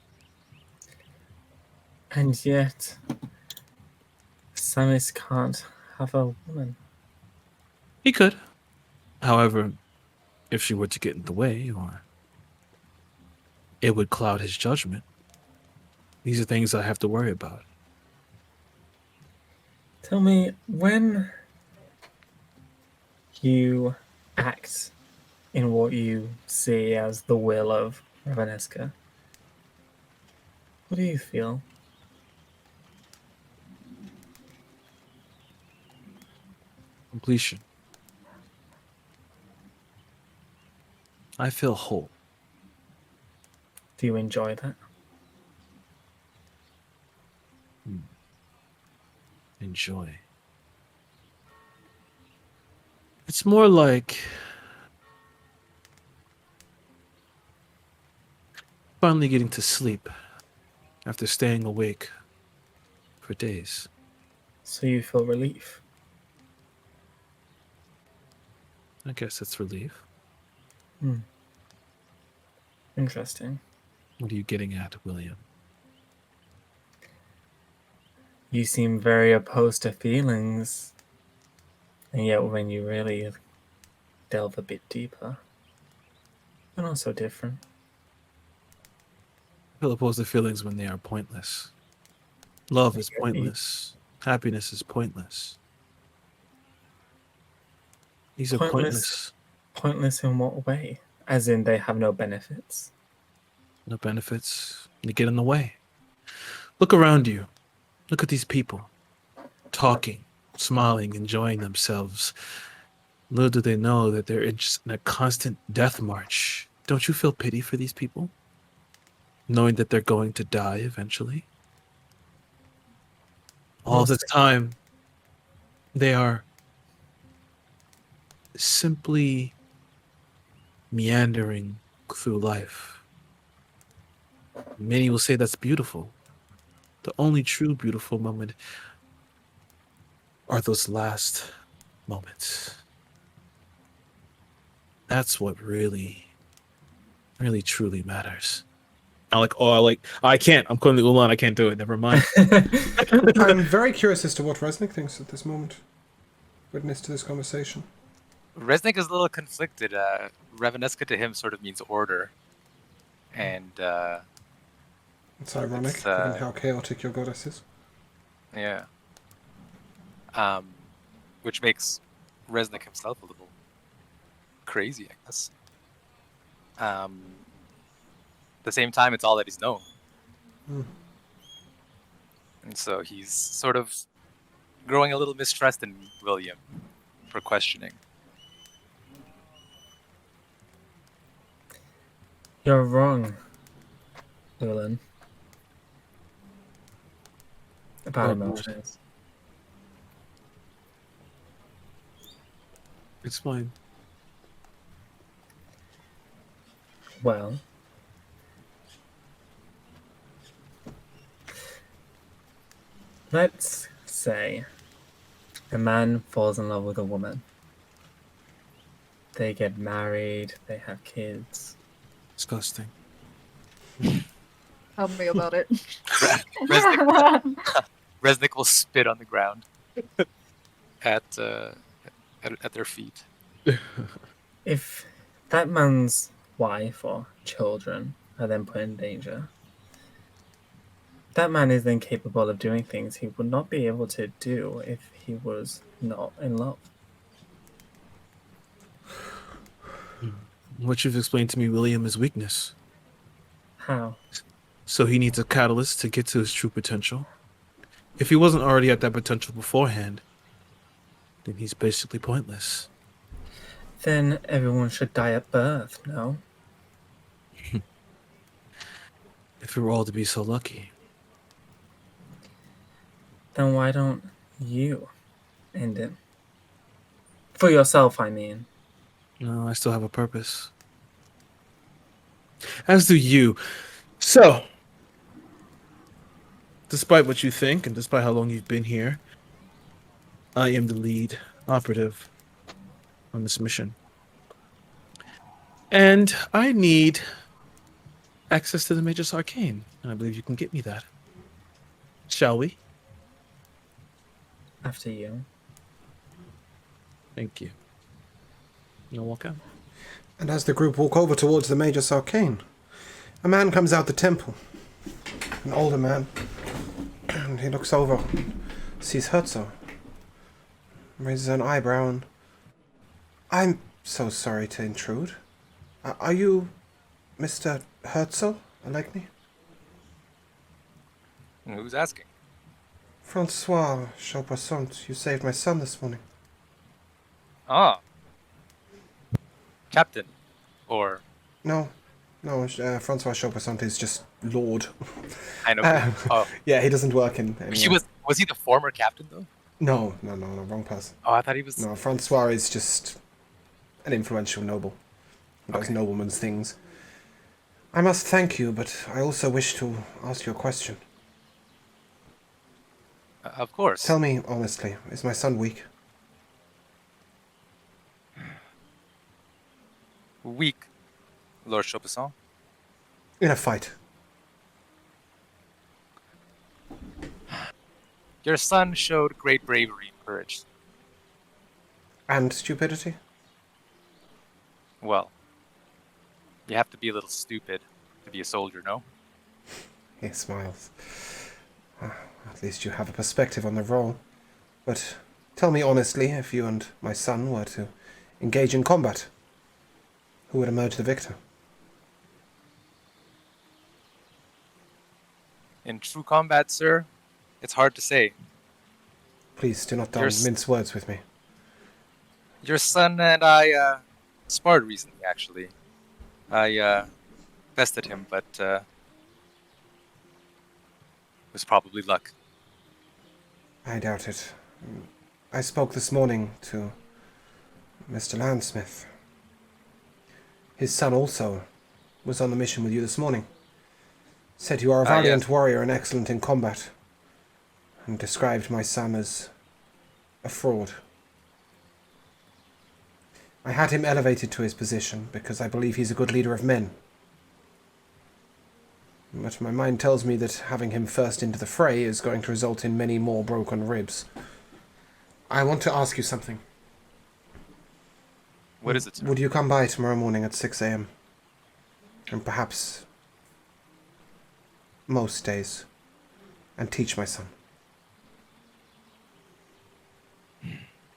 And yet, Samis can't have a woman. He could. However, if she were to get in the way, or it would cloud his judgment. These are things I have to worry about. Tell me, when you act in what you see as the will of Ravenesca, what do you feel? Completion. I feel whole. Do you enjoy that? Enjoy. It's more like finally getting to sleep after staying awake for days. So you feel relief? I guess that's relief. Interesting. What are you getting at, William? You seem very opposed to feelings, and yet when you really delve a bit deeper, they're not so different. I feel opposed to feelings when they are pointless. Love is pointless. Happiness is pointless. These are pointless. Pointless in what way? As in they have no benefits? no benefits. You get in the way. Look around you. Look at these people. Talking, smiling, enjoying themselves. Little do they know that they're just in a constant death march. Don't you feel pity for these people? Knowing that they're going to die eventually? All this time, they are simply meandering through life. Many will say that's beautiful. The only true beautiful moment are those last moments. That's what really, really truly matters. I can't. I'm calling the Ulan. I can't do it. Never mind. I'm very curious as to what Resnick thinks at this moment. Witness to this conversation. Resnick is a little conflicted. Raveneska to him sort of means order. And, It's ironic, It's, given how chaotic your goddess is. yeah. Which makes Resnick himself a little crazy, I guess. At the same time, it's all that he's known. And so he's sort of growing a little mistrust in William for questioning. You're wrong, Llewellyn. About emotions. Explain. Well, let's say a man falls in love with a woman. They get married, they have kids. Disgusting. Tell me about it. Resnick will spit on the ground at their feet. If that man's wife or children are then put in danger, that man is then capable of doing things he would not be able to do if he was not in love. What you've explained to me, William, is weakness. How? So he needs a catalyst to get to his true potential. If he wasn't already at that potential beforehand, then he's basically pointless. Then everyone should die at birth, no? If we were all to be so lucky. Then why don't you end it? For yourself, I mean. No, I still have a purpose. As do you. So, despite what you think, and despite how long you've been here, I am the lead operative on this mission. And I need access to the Magus Arcane, and I believe you can get me that. Shall we? After you. Thank you. You'll walk out. And as the group walk over towards the Magus Arcane, a man comes out the temple. An older man. And he looks over, sees Herzog, raises an eyebrow, and... I'm so sorry to intrude. Are you Mr. Herzog, Alekni? Who's asking? Francois Chaupassant, you saved my son this morning. Ah. Captain. Or... No, Francois Chaupassant is just Lord. I know. Oh. Yeah, he doesn't work in... Was he the former captain, though? No, wrong person. Oh, I thought he was... No, Francois is just an influential noble. He does nobleman's things. I must thank you, but I also wish to ask you a question. Of course. Tell me honestly, is my son weak? Weak, Lord Chaupasson? In a fight. Your son showed great bravery and courage. And stupidity? Well, you have to be a little stupid to be a soldier, no? He smiles. At least you have a perspective on the role. But tell me honestly, if you and my son were to engage in combat, who would emerge the victor? In true combat, sir, it's hard to say. Please do not Yours- mince words with me. Your son and I sparred recently, actually. I bested him, but it was probably luck. I doubt it. I spoke this morning to Mr. Landsmith. His son also was on the mission with you this morning. Said you are a valiant yes. warrior and excellent in combat, and described my son as a fraud. I had him elevated to his position because I believe he's a good leader of men. But my mind tells me that having him first into the fray is going to result in many more broken ribs. I want to ask you something. What is it, sir? Would you come by tomorrow morning at 6 a.m.? And perhaps most days, and teach my son.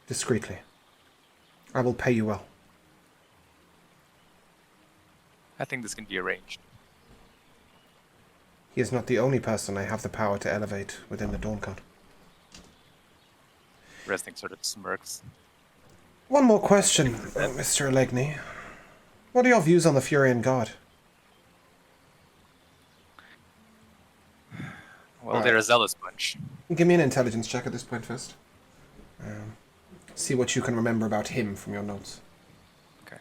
Discreetly. I will pay you well. I think this can be arranged. He is not the only person I have the power to elevate within the Dawn Guard. Resnick sort of smirks. One more question, Mr. Allegheny. What are your views on the Furian Guard? Well, they're a zealous bunch. Give me an intelligence check at this point first. See what you can remember about him from your notes. Okay.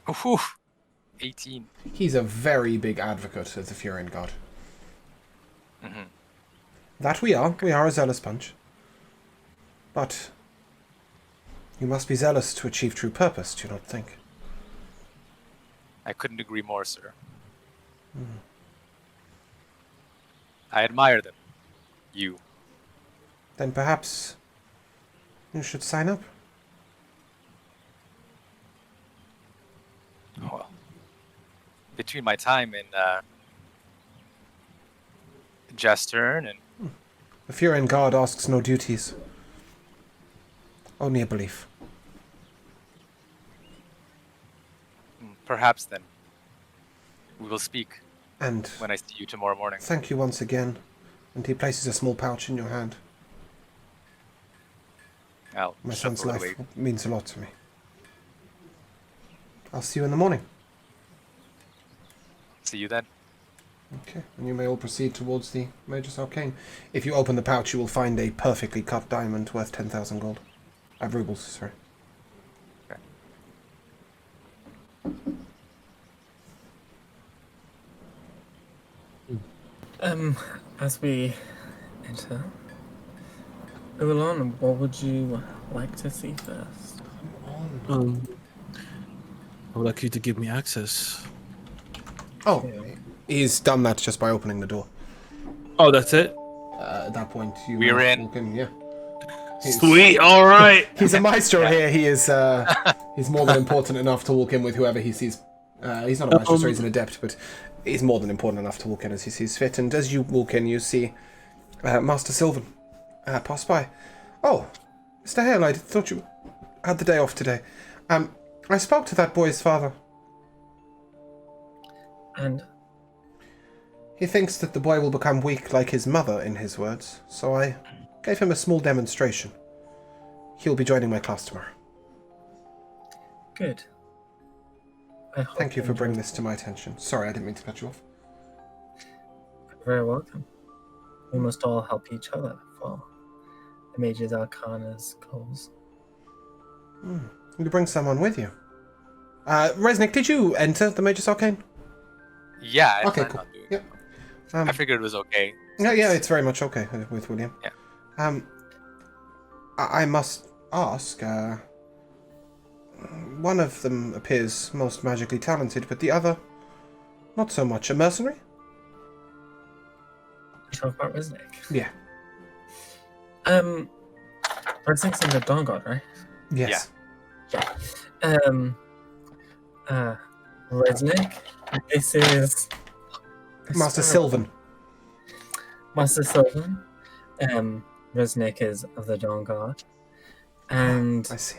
Whew. 18. He's a very big advocate of the Furian Guard. Mm-hmm. That we are. We are a zealous bunch. But you must be zealous to achieve true purpose, do you not think? I couldn't agree more, sir. I admire them. You. Then perhaps you should sign up. Well, between my time in Jestern and The Furian Guard asks no duties. Only a belief. perhaps then we will speak And when I see you tomorrow morning. thank you once again. And he places a small pouch in your hand. I'll My shuffle son's it life away. means a lot to me. I'll see you in the morning. See you then. Okay, and you may all proceed towards the Magus Arcane. If you open the pouch, you will find a perfectly cut diamond worth 10,000 gold. Rubles, sorry. As we enter, Ulan, what would you like to see first? I would like you to give me access. Oh, he's done that just by opening the door. Oh, that's it? At that point, you We're in. walk in, yeah. Sweet, all right. He's a maestro here. He is. He's more than important enough to walk in with whoever he sees. He's not a maestro, so he's an adept, but he's more than important enough to walk in as he sees fit. And as you walk in, you see Master Sylvan pass by. Oh, Mr. Hale, I thought you had the day off today. I spoke to that boy's father. And He thinks that the boy will become weak like his mother, in his words, so I gave him a small demonstration. He'll be joining my class tomorrow. good. I hope Thank you for enjoy- bringing this to my attention. Sorry, I didn't mean to cut you off. You're very welcome. We must all help each other for the Mage's Arcana's goals. You bring someone with you. Resnick, did you enter the Magus Arcane? Yeah, I Okay, planned cool. on doing Yep. it. I figured it was okay. Yeah, it's very much okay with William. Yeah. I must ask, one of them appears most magically talented, but the other, not so much. A mercenary? You talk about Resnick. Yeah. Resnick's in the Dawn God, right? Yes. Resnick, this is Master Sylvan. Master Sylvan. Resnick is of the Dawn Guard. And I see.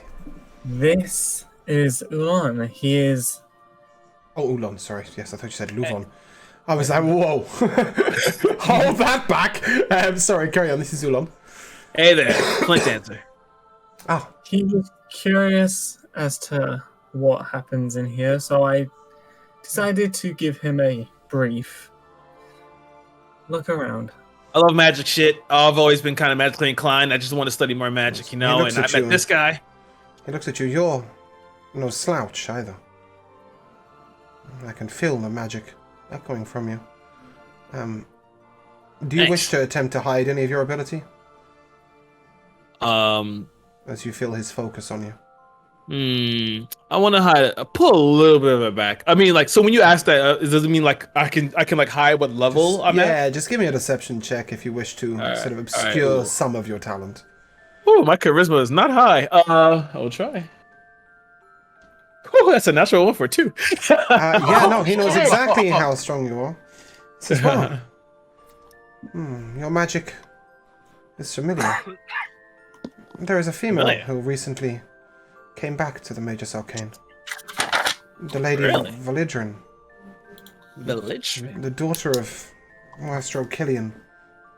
this is Ulan. He is. Oh, Ulan, sorry. Yes, I thought you said Luvon. I was like, whoa. Hold that back. Sorry, carry on. This is Ulan. Hey there, Flint Dancer. Ah, He was curious as to what happens in here, so I decided to give him a brief look around. I love magic shit. I've always been kind of magically inclined. I just want to study more magic, you know. He looks And at I you met this guy. he looks at you. You're no slouch either. I can feel the magic echoing from you. Do you Thanks. wish to attempt to hide any of your ability as you feel his focus on you? I want to hide. Pull a little bit of it back. I mean, like, so when you ask that, does it mean like I can like hide what level I'm at? Yeah, just give me a deception check if you wish to sort of obscure some of your talent. Oh, my charisma is not high. I will try. Oh, that's a natural one for 2. Yeah, no, he knows exactly how strong you are. He says, well, your magic is familiar. There is a female who recently came back to the Magus Arcane. The Lady Validrin. Village. The daughter of Maestro Killian,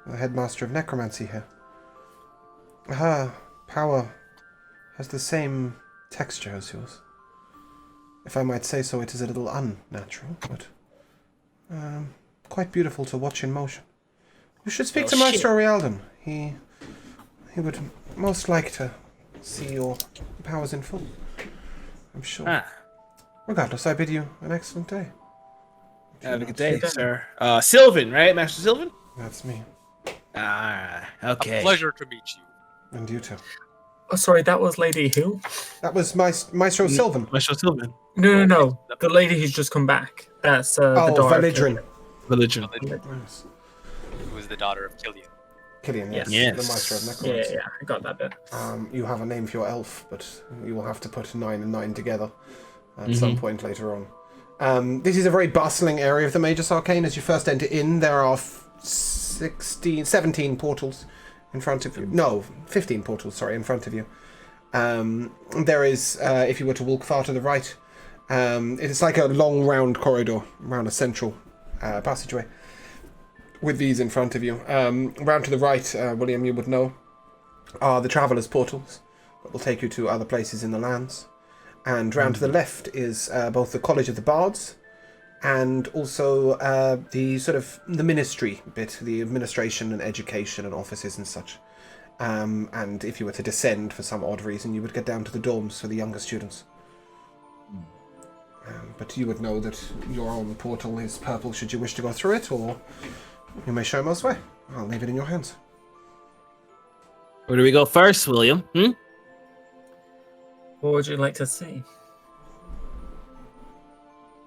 the headmaster of necromancy here. Her power has the same texture as yours. If I might say so, it is a little unnatural, but quite beautiful to watch in motion. You should speak to Maestro Rialdan. He would most like to see your powers in full, I'm sure. Regardless, I bid you an excellent day. Have a good day, sir. Sylvan, right? Master Sylvan? That's me. Okay. A pleasure to meet you. And you too. Oh, sorry, that was Lady who? That was Maestro Sylvan. Master Sylvan. No. The lady who's just come back. That's the daughter of Validrin. Religion. Yes. Who is the daughter of Killian. Killian, yes. Yes. The Maestro of necromancy. Yeah, I got that bit. You have a name for your elf, but you will have to put 9 and 9 together at some point later on. This is a very bustling area of the Magus Arcane. As you first enter in, there are 17 portals in front of you. No, 15 portals, sorry, in front of you. There is, if you were to walk far to the right, it's like a long round corridor around a central passageway with these in front of you. Round to the right, William, you would know, are the Traveller's Portals that will take you to other places in the lands. And round to the left is both the College of the Bards and also the sort of the ministry bit, the administration and education and offices and such. And if you were to descend for some odd reason, you would get down to the dorms for the younger students. But you would know that your own portal is purple should you wish to go through it, or you may show most way. I'll leave it in your hands. Where do we go first, William? What would you like to see?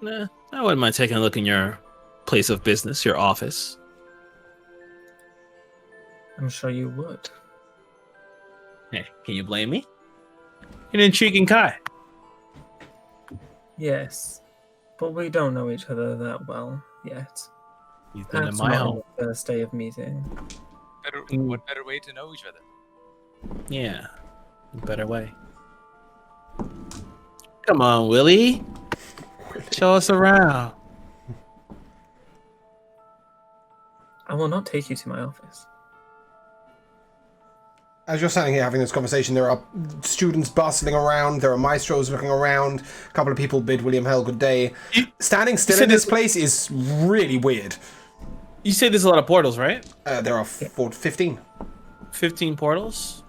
Nah, I wouldn't mind taking a look in your place of business, your office. I'm sure you would. Hey, can you blame me? You're an intriguing guy. Yes, but we don't know each other that well yet. You've been in Perhaps my not on home. the first day of meeting. What better way to know each other? Yeah, better way. Come on, Willie. Show us around. I will not take you to my office. As you're standing here having this conversation, there are students bustling around, there are maestros looking around, a couple of people bid William Hell good day. Standing still in this place is really weird. You say there's a lot of portals, right? There are 15. 15 portals?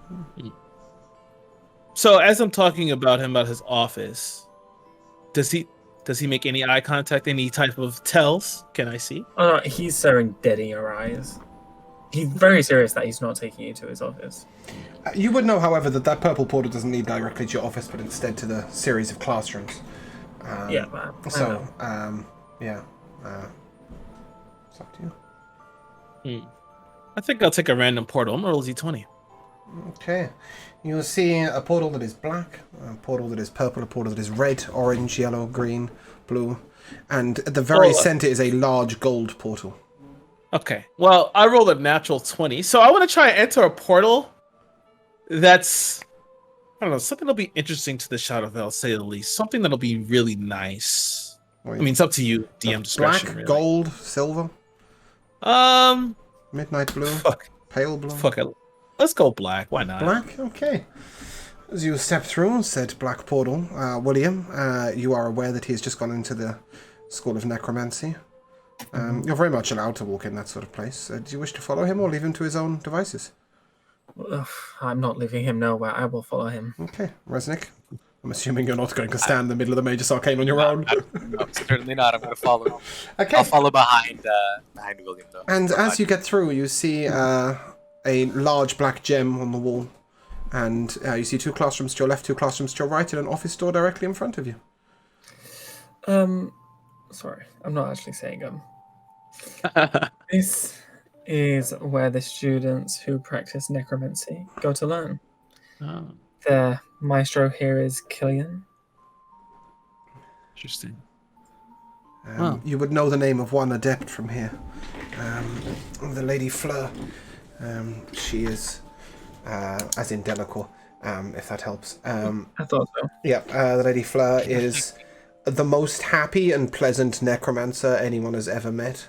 So as I'm talking about him, about his office, does he make any eye contact, any type of tells? Can I see? Oh no, he's staring dead in your eyes. He's very serious that he's not taking you to his office. You would know, however, that purple portal doesn't lead directly to your office, but instead to the series of classrooms. Yeah, man. So, yeah. It's up to you. I think I'll take a random portal. I'm gonna roll Z20. Okay. You'll see a portal that is black, a portal that is purple, a portal that is red, orange, yellow, green, blue, and at the very center is a large gold portal. Okay. Well, I rolled a natural 20, so I want to try and enter a portal that's don't know, something that'll be interesting to the Shadow, I'll say the least. Something that'll be really nice. Wait, I mean, it's up to you, DM discretion. black, Really. gold, silver, Um, midnight blue, fuck, pale blue. fuck it. Let's go black. Why not? Black, okay. As you step through, said Black Portal, William, you are aware that he has just gone into the School of Necromancy. You're very much allowed to walk in that sort of place. Do you wish to follow him or leave him to his own devices? Ugh, I'm not leaving him nowhere. I will follow him. Okay, Resnick. I'm assuming you're not going to stand in the middle of the Mage's Arcane on your own. No, certainly not. I'm going to follow. Okay. I'll follow behind William, though. And as you get through, you see a large black gem on the wall. And you see 2 classrooms to your left, 2 classrooms to your right, and an office door directly in front of you. Sorry, I'm not actually saying This is where the students who practice necromancy go to learn. Oh, The maestro here is Killian. interesting. You would know the name of one adept from here. The Lady Fleur. She is, as in Delacour, if that helps. I thought so. Yeah, the Lady Fleur is the most happy and pleasant necromancer anyone has ever met.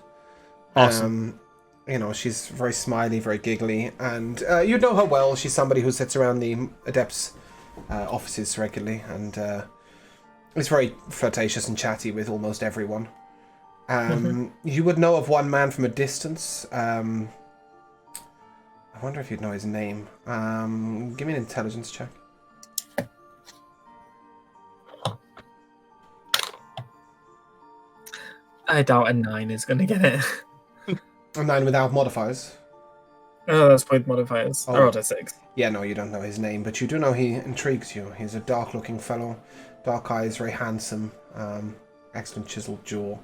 Awesome. You know, she's very smiley, very giggly, and you know her well. She's somebody who sits around the Adepts' offices regularly, and is very flirtatious and chatty with almost everyone. You would know of one man from a distance. I wonder if you'd know his name. Give me an intelligence check. I doubt a 9 is going to get it. A 9 without modifiers. Oh, that's with modifiers. Oh. I rolled a 6. Yeah, no, you don't know his name, but you do know he intrigues you. He's a dark-looking fellow, dark eyes, very handsome, excellent chiseled jaw,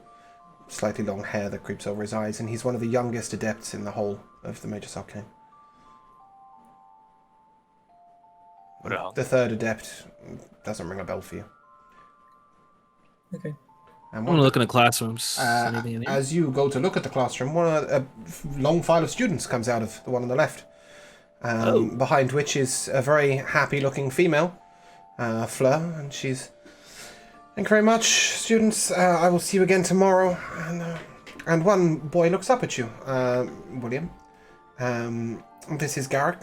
slightly long hair that creeps over his eyes, and he's one of the youngest adepts in the whole of the Mage's Arcane. What else? The third adept doesn't ring a bell for you. Okay. And I'm gonna look in the classrooms. Anything in here? as you go to look at the classroom, a long file of students comes out of the one on the left, behind which is a very happy-looking female, Fleur, and she's... Thank you very much, students. I will see you again tomorrow. And one boy looks up at you, William. This is Garrick.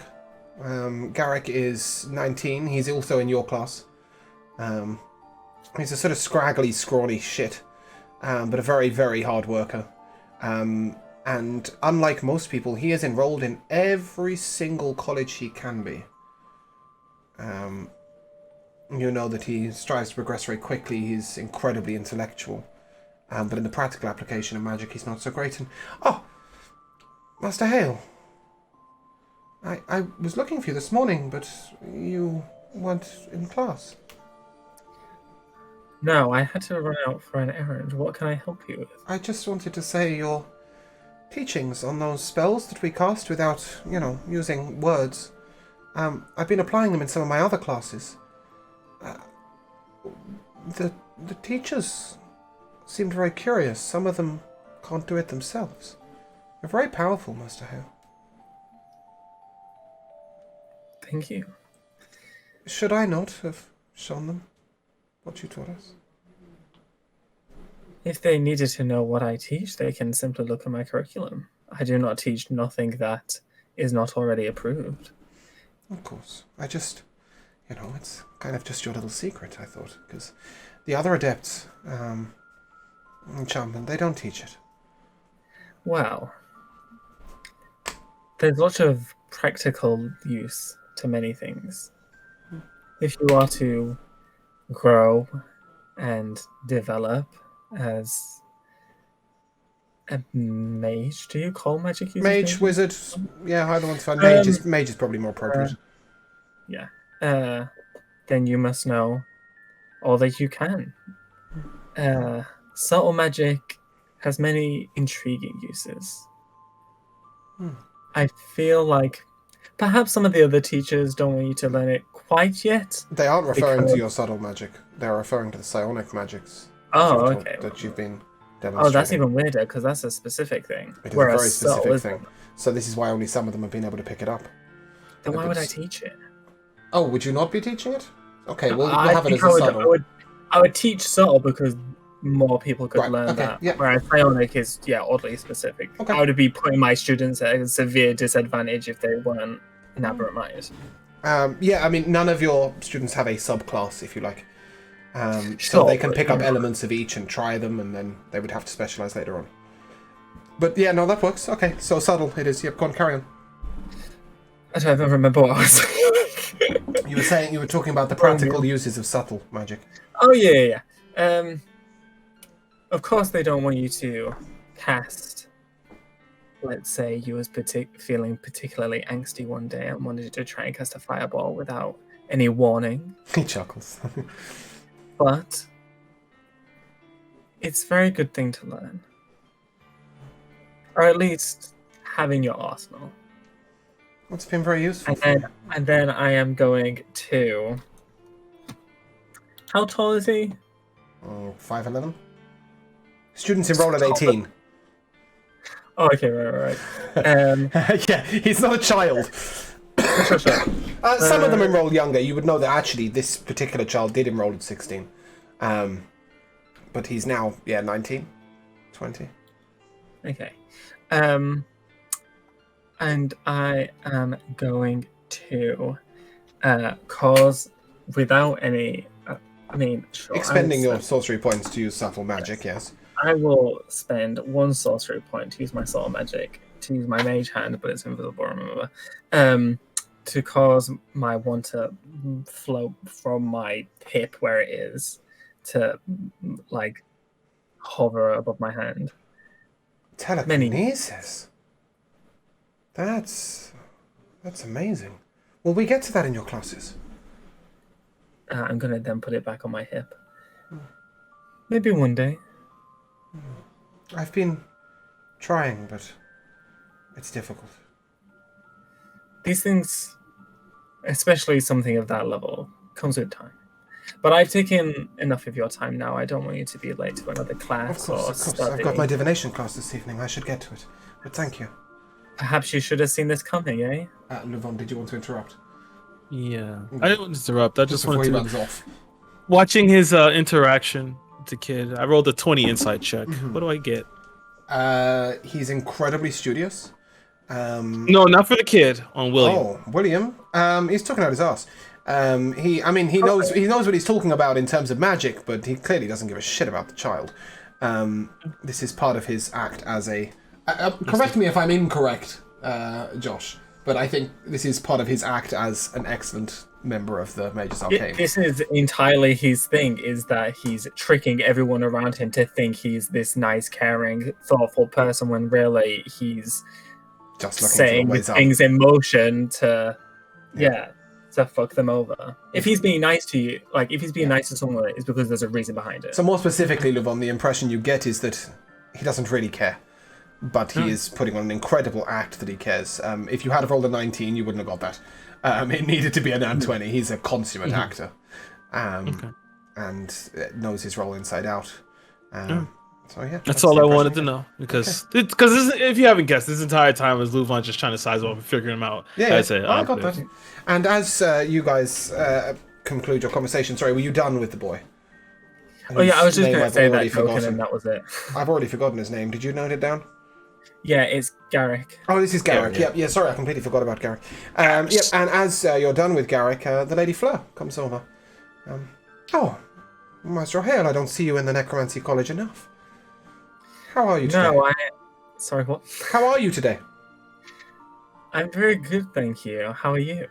Garrick is 19. He's also in your class. He's a sort of scraggly, scrawny shit, but a very, very hard worker. And unlike most people, he is enrolled in every single college he can be. You know that he strives to progress very quickly. He's incredibly intellectual. But in the practical application of magic, he's not so great. And oh, Master Hale. I was looking for you this morning, but you weren't in class. No, I had to run out for an errand. What can I help you with? I just wanted to say your teachings on those spells that we cast without, using words. I've been applying them in some of my other classes. The teachers seemed very curious. Some of them can't do it themselves. You're very powerful, Master Hale. Thank you. Should I not have shown them what you taught us? If they needed to know what I teach, they can simply look at my curriculum. I do not teach nothing that is not already approved. Of course. I just, it's kind of just your little secret, I thought, because the other adepts, enchantment, they don't teach it. Well, there's lots of practical use to many things. If you are to grow and develop as a mage, do you call magic users Mage, mages? wizard, yeah, either one's fine. Mage is probably more appropriate. Then you must know all that you can. Subtle magic has many intriguing uses. I feel like perhaps some of the other teachers don't want you to learn it quite yet. They aren't referring to your subtle magic. They're referring to the psionic magics. Oh, okay. That you've been demonstrating. Oh, that's even weirder because that's a specific thing. It is a very specific thing. So this is why only some of them have been able to pick it up. Then why would I teach it? Oh, would you not be teaching it? Okay, we'll I have it think as a subtle. I would teach subtle because more people could Right, learn okay, that. yeah. Whereas psionic is oddly specific. Okay. I would be putting my students at a severe disadvantage if they weren't an aberrant mind. Yeah, I mean, none of your students have a subclass, if you like. So Sure, they can but, pick you up know. elements of each and try them, and then they would have to specialize later on. But yeah, no, that works. Okay, so subtle it is. Yep, go on, carry on. I don't even remember what I was saying. You were talking about the practical uses of subtle magic. Oh yeah. Of course they don't want you to cast. Let's say you was feeling particularly angsty one day and wanted to try and cast a fireball without any warning. He chuckles. But it's a very good thing to learn. Or at least having your arsenal. It's been very useful. And then I am going to... How tall is he? 5'11". Students enroll at 18. Oh, okay, right. Yeah, he's not a child. Sure. Some of them enroll younger. You would know that actually this particular child did enroll at 16. But he's now, 19, 20. Okay. And I am going to cause without any... sure. Expending your sorcery points to use subtle magic, yes. I will spend 1 sorcery point to use my subtle magic, to use my mage hand, but it's invisible, remember. To cause my wand to float from my hip where it is to, like, hover above my hand. Telekinesis? That's amazing. Will we get to that in your classes? I'm going to then put it back on my hip. Maybe one day. I've been trying, but it's difficult. These things, especially something of that level, comes with time. But I've taken enough of your time now. I don't want you to be late to another class or study. I've got my divination class this evening. I should get to it. But thank you. Perhaps you should have seen this coming, eh? Luvon, did you want to interrupt? Yeah, I didn't want to interrupt. I just before wanted he to runs off. watching his interaction with the kid. I rolled a 20 insight check. What do I get? He's incredibly studious. No, not for the kid. On William. Oh, William. He's talking out his ass. He knows what he's talking about in terms of magic, but he clearly doesn't give a shit about the child. This is part of his act as a. Correct me if I'm incorrect, Josh, but I think this is part of his act as an excellent member of the Mage's Arcane. This is entirely his thing, is that he's tricking everyone around him to think he's this nice, caring, thoughtful person when really he's just looking saying for ways up. things in motion to fuck them over. If he's being nice to you, like if he's being nice to someone, it's because there's a reason behind it. So more specifically, Luvon, the impression you get is that he doesn't really care. But he is putting on an incredible act that he cares. If you had rolled a 19, you wouldn't have got that. It needed to be a nat 20. He's a consummate actor. And knows his role inside out. So yeah. That's all I wanted to know. Because if you haven't guessed, this entire time was Luvon just trying to size up and figure him out. Yeah, I say, I got that. And as you guys conclude your conversation, sorry, were you done with the boy? Oh yeah, I was just going to say that forgotten. token and that was it. I've already forgotten his name. Did you note it down? Yeah, it's Garrick. Oh, this is Garrick. Yep. Yeah, sorry, I completely forgot about Garrick. Yep, and as you're done with Garrick, the Lady Fleur comes over. Oh, Master O'Hale, I don't see you in the Necromancy College enough. How are you today? No, Sorry, what? How are you today? I'm very good, thank you. How are you?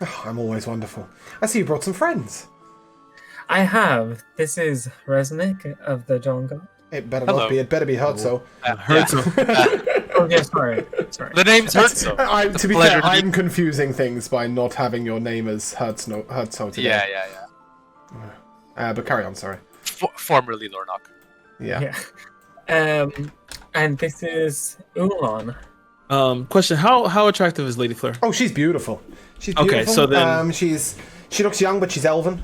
Oh, I'm always wonderful. I see you brought some friends. I have. This is Resnick of the Dawn God. It better not be. It better be Hurtso. Oh, yeah, sorry. The name's Hurtso. To be fair, I'm confusing things by not having your name as Hurtso today. Yeah. But carry on, sorry. Formerly Lornock. Yeah. And this is Ulan. Question: How attractive is Lady Fleur? Oh, she's beautiful. She's beautiful. Okay, so then she looks young, but she's elven.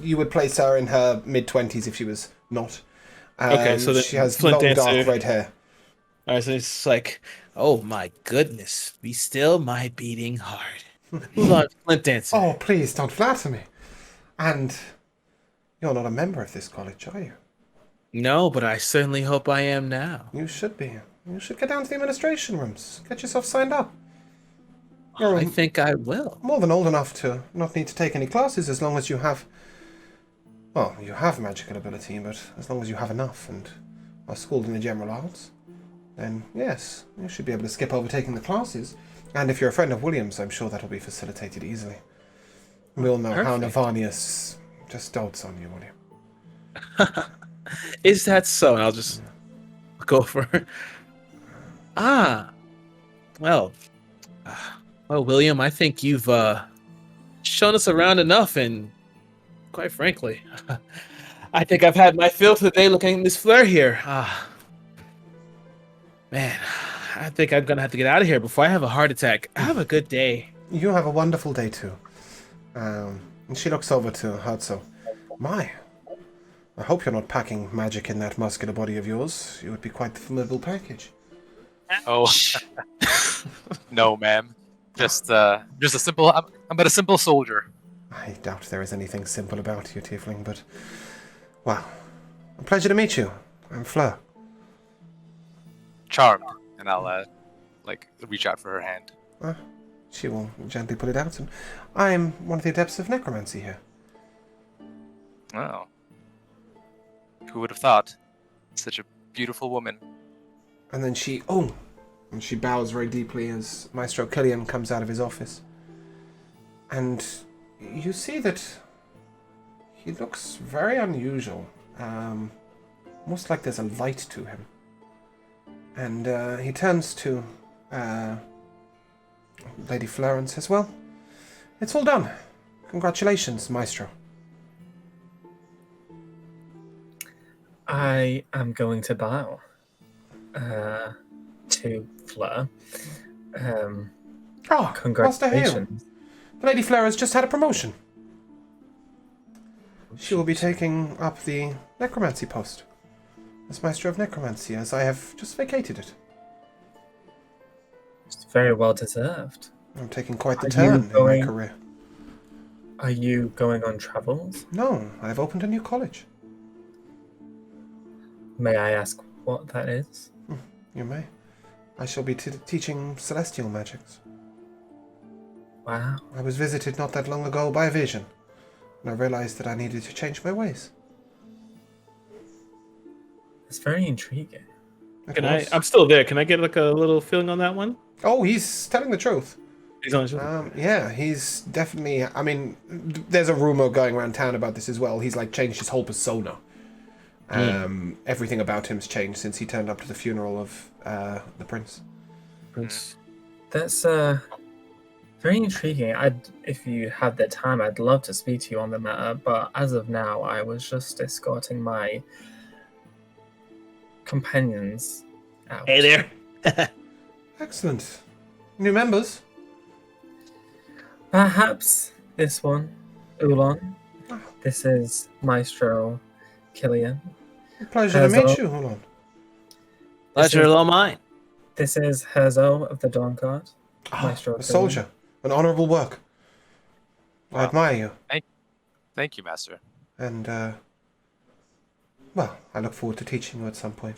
You would place her in her mid-20s if she was not. Okay, so then she has Flint long, answer. dark red hair. All right, so it's like, oh my goodness, be still my beating heart. Ulan Flint Dancer. Oh, please don't flatter me. And you're not a member of this college, are you? No, but I certainly hope I am now. You should be. You should get down to the administration rooms. Get yourself signed up. You're I think I will. more than old enough to not need to take any classes as long as you have... Well, you have magical ability, but as long as you have enough and are schooled in the general arts, then yes, you should be able to skip over taking the classes. And if you're a friend of William's, I'm sure that'll be facilitated easily. We all know how Perfect. Navanius just dotes on you, William. Is that so? And I'll just go for it. Well, William, I think you've shown us around enough, and quite frankly, I think I've had my fill for the day looking at this flare here. Man, I think I'm gonna have to get out of here before I have a heart attack. Have a good day. You have a wonderful day too. And she looks over to Hudso. My, I hope you're not packing magic in that muscular body of yours. It would be quite the formidable package. Oh, no, ma'am. Just a simple. I'm but a simple soldier. I doubt there is anything simple about you, Tiefling, but... Wow. A pleasure to meet you. I'm Fleur. Charmed, and I'll reach out for her hand. She will gently put it out, and I'm one of the adepts of necromancy here. Oh, who would have thought? Such a beautiful woman. And then she... Oh! And she bows very deeply as Maestro Killian comes out of his office. And you see that he looks very unusual. Almost like there's a light to him. And he turns to Lady Fleur and says, well, it's all done. Congratulations, Maestro. I am going to bow to Fleur. Oh, Master Hale. Congratulations. The Lady Fleur has just had a promotion. She will be taking up the necromancy post as Maestro of Necromancy, as I have just vacated it. It's very well deserved. I'm taking quite the Are turn you in going- my career. Are you going on travels? No, I've opened a new college. May I ask what that is? You may. I shall be teaching celestial magics. Wow. I was visited not that long ago by a vision, and I realized that I needed to change my ways. It's very intriguing. I'm still there. Can I get like a little feeling on that one? Oh, he's telling the truth. He's on. Yeah, he's definitely... I mean, there's a rumor going around town about this as well. He's, like, changed his whole persona. Everything about him's changed since he turned up to the funeral of the prince. That's very intriguing. If you had the time, I'd love to speak to you on the matter, but as of now, I was just escorting my companions out. Hey there. Excellent. New members? Perhaps this one, Ulan. This is Maestro Killian. Pleasure to meet you. Hold on. Pleasure all mine. This is Herzo of the Dawn Guard. Maestro A Killian. soldier. An honorable work. I Wow. admire you. Thank you, Master. And, well, I look forward to teaching you at some point.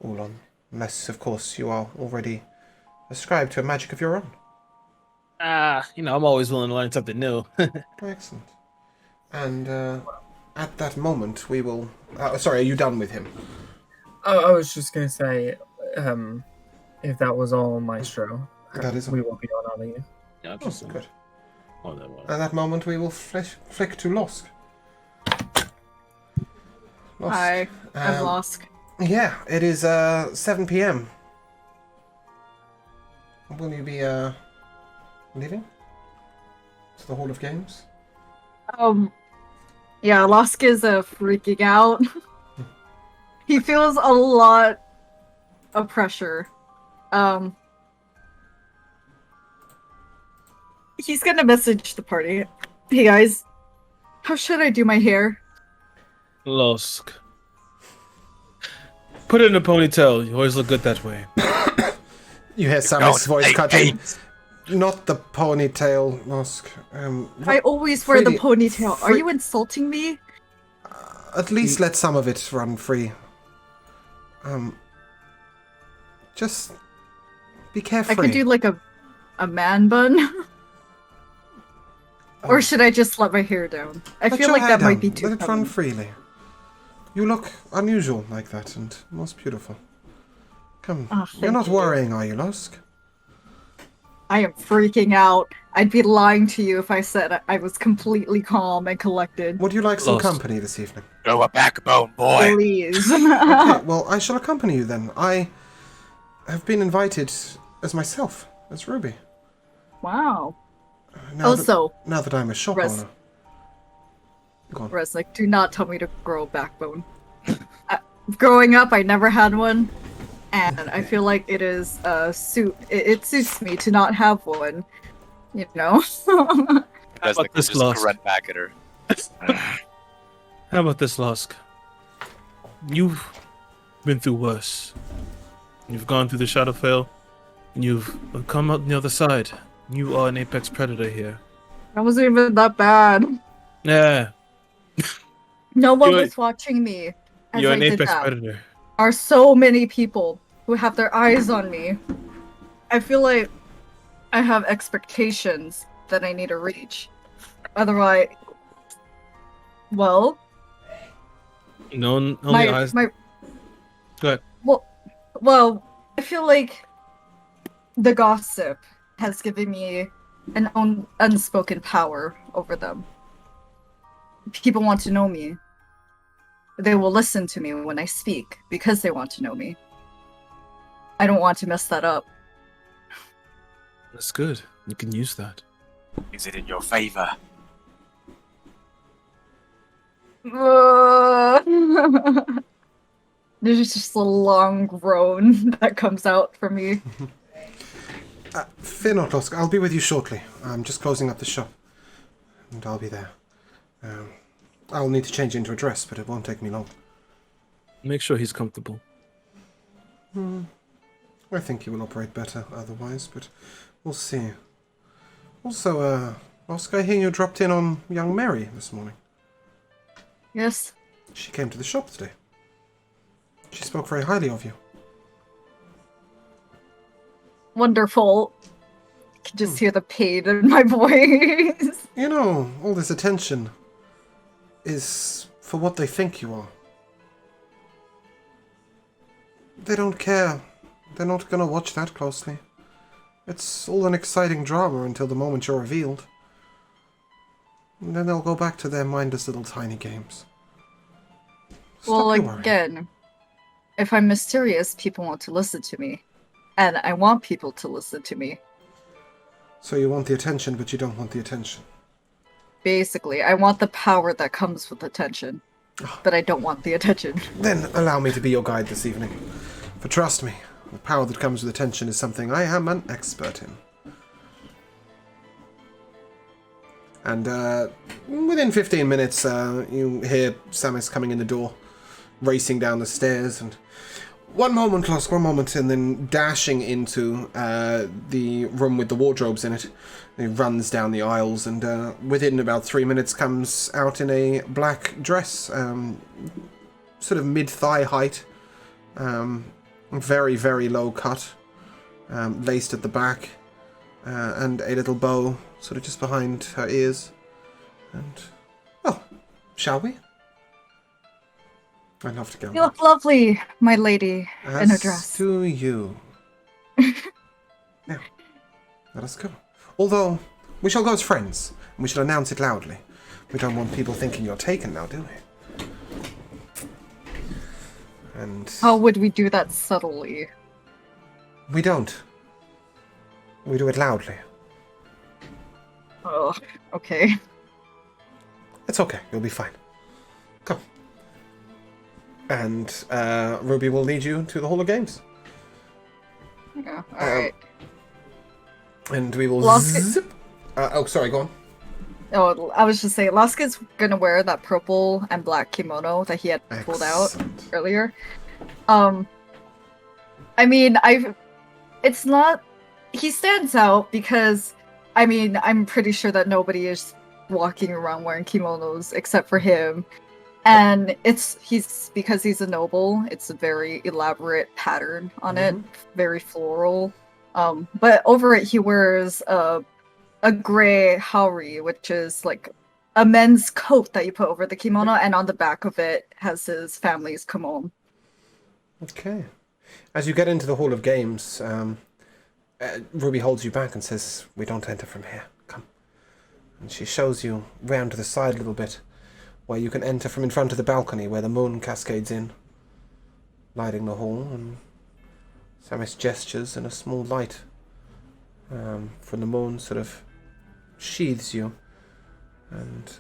Ulan. Unless, of course, you are already ascribed to a magic of your own. I'm always willing to learn something new. Excellent. And, at that moment, we will... sorry, are you done with him? I was just going to say, if that was all, Maestro, That is all. we will be on our leave. Yeah, Oh, good. on that one. At that moment, we will flick to Losk. Losk. Hi, I'm Um, Losk. Yeah, it is 7 p.m. Will you be leaving to the Hall of Games? Yeah, Losk is freaking out. He feels a lot of pressure. He's gonna message the party. Hey guys, how should I do my hair? Losk. Put it in a ponytail. You always look good that way. You hear Sammy's voice cut in. not the ponytail, Nosk. I always wear the Freely- ponytail. Are you insulting me? At least let some of it run free. Just be carefree. I could do like a man bun. Or should I just let my hair down? I Let feel your like hair that might down. be too Let it run common. freely. You look unusual like that and most beautiful. Come, Oh, you're not thank you. worrying, are you, Lusk? I am freaking out. I'd be lying to you if I said I was completely calm and collected. Would you like some Lost. company this evening? Grow a backbone, boy. Please. Okay, well, I shall accompany you then. I have been invited as myself, as Ruby. Wow. Now Also, now that I'm a shop Res- owner. Go on. Resnick, do not tell me to grow a backbone. Growing up, I never had one, and I feel like it is it suits me to not have one. You know. Resnick this just lost? grunt back at her. How about this, Lusk? You've been through worse. You've gone through the Shadowfell, and you've come out on the other side. You are an apex predator here. That wasn't even that bad. Yeah, No one You're- was watching me as you're I an did apex that. predator. There are so many people who have their eyes on me. I feel like I have expectations that I need to reach. Otherwise, well, No, only my eyes. my Go ahead. well, I feel like the gossip has given me an unspoken power over them. People want to know me. They will listen to me when I speak because they want to know me. I don't want to mess that up. That's good. You can use that. Is it in your favor? There's just a long groan that comes out from me. Fear not, Lusk. I'll be with you shortly. I'm just closing up the shop. And I'll be there. I'll need to change into a dress, but it won't take me long. Make sure he's comfortable. I think he will operate better otherwise, but we'll see. Also, Lusk, I hear you dropped in on young Mary this morning. Yes. She came to the shop today. She spoke very highly of you. Wonderful. I can just hear the pain in my voice. You know, all this attention is for what they think you are. They don't care. They're not gonna watch that closely. It's all an exciting drama until the moment you're revealed. And then they'll go back to their mindless little tiny games. Well, Stop your worrying. again, if I'm mysterious, people want to listen to me. And I want people to listen to me. So you want the attention, but you don't want the attention. Basically, I want the power that comes with attention. But I don't want the attention. Then allow me to be your guide this evening. For trust me, the power that comes with attention is something I am an expert in. And within 15 minutes, you hear Samus coming in the door, racing down the stairs, and one moment, Lusk, one moment, and then dashing into the room with the wardrobes in it. He runs down the aisles, and within about 3 minutes comes out in a black dress, sort of mid-thigh height, very, very low cut, laced at the back, and a little bow sort of just behind her ears. And, well, shall we? I'd love to go. You look lovely, my lady, in her As dress. do you. Now, let us go. Although, we shall go as friends, and we shall announce it loudly. We don't want people thinking you're taken now, do we? And How would we do that subtly? we don't. We do it loudly. Oh, okay. It's okay, you'll be fine. Come. And Ruby will lead you to the Hall of Games. Yeah, alright. And we will Lost it. zip. Oh, sorry, go on. Oh, I was just saying, Laska's gonna wear that purple and black kimono that he had pulled out Excellent. earlier. I mean, it's not he stands out because, I mean, I'm pretty sure that nobody is walking around wearing kimonos except for him. And he's because he's a noble, it's a very elaborate pattern on it, very floral. But over it he wears a gray haori, which is like a men's coat that you put over the kimono, and on the back of it has his family's kimono. Okay. As you get into the Hall of Games, Ruby holds you back and says, "We don't enter from here. Come." And she shows you round to the side a little bit, where you can enter from in front of the balcony where the moon cascades in, lighting the hall, and Samus gestures and a small light from the moon sort of sheathes you, and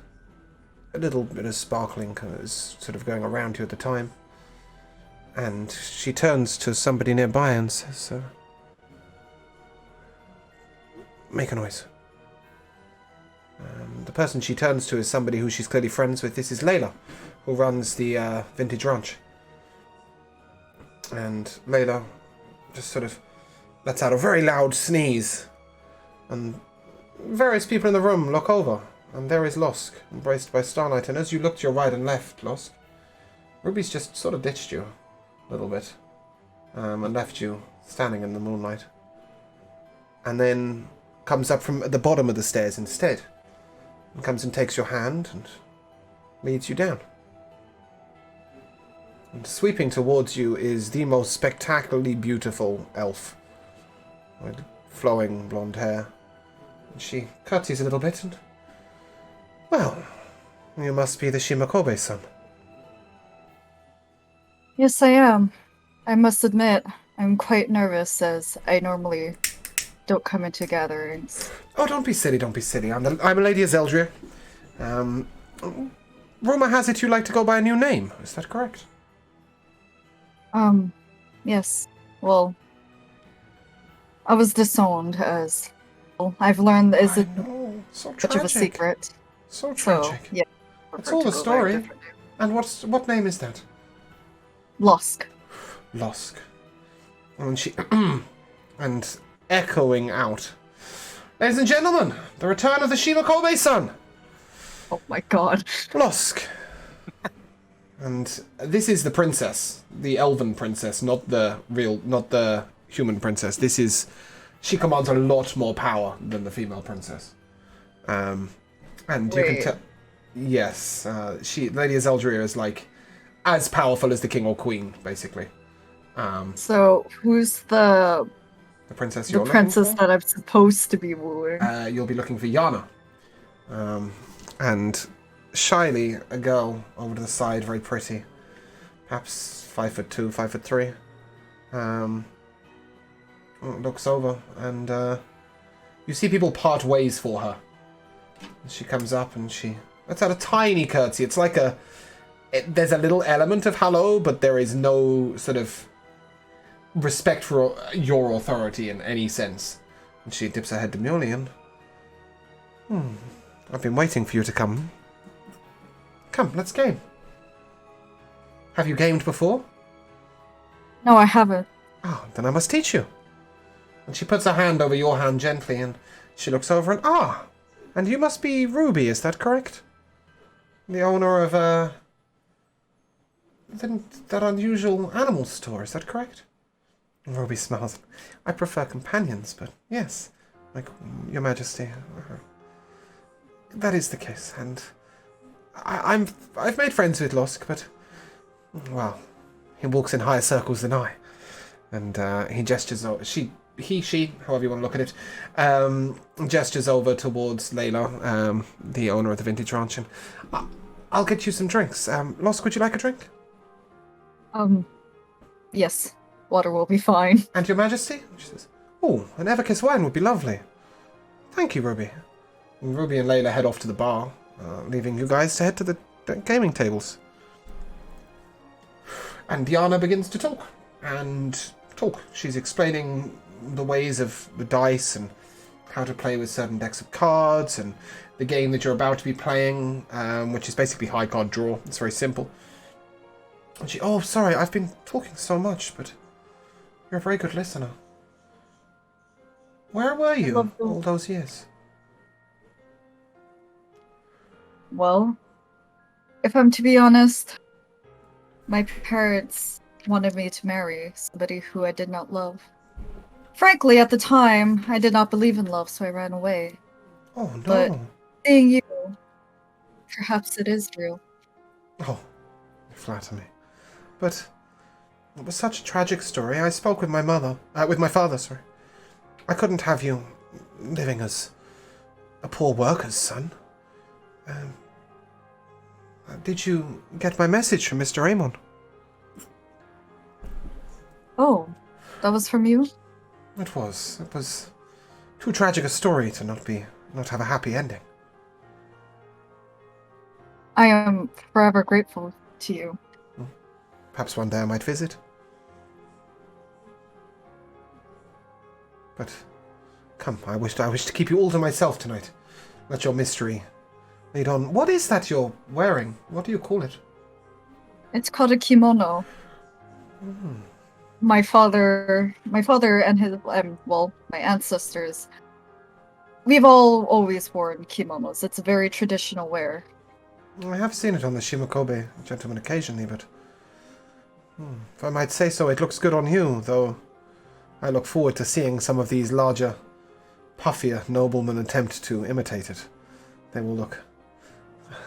a little bit of sparkling is sort of going around you at the time. And she turns to somebody nearby and says, "Make a noise." The person she turns to is somebody who she's clearly friends with. This is Layla, who runs the Vintage Ranch. And Layla just sort of lets out a very loud sneeze. And various people in the room look over. And there is Losk, embraced by Starlight. And as you look to your right and left, Losk, Ruby's just sort of ditched you a little bit. And left you standing in the moonlight. And then comes up from the bottom of the stairs instead. And comes and takes your hand and leads you down. And sweeping towards you is the most spectacularly beautiful elf, with flowing blonde hair. And she curtsies a little bit and, "Well, you must be the Shimakobe-san." Yes, I am. I must admit, I'm quite nervous as I normally don't come into gatherings. "Oh, don't be silly, don't be silly. I'm a Lady of Zeldria. Rumor has it you like to go by a new name. Is that correct?" Yes. Well, I was disowned as I've learned is it So such of a tragic. secret. So So, tragic. yeah. That's all the story. And what name is that? Lusk. Losk. And she and echoing out, "Ladies and gentlemen, the return of the Shimakobe-san, Oh my god. Losk." And this is the princess, the elven princess, not the human princess. She commands a lot more power than the female princess. And you can Wait. tell, yes, Lady Zeldria is like as powerful as the king or queen, basically. So who's the princess the you're princess looking for? that I'm supposed to be wooing? You'll be looking for Yana. And shyly, a girl over to the side, very pretty. Perhaps 5'2", 5'3". Looks over and you see people part ways for her. And she comes up and she lets out a tiny curtsy. It's like there's a little element of hello, but there is no sort of respect for your authority in any sense. And she dips her head demurely and, "I've been waiting for you to come. Come, let's game." "Have you gamed before?" No, I haven't. "Oh, then I must teach you." And she puts her hand over your hand gently and she looks over and, and you must be Ruby, is that correct? The owner of that unusual animal store, is that correct? Ruby smiles. "I prefer companions, but yes, like your majesty. That is the case, and I've made friends with Losk, but, well, he walks in higher circles than I." And he gestures over, she, however you want to look at it, gestures over towards Layla, the owner of the Vintage Ranch, and I'll get you some drinks. Losk, would you like a drink? Yes. Water will be fine. "And your majesty?" She says, "Oh, an Everkiss wine would be lovely." "Thank you, Ruby." And Ruby and Layla head off to the bar, leaving you guys to head to the gaming tables. And Diana begins to talk. She's explaining the ways of the dice and how to play with certain decks of cards and the game that you're about to be playing, which is basically high card draw. It's very simple. And she, "Oh, sorry, I've been talking so much, but you're a very good listener." Where were you love the- all those years? Well, if I'm to be honest, my parents wanted me to marry somebody who I did not love. Frankly, at the time, I did not believe in love, so I ran away. Oh, no. But seeing you, perhaps it is real. Oh, you flatter me. But it was such a tragic story. I spoke with my father, sorry. I couldn't have you living as a poor worker's son. Did you get my message from Mr. Amon? Oh, that was from you? It was. It was too tragic a story to not have a happy ending. I am forever grateful to you. Perhaps one day I might visit. But come, I wish to keep you all to myself tonight. Let your mystery lead on. What is that you're wearing? What do you call it? It's called a kimono. My father and his, well, my ancestors, we've all always worn kimonos. It's a very traditional wear. I have seen it on the Shimakobe gentleman occasionally, but if I might say so, it looks good on you, though I look forward to seeing some of these larger, puffier noblemen attempt to imitate it. They will look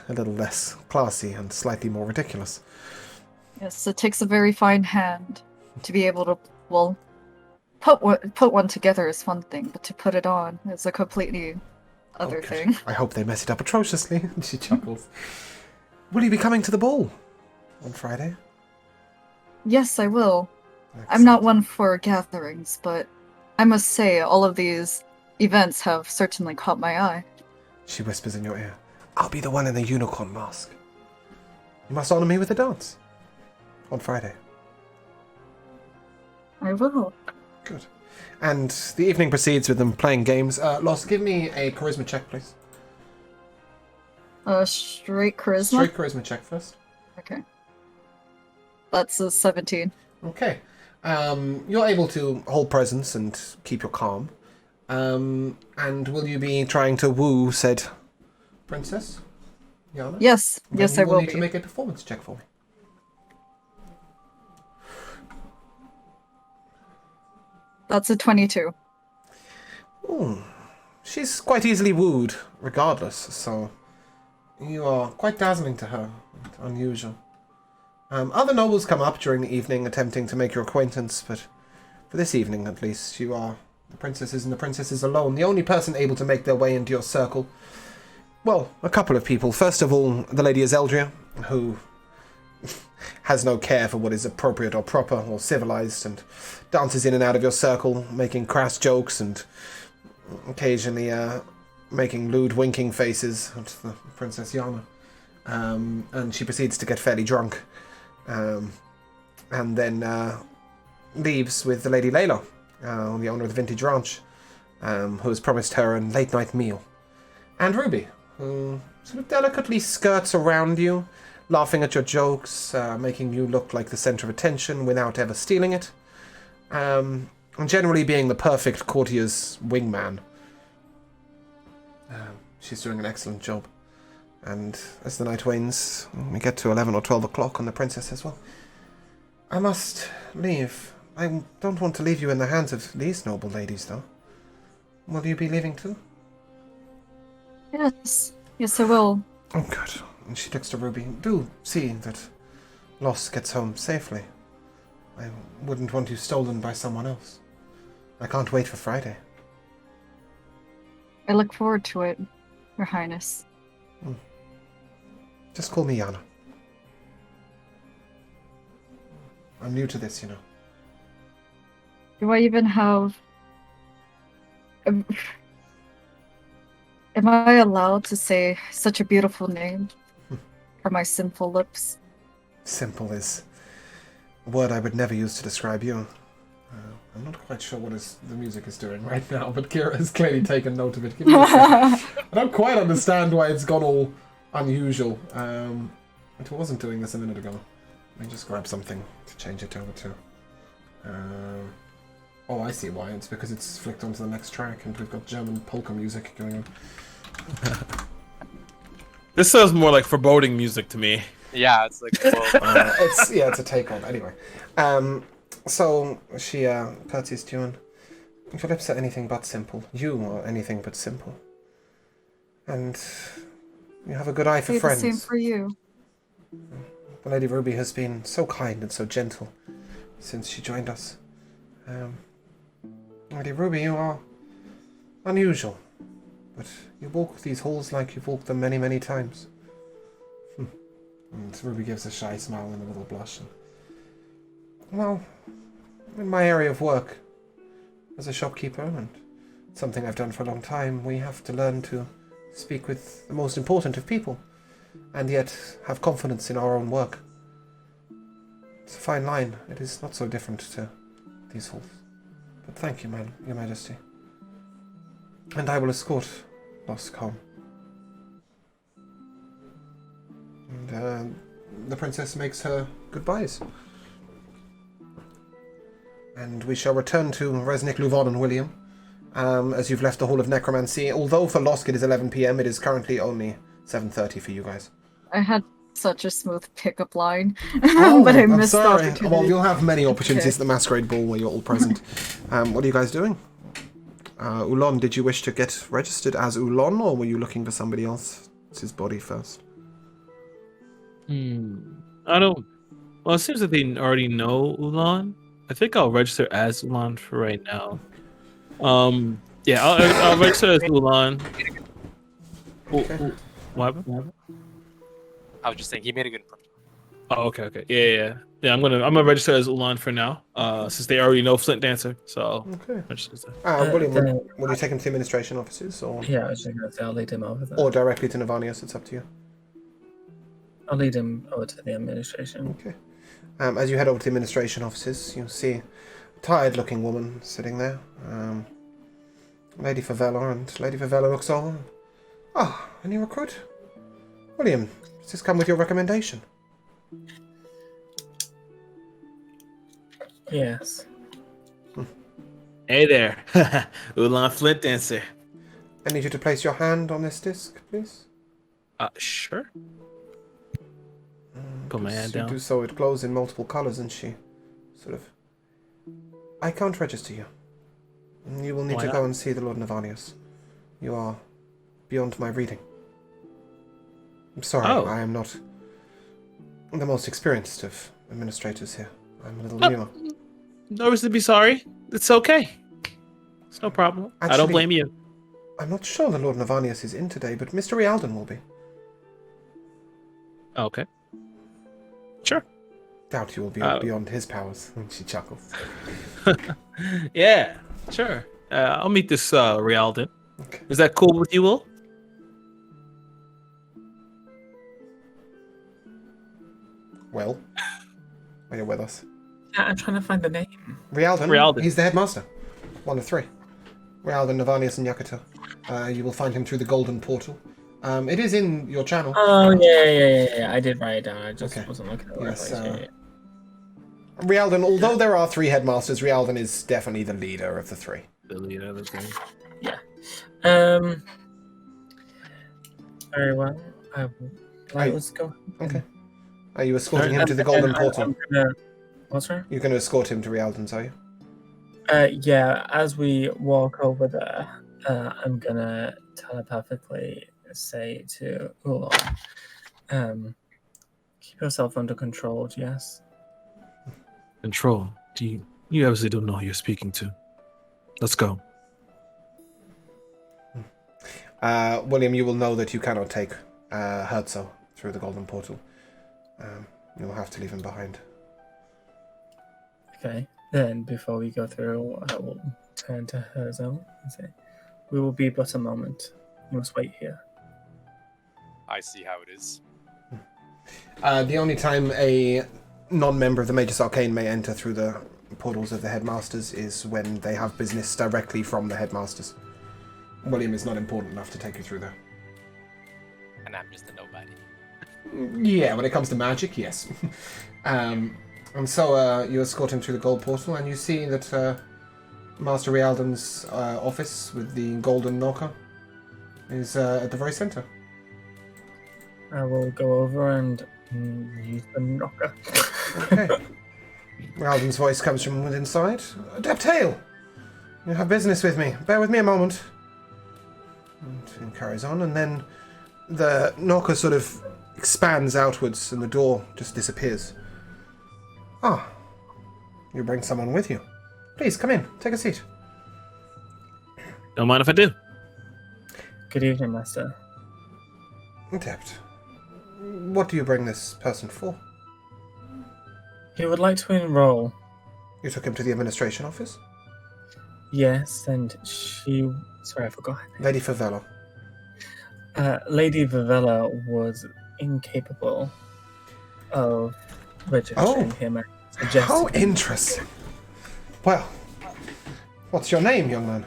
a little less classy and slightly more ridiculous. Yes, it takes a very fine hand to be able to, well, put one together is one thing, but to put it on is a completely other Okay. thing. I hope they mess it up atrociously. She chuckles. Will you be coming to the ball on Friday? Yes, I will. I'm Excellent. not one for gatherings, but I must say all of these events have certainly caught my eye. She whispers in your ear. I'll be the one in the unicorn mask. You must honor me with a dance. On Friday. I will. Good. And the evening proceeds with them playing games. Lost, give me a charisma check, please. Straight charisma? Straight charisma check first. Okay. That's a 17. Okay. You're able to hold presence and keep your calm. And will you be trying to woo said princess? Yana? Yes, Then yes, you I will need be. to make a performance check for me. That's a 22. Ooh. She's quite easily wooed, regardless, so you are quite dazzling to her. Unusual. Other nobles come up during the evening attempting to make your acquaintance, but for this evening at least, you are the princesses and the princesses alone, the only person able to make their way into your circle. Well, a couple of people. First of all, the Lady Azeldria, who has no care for what is appropriate or proper or civilized, and dances in and out of your circle, making crass jokes and occasionally making lewd winking faces at the Princess Yana. And she proceeds to get fairly drunk. And then leaves with the Lady Layla, the owner of the Vintage Ranch, who has promised her a late-night meal. And Ruby, who sort of delicately skirts around you, laughing at your jokes, making you look like the center of attention without ever stealing it, and generally being the perfect courtier's wingman. She's doing an excellent job. And as the night wanes, we get to 11 or 12 o'clock, and the princess says, well, I must leave. I don't want to leave you in the hands of these noble ladies, though. Will you be leaving too? Yes. Yes, I will. Oh, good. And she looks to Ruby. Do see that Loss gets home safely. I wouldn't want you stolen by someone else. I can't wait for Friday. I look forward to it, Your Highness. Just call me Yana. I'm new to this, you know. Do I even have... Am I allowed to say such a beautiful name from my simple lips? Simple is a word I would never use to describe you. I'm not quite sure what the music is doing right now, but Kira has clearly taken note of it. Give me a second. I don't quite understand why it's gone all unusual. It wasn't doing this a minute ago. Let me just grab something to change it over to. Oh, I see why. It's because it's flicked onto the next track and we've got German polka music going on. This sounds more like foreboding music to me. Yeah, it's like, well, It's a take on. Anyway. So she curtsies to you and your lips are anything but simple. You are anything but simple. And you have a good eye for Say friends. the same for you. The Lady Ruby has been so kind and so gentle since she joined us. Lady Ruby, you are unusual, but you walk these halls like you've walked them many, many times. And Ruby gives a shy smile and a little blush. Well, in my area of work, as a shopkeeper, and something I've done for a long time, we have to learn to speak with the most important of people, and yet have confidence in our own work. It's a fine line. It is not so different to these halls. But thank you, Your Majesty. And I will escort Losk home. And the princess makes her goodbyes. And we shall return to Resnick, Luvon, and William, as you've left the Hall of Necromancy. Although for Losk it is 11 p.m., it is currently only 7:30 for you guys. I had such a smooth pickup line, Oh, but I I'm missed the sorry. opportunity. Well, you'll have many opportunities Okay. at the Masquerade Ball where you're all present. What are you guys doing? Ulon, did you wish to get registered as Ulon, or were you looking for somebody else's body first? I don't. Well, it seems that they already know Ulan. I think I'll register as Ulan for right now. Yeah, I'll register as Ulan. Okay. What happened? I was just saying he made a good impression. Oh, okay. Yeah. I'm gonna register as Ulan for now. Since they already know Flint Dancer, so I'll Okay. register as that. William, then- will you take him to the administration offices, or Yeah, I was just going to say I'll lead him over there. or directly to Navanius? It's up to you. I'll lead him over to the administration. Okay. As you head over to the administration offices, you'll see a tired-looking woman sitting there. Lady Favela, and Lady Favela looks over. Ah, a new recruit? William, does this come with your recommendation? Yes. Hey there, Ulan Flint Dancer. I need you to place your hand on this disc, please. Sure. Put my hand down. You do so, it glows in multiple colors, and she sort of... I can't register you. You will need Why to not? go and see the Lord Navanius. You are beyond my reading. I'm sorry, Oh. I am not the most experienced of administrators here. I'm a little Oh. newer. No reason to be sorry. It's okay. It's no problem. I don't Actually- blame you. I'm not sure the Lord Navanius is in today, but Mr. Rialdan will be. Okay. Sure. Doubt you will be Oh. beyond his powers. She chuckles. Yeah, sure. I'll meet this Rialdan. Okay. Is that cool with you, Will? Well, are you with us? Yeah, I'm trying to find the name. Rialdan. He's the headmaster. One of three. Rialdan, Navanius, and Yakuto. You will find him through the Golden Portal. It is in your channel. Oh, yeah. I did write it down. I just Okay. wasn't looking at the Yes, right place. Rialdan, although there are three headmasters, Rialdan is definitely the leader of the three. The leader of the thing. Very well. Let's go. Okay. Are you escorting him to the Golden Portal? What's right? You're going to escort him to Rialdan's, are you? Yeah, as we walk over there, I'm gonna telepathically say to Ulo, keep yourself under control, yes? Control. You obviously don't know who you're speaking to. Let's go. William, you will know that you cannot take Herzog through the Golden Portal. You'll have to leave him behind. Okay, then before we go through, I will turn to Herzog and say, we will be but a moment. You must wait here. I see how it is. The only time a non-member of the Magus Arcane may enter through the portals of the headmasters is when they have business directly from the headmasters. William is not important enough to take you through there. And I'm just a nobody. Yeah, when it comes to magic, yes. And so you escort him through the gold portal, and you see that Master Rialdan's office with the golden knocker is at the very center. I will go over and use the knocker. Okay. Rialdan's voice comes from within inside. Adept Hale! You have business with me. Bear with me a moment. And he carries on, and then the knocker sort of expands outwards and the door just disappears. Ah, you bring someone with you. Please, come in. Take a seat. Don't mind if I do. Good evening, Master. Adept, what do you bring this person for? He would like to enroll. You took him to the administration office? Yes, and she... Sorry, I forgot her name. Lady Favela. Lady Vivella was incapable of registering him. How interesting. Well, what's your name, young man?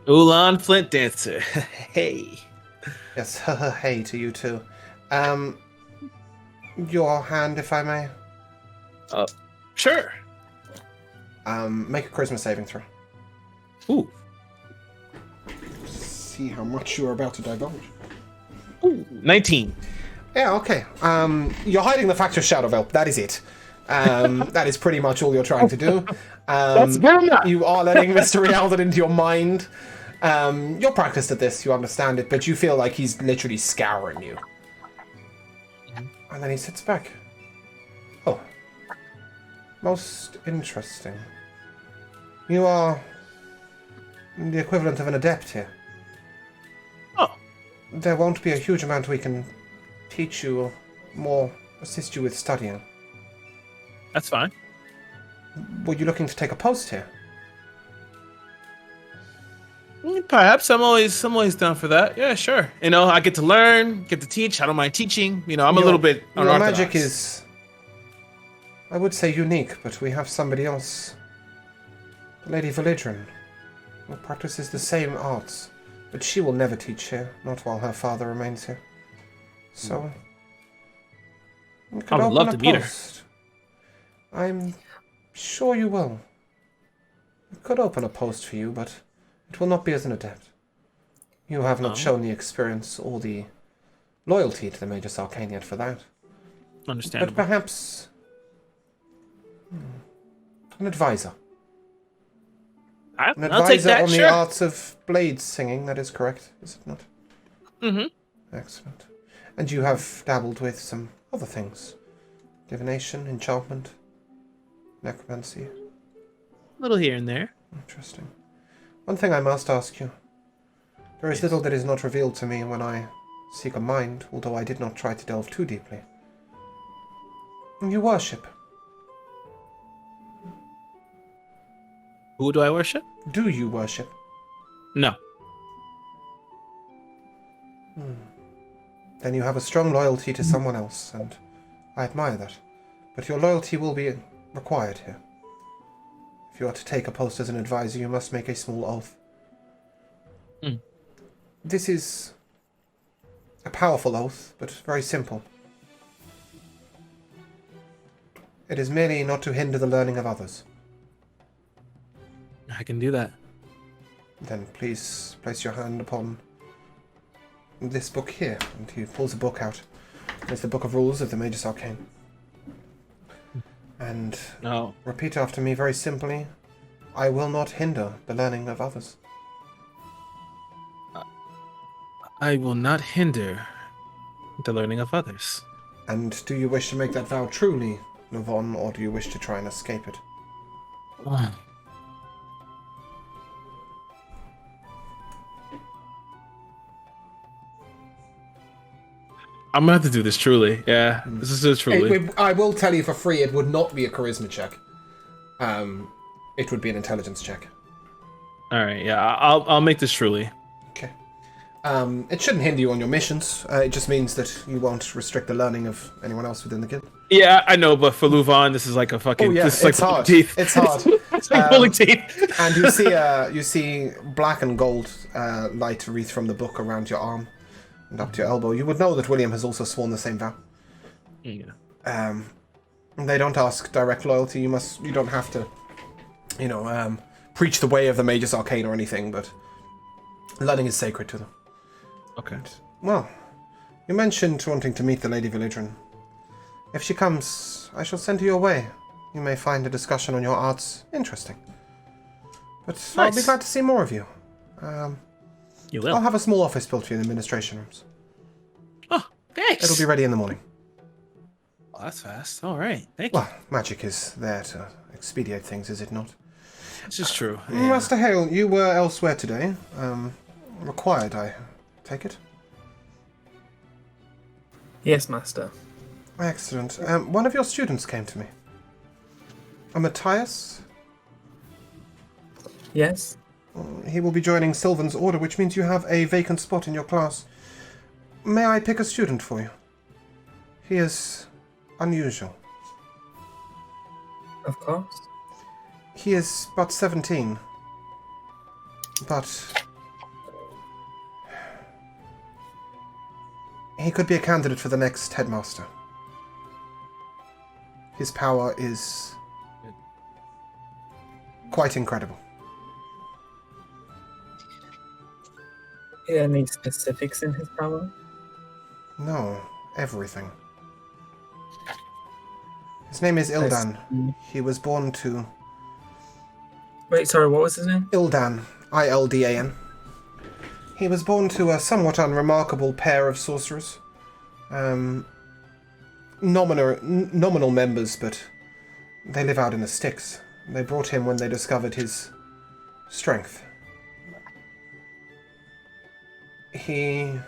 Ulan Flint Dancer. Hey. Yes, hey to you too. Your hand, if I may. Sure. Make a charisma saving throw. Ooh. See how much you're about to divulge. Ooh. 19. Yeah, okay. You're hiding the fact you're Shadow Velp. That is it. That is pretty much all you're trying to do. That's good enough. You are letting Mr. Rialdan into your mind. You're practiced at this, you understand it, but you feel like he's literally scouring you. And then he sits back. Oh. Most interesting. You are the equivalent of an adept here. Oh. There won't be a huge amount we can teach you or more assist you with studying. That's fine. Were you looking to take a post here? Perhaps. I'm always down for that. Yeah, sure. You know, I get to learn, get to teach. I don't mind teaching. You know, I'm a little bit Your unorthodox. magic is, I would say, unique, but we have somebody else. Lady Validrin, who practices the same arts, but she will never teach here, not while her father remains here. So, you could I would open love a to meet her. post. I'm sure you will. We could open a post for you, but it will not be as an adept. You have not shown the experience or the loyalty to the Magus Arcane yet for that. Understandable. But perhaps an advisor. An I'll take advisor that, on sure. the arts of blade singing, that is correct, is it not? Mm-hmm. Excellent. And you have dabbled with some other things. Divination, enchantment, necromancy. A little here and there. Interesting. One thing I must ask you. There is little that is not revealed to me when I seek a mind, although I did not try to delve too deeply. You worship. Who do I worship? Do you worship? No. Then you have a strong loyalty to someone else, and I admire that. But your loyalty will be required here. If you are to take a post as an advisor, you must make a small oath. This is a powerful oath, but very simple. It is merely not to hinder the learning of others. I can do that. Then please place your hand upon this book here. And he pulls a book out. It's the Book of Rules of the Magus Arcane. And No. repeat after me very simply. I will not hinder the learning of others. I will not hinder the learning of others. And do you wish to make that vow truly, Navon, or do you wish to try and escape it? I'm gonna have to do this truly. Yeah, this is a truly. I will tell you for free, it would not be a charisma check. It would be an intelligence check. All right. Yeah, I'll make this truly. Okay. It shouldn't hinder you on your missions. It just means that you won't restrict the learning of anyone else within the guild. Yeah, I know, but for Luvan, this is like a fucking. Oh yeah, this is like it's hard. Teeth. It's hard. It's like pulling teeth. And you see black and gold light wreath from the book around your arm and up to your elbow. You would know that William has also sworn the same vow. Yeah. They don't ask direct loyalty. You don't have to, preach the way of the Magus Arcane or anything, but learning is sacred to them. Okay. Well, you mentioned wanting to meet the Lady Villagran. If she comes, I shall send her your way. You may find a discussion on your arts interesting. But I'll be Nice. glad to see more of you. You will. I'll have a small office built for you in the administration rooms. Oh, thanks. It'll be ready in the morning. Oh, that's fast. All right. Thank you. Well, magic is there to expedite things, is it not? This is true. Master Hale, you were elsewhere today. Required, I take it? Yes, Master. Excellent. One of your students came to me. A Matthias? Yes? He will be joining Sylvan's order, which means you have a vacant spot in your class. May I pick a student for you? He is unusual. Of course. He is but 17. But he could be a candidate for the next headmaster. His power is quite incredible. Any specifics in his power? No, everything. His name is Ildan. He was born to Wait, sorry, what was his name? Ildan, Ildan. He was born to a somewhat unremarkable pair of sorcerers. Nominal members, but they live out in the sticks. They brought him when they discovered his strength. He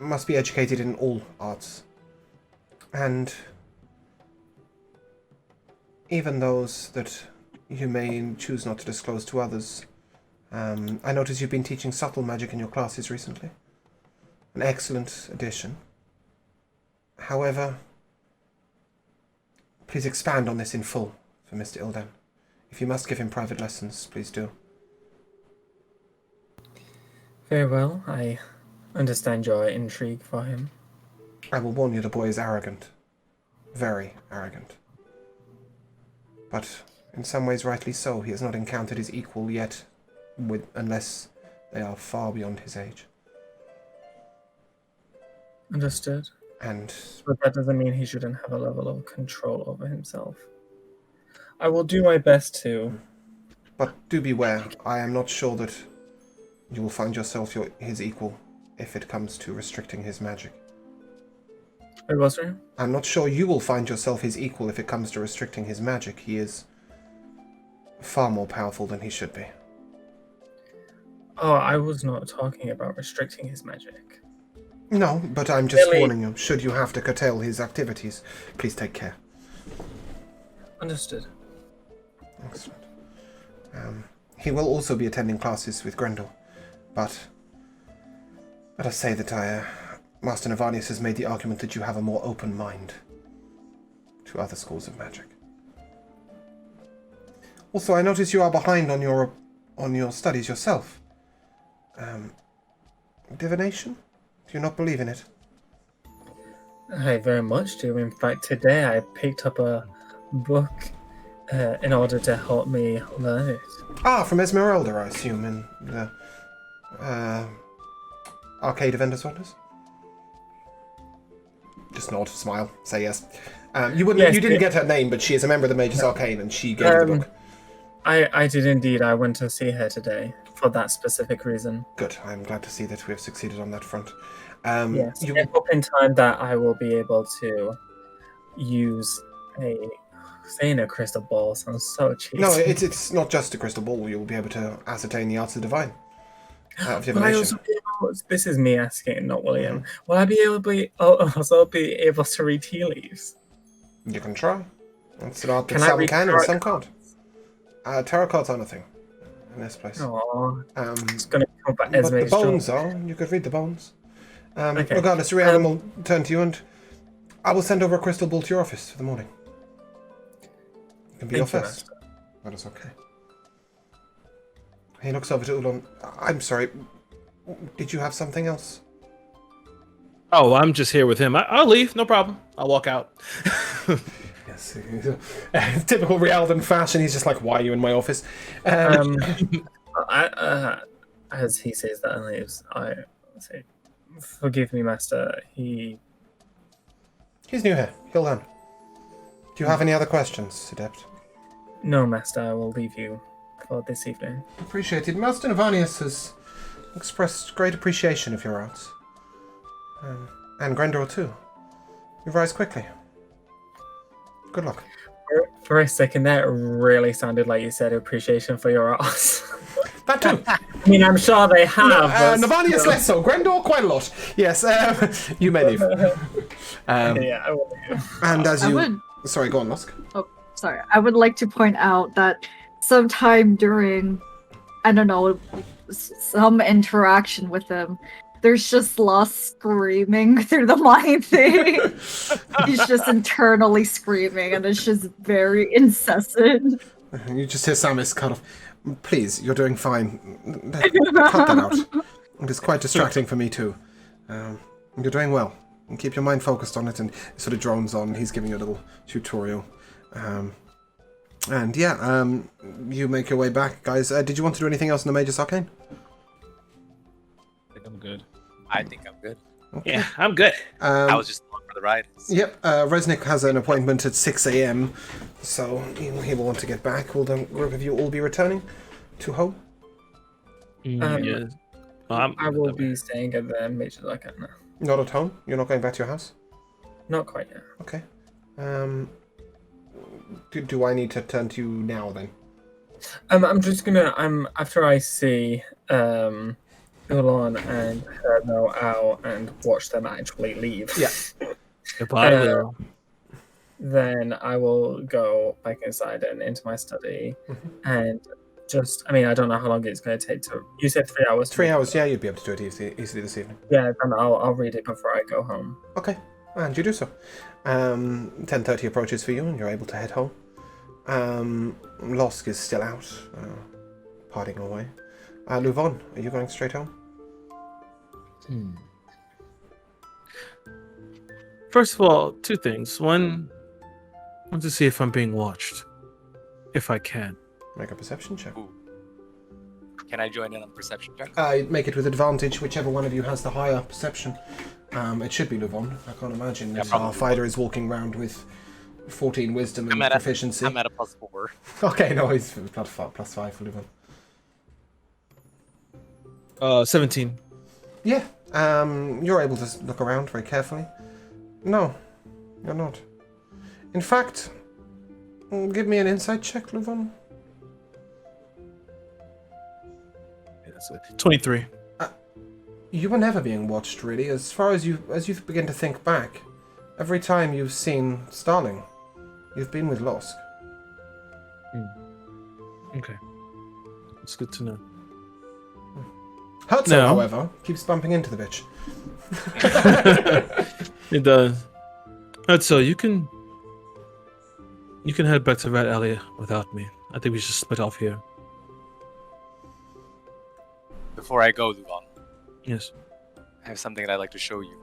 must be educated in all arts. And even those that you may choose not to disclose to others. I notice you've been teaching subtle magic in your classes recently. An excellent addition. However, please expand on this in full for Mr. Ildan. If you must give him private lessons, please do. Very well, I understand your intrigue for him. I will warn you, the boy is arrogant. Very arrogant. But in some ways rightly so. He has not encountered his equal yet, unless they are far beyond his age. Understood. And But that doesn't mean he shouldn't have a level of control over himself. I will do my best to. but do beware. I am not sure that you will find yourself his equal if it comes to restricting his magic. Wait, what's there? I'm not sure you will find yourself his equal if it comes to restricting his magic. He is far more powerful than he should be. Oh, I was not talking about restricting his magic. No, but I'm just Really? warning you. Should you have to curtail his activities, please take care. Understood. Excellent. He will also be attending classes with Grendel, but let us say that Master Navanius has made the argument that you have a more open mind to other schools of magic. Also, I notice you are behind on your studies yourself. Divination? Do you not believe in it? I very much do. In fact, today I picked up a book in order to help me learn it. Ah, from Esmeralda, I assume, in the Arcade of Ender's Wonders? Just nod, smile, say yes. You didn't get her name, but she is a member of the Magus Arcane, and she gave the book. I did indeed. I went to see her today for that specific reason. Good. I'm glad to see that we have succeeded on that front. Yes, I hope in time that I will be able to use saying a crystal ball sounds so cheesy. No, it's not just a crystal ball. You'll be able to ascertain the arts of divine. Of Will I divination. also be able, this is me asking, not William. Will I be able to also be able to read tea leaves? You can try. That's an art that Can I some read can and tarot some can't. Tarot cards are nothing in this place. Aww, it's gonna come back But as the bones are. You could read the bones. Okay. Regardless, Rihanna will turn to you, and I will send over a crystal ball to your office for the morning. It can be your Thank you, first. That is okay. He looks over to Ulon. I'm sorry. Did you have something else? Oh, I'm just here with him. I'll leave. No problem. I'll walk out. Yes. Yes. Typical Rialdan fashion. He's just like, why are you in my office? As he says that and leaves, I say, "Forgive me, Master. He's new here. He'll learn. Do you have any other questions, Adept? No, Master. I will leave you for this evening." Appreciated. Master Navanius has expressed great appreciation of your arts. And Grendor too. You rise quickly. Good luck. For a second there, it really sounded like you said appreciation for your art. That too. I mean, I'm sure they have. Navanius less so. Grendor quite a lot. Yes. You may leave. Yeah, I will leave. And as you... would. Sorry, go on, Lusk. Oh, sorry. I would like to point out that sometime during, I don't know, some interaction with him, there's just Lost screaming through the mind thing. He's just internally screaming, and it's just very incessant. You just hear Samus cut off. Please, you're doing fine. Cut that out. It is quite distracting for me too. You're doing well. And keep your mind focused on it, and it sort of drones on. He's giving you a little tutorial. And yeah, you make your way back, guys. Did you want to do anything else in the Mage's Arcane? I think I'm good. I think I'm good. Okay. Yeah, I'm good. I was just along for the ride. Yep, Resnick has an appointment at 6 a.m, so he will want to get back. Will the group of you all be returning to home? Yes. I will be staying at the Mage's Arcane now. Not at home? You're not going back to your house? Not quite yet. Okay. Do I need to turn to you now, then? I'm just gonna. after I see Ulan and Herno out and watch them actually leave. Yeah. Then I will go back inside and into my study and just. I mean, I don't know how long it's going to take to. You said 3 hours. 3 hours, yeah, you'd be able to do it easily this evening. Yeah, then I'll read it before I go home. Okay, and you do so. 10:30 approaches for you, and you're able to head home. Losk is still out, partying away. Luvon, are you going straight home? First of all, two things. One, I want to see if I'm being watched. If I can. Make a perception check. Ooh. Can I join in on perception check? Make it with advantage, whichever one of you has the higher perception. It should be Luvon. I can't imagine that our fighter is walking around with 14 wisdom and proficiency. I'm at a +4. Okay, no, he's +5 for Luvon. 17. Yeah, you're able to look around very carefully. No, you're not. In fact, give me an insight check, Luvon. That's it. 23. You were never being watched, really. As far as you begin to think back, every time you've seen Starling, you've been with Losk. Okay. It's good to know. Herzog, however, keeps bumping into the bitch. It does. Alright, so you can head back to Red Alley without me. I think we should split off here. Before I go, Luvon, Yes. I have something that I'd like to show you.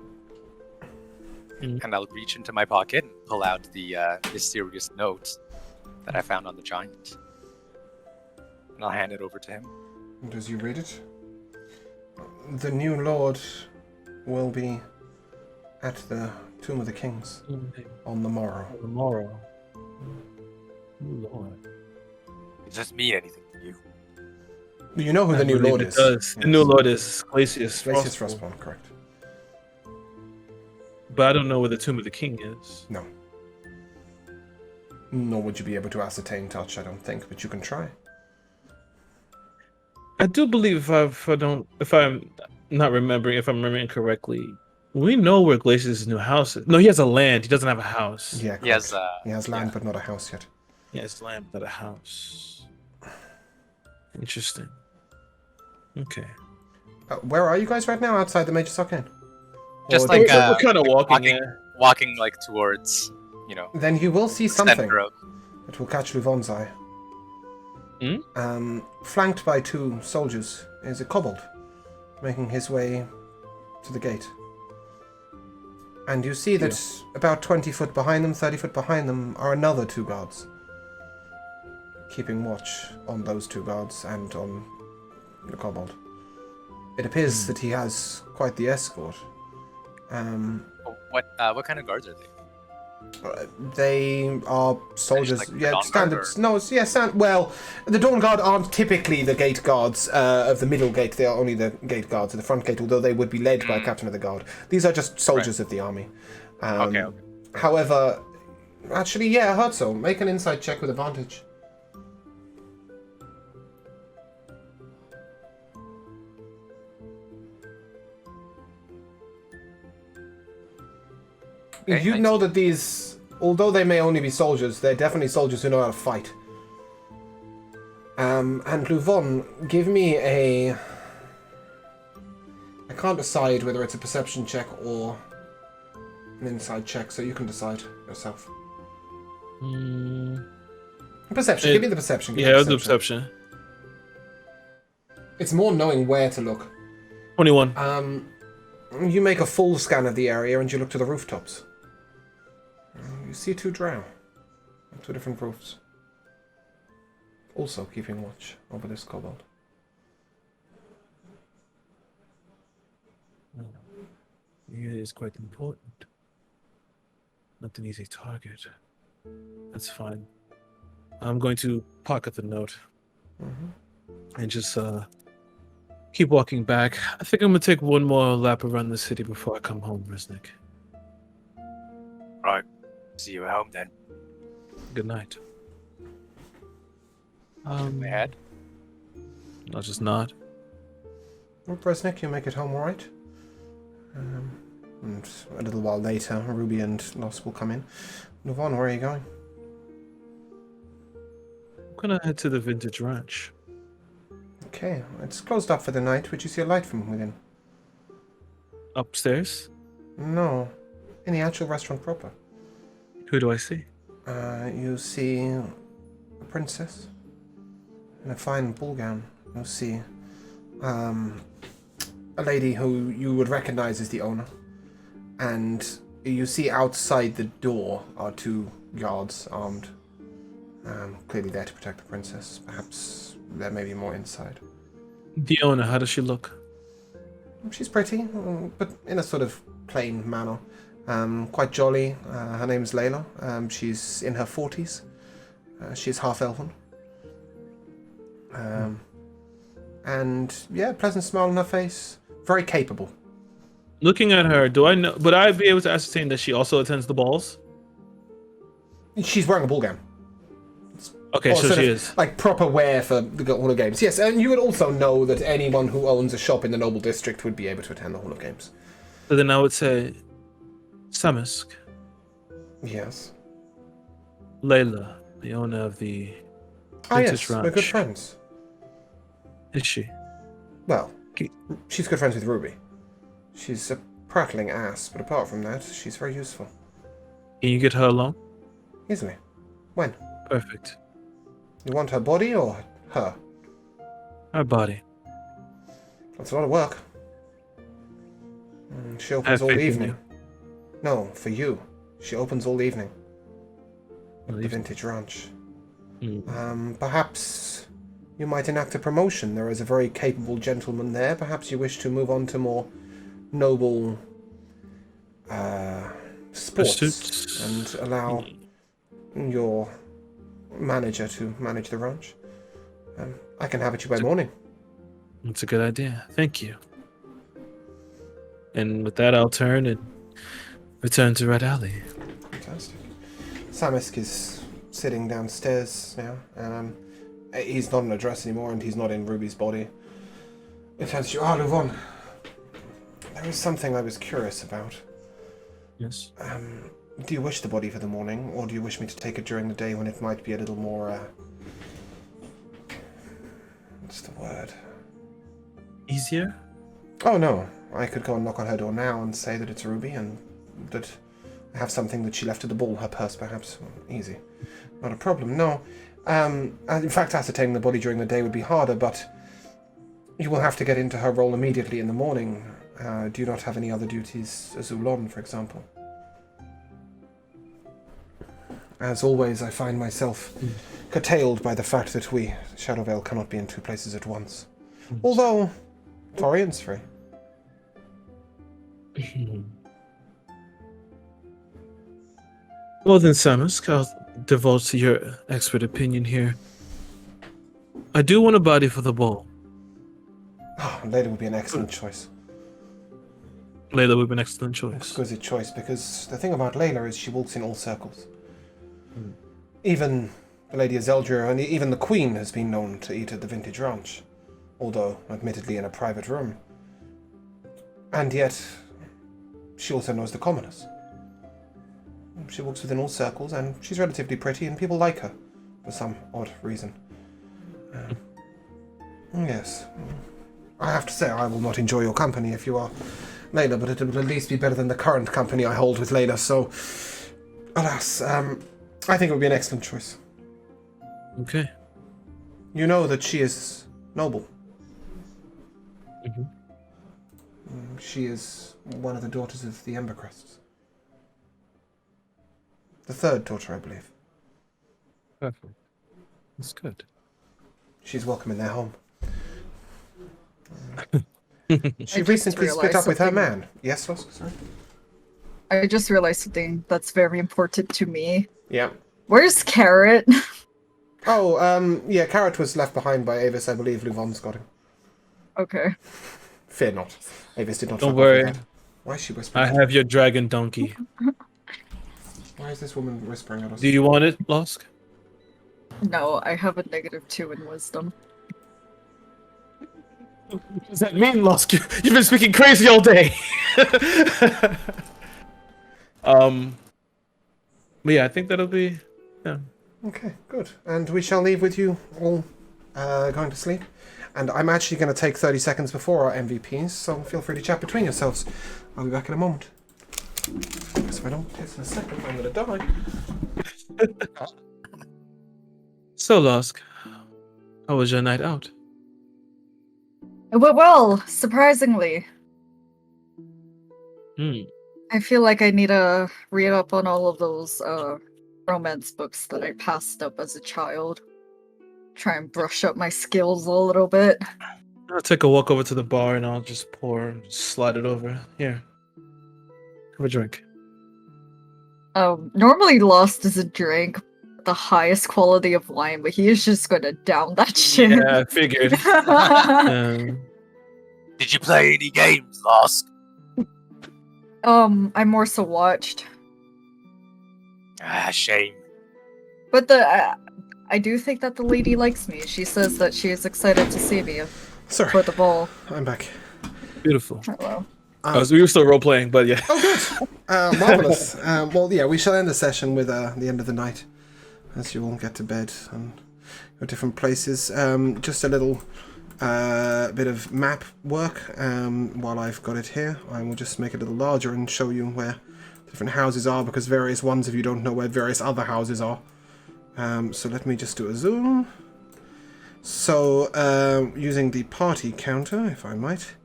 And I'll reach into my pocket and pull out the mysterious note that I found on the giant. And I'll hand it over to him. And as you read it, the new lord will be at the Tomb of the Kings on the morrow. On the morrow. Oh, Lord. Does this mean anything to you? You know who the new lord is. It does. Yes. The new lord is Glacius Glacius Frostborn. Frostborn, correct. But I don't know where the Tomb of the King is. No. Nor would you be able to ascertain touch, I don't think, but you can try. I do believe if I'm not remembering, if I'm remembering correctly, we know where Glacius' new house is. No, he has a land. He doesn't have a house. Yeah, correct. He has land, but not a house yet. He has land, but a house. Interesting. Okay. Where are you guys right now? Outside the Mage's Arcane? Just Or like we're kind of walking. walking like towards, Then you will see the something center of. that will catch Luvon's eye. Flanked by 2 soldiers is a kobold, making his way to the gate. And you see that about 20 foot behind them, 30 foot behind them, are another 2 guards. Keeping watch on those 2 guards and on the kobold. It appears that he has quite the escort. What kind of guards are they? They are soldiers. Like the Yeah, Dawn standard. Guard, No, it's, yeah, well, the Dawn Guard aren't typically the gate guards of the middle gate. They are only the gate guards of the front gate, although they would be led by a captain of the guard. These are just soldiers of the army. Okay. However, actually, yeah, I heard so. Make an insight check with advantage. Okay, You nice. know that these, although they may only be soldiers, they're definitely soldiers who know how to fight. And Luvon, give me a... I can't decide whether it's a perception check or an insight check, so you can decide yourself. Perception, give me the perception. Give me Yeah, the perception. It's more knowing where to look. 21. You make a full scan of the area and you look to the rooftops. You see 2 drow on 2 different roofs. Also keeping watch over this kobold. It is quite important. Not an easy target. That's fine. I'm going to pocket the note and just keep walking back. I think I'm gonna take one more lap around the city before I come home, Resnick. Right. See you at home then. Good night. My head. I'll just nod. Well, Bresnik, you make it home alright. And a little while later, Ruby and Lost will come in. Nuvon, where are you going? I'm gonna head to the vintage ranch. Okay, it's closed up for the night. Would you see a light from within? Upstairs? No, in the actual restaurant proper. Who do I see? You see a princess in a fine ball gown. You'll see a lady who you would recognize as the owner. And you see outside the door are 2 guards armed. Clearly there to protect the princess. Perhaps there may be more inside. The owner, how does she look? She's pretty, but in a sort of plain manner. Quite jolly. Her name's Layla. She's in her 40s. She's half-elven. And, yeah, pleasant smile on her face. Very capable. Looking at her, would I be able to ascertain that she also attends the balls? She's wearing a ball gown. Okay, Or so sort she of, is. like, proper wear for the Hall of Games. Yes, and you would also know that anyone who owns a shop in the Noble District would be able to attend the Hall of Games. So then I would say Samisk, Yes. Layla, the owner of the Ah, vintage yes, ranch. we're good friends. Is she? Well, Okay. she's good friends with Ruby. She's a prattling ass, but apart from that, she's very useful. Can you get her along? Easily. When? Perfect. You want her body or her? Her body. That's a lot of work. She I opens have all faith in evening. you. No, for you. She opens all evening. All At the evening. vintage ranch. Mm. Perhaps you might enact a promotion. There is a very capable gentleman there. Perhaps you wish to move on to more noble sports Pursuits. and allow your manager to manage the ranch. I can have it you by morning. That's a good idea. Thank you. And with that, I'll turn and return to Red Alley. Fantastic. Samisk is sitting downstairs now. He's not in a dress anymore, and he's not in Ruby's body. It turns to you, Luvon. There is something I was curious about. Yes. Do you wish the body for the morning, or do you wish me to take it during the day when it might be a little more, what's the word? Easier? Oh, no. I could go and knock on her door now and say that it's Ruby, and that I have something that she left at the ball, her purse perhaps. Easy. Not a problem, no. In fact, ascertaining the body during the day would be harder, but you will have to get into her role immediately in the morning. Do you not have any other duties as Ulon, for example? As always, I find myself curtailed by the fact that we, Shadowvale, cannot be in two places at once. Although, Torian's free. Well then, Samus, I'll divulge to your expert opinion here. I do want a body for the ball. Oh, Layla would be an excellent choice. Layla would be an excellent choice. Exquisite choice, because the thing about Layla is she walks in all circles. Even the Lady of Zeldria and even the Queen has been known to eat at the Vintage Ranch, although admittedly in a private room. And yet, she also knows the commoners. She walks within all circles, and she's relatively pretty, and people like her for some odd reason. Yes. I have to say, I will not enjoy your company if you are Layla, but it will at least be better than the current company I hold with Layla, so... Alas, I think it would be an excellent choice. Okay. You know that she is noble. She is one of the daughters of the Embercrests. The third daughter, I believe. Perfect. That's good. She's welcome in their home. She I recently just split up with her realized man. Yes, Losk? Sorry? I just realized something that's very important to me. Yeah. Where's Carrot? Oh, yeah, Carrot was left behind by Avis, I believe. Luvon's got him. Okay. Fear not. Avis did not Don't fuck off worry. with that. Why is she whispering? I have your dragon donkey. Why is this woman whispering at us? Do you want it, Losk? No, I have a -2 in wisdom. What does that mean, Losk? You've been speaking crazy all day. But yeah, I think that'll be. Yeah. Okay, good. And we shall leave with you all going to sleep. And I'm actually going to take 30 seconds before our MVPs, so feel free to chat between yourselves. I'll be back in a moment. Because if I don't piss in a second, I'm going to die. So, Losk, how was your night out? It went well, surprisingly. I feel like I need to read up on all of those romance books that I passed up as a child. Try and brush up my skills a little bit. I'll take a walk over to the bar and I'll just slide it over. Here. Have a drink. Normally Lost is a drink, the highest quality of wine, but he is just gonna down that shit. Yeah, I figured. Did you play any games, Losk? I more so watched. Ah, shame. But I do think that the lady likes me. She says that she is excited to see me Sorry, for the ball. I'm back. Beautiful. Hello. We were still role playing, but yeah. Oh, good. Marvelous. Well, yeah, we shall end the session with the end of the night, as you all get to bed and your different places. Just a little bit of map work. While I've got it here, I will just make it a little larger and show you where different houses are, because various ones of you don't know where various other houses are. So let me just do a zoom. So, using the party counter, if I might.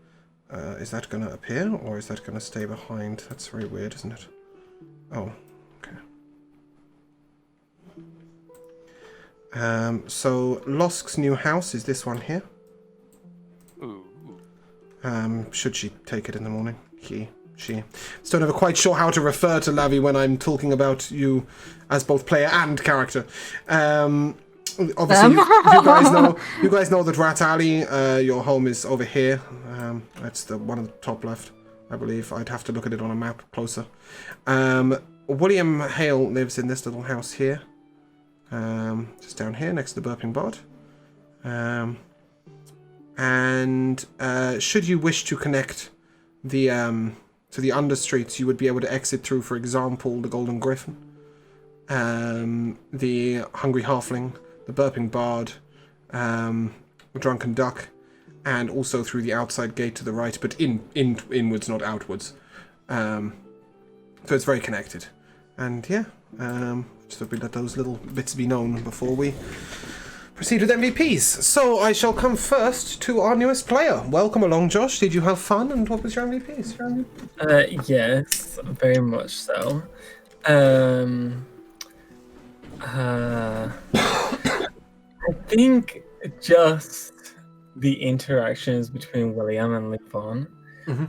Is that going to appear, or is that going to stay behind? That's very weird, isn't it? Oh, okay. So, Losk's new house is this one here. Ooh. Should she take it in the morning? She. Still never quite sure how to refer to Lavi when I'm talking about you as both player and character. Obviously, you guys know that Rat Alley, your home is over here. That's the one at the top left, I believe. I'd have to look at it on a map closer. William Hale lives in this little house here. Just down here next to the Burping Bod. And should you wish to connect the to the understreets, you would be able to exit through, for example, the Golden Griffin, the Hungry Halfling, the Burping Bard, Drunken Duck, and also through the outside gate to the right, but inwards, not outwards. So it's very connected. And yeah, just thought we'd let those little bits be known before we proceed with MVPs. So I shall come first to our newest player. Welcome along, Josh. Did you have fun, and what was your MVPs? Yes, very much so. I think just the interactions between William and Levon,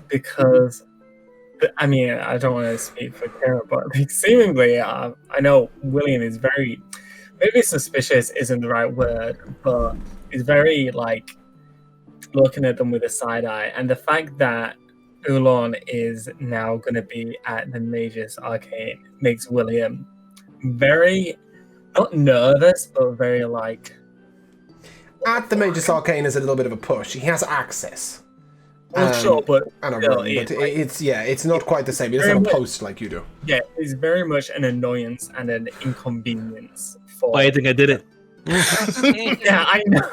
because I mean, I don't want to speak for Kara, but like, seemingly, I know William is very, maybe suspicious isn't the right word, but he's very like looking at them with a side eye, and the fact that Ulon is now going to be at the Magus Arcane makes William very not nervous, but very like. At the Magus Arcane is a little bit of a push. He has access. Well, sure, but and a still, run, but it's not quite the same. He doesn't have a post like you do. Yeah, it's very much an annoyance and an inconvenience for. Why do you think I did it? Yeah, I know.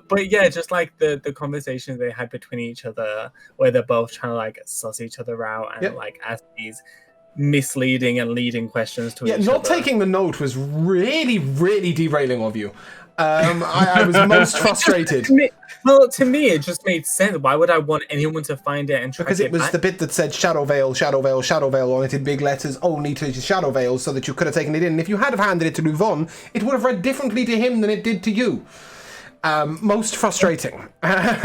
But yeah, just like the conversations they had between each other, where they're both trying to like suss each other out and like ask these misleading and leading questions to each other. Yeah, not taking the note was really, really derailing of you. I was most frustrated. To me, it just made sense. Why would I want anyone to find it and track because it was back? the bit that said Shadow Veil, Shadow Veil, Shadow Veil on it in big letters, only to Shadow Veil, so that you could have taken it in. And if you had have handed it to Luvon, it would have read differently to him than it did to you. Most frustrating. I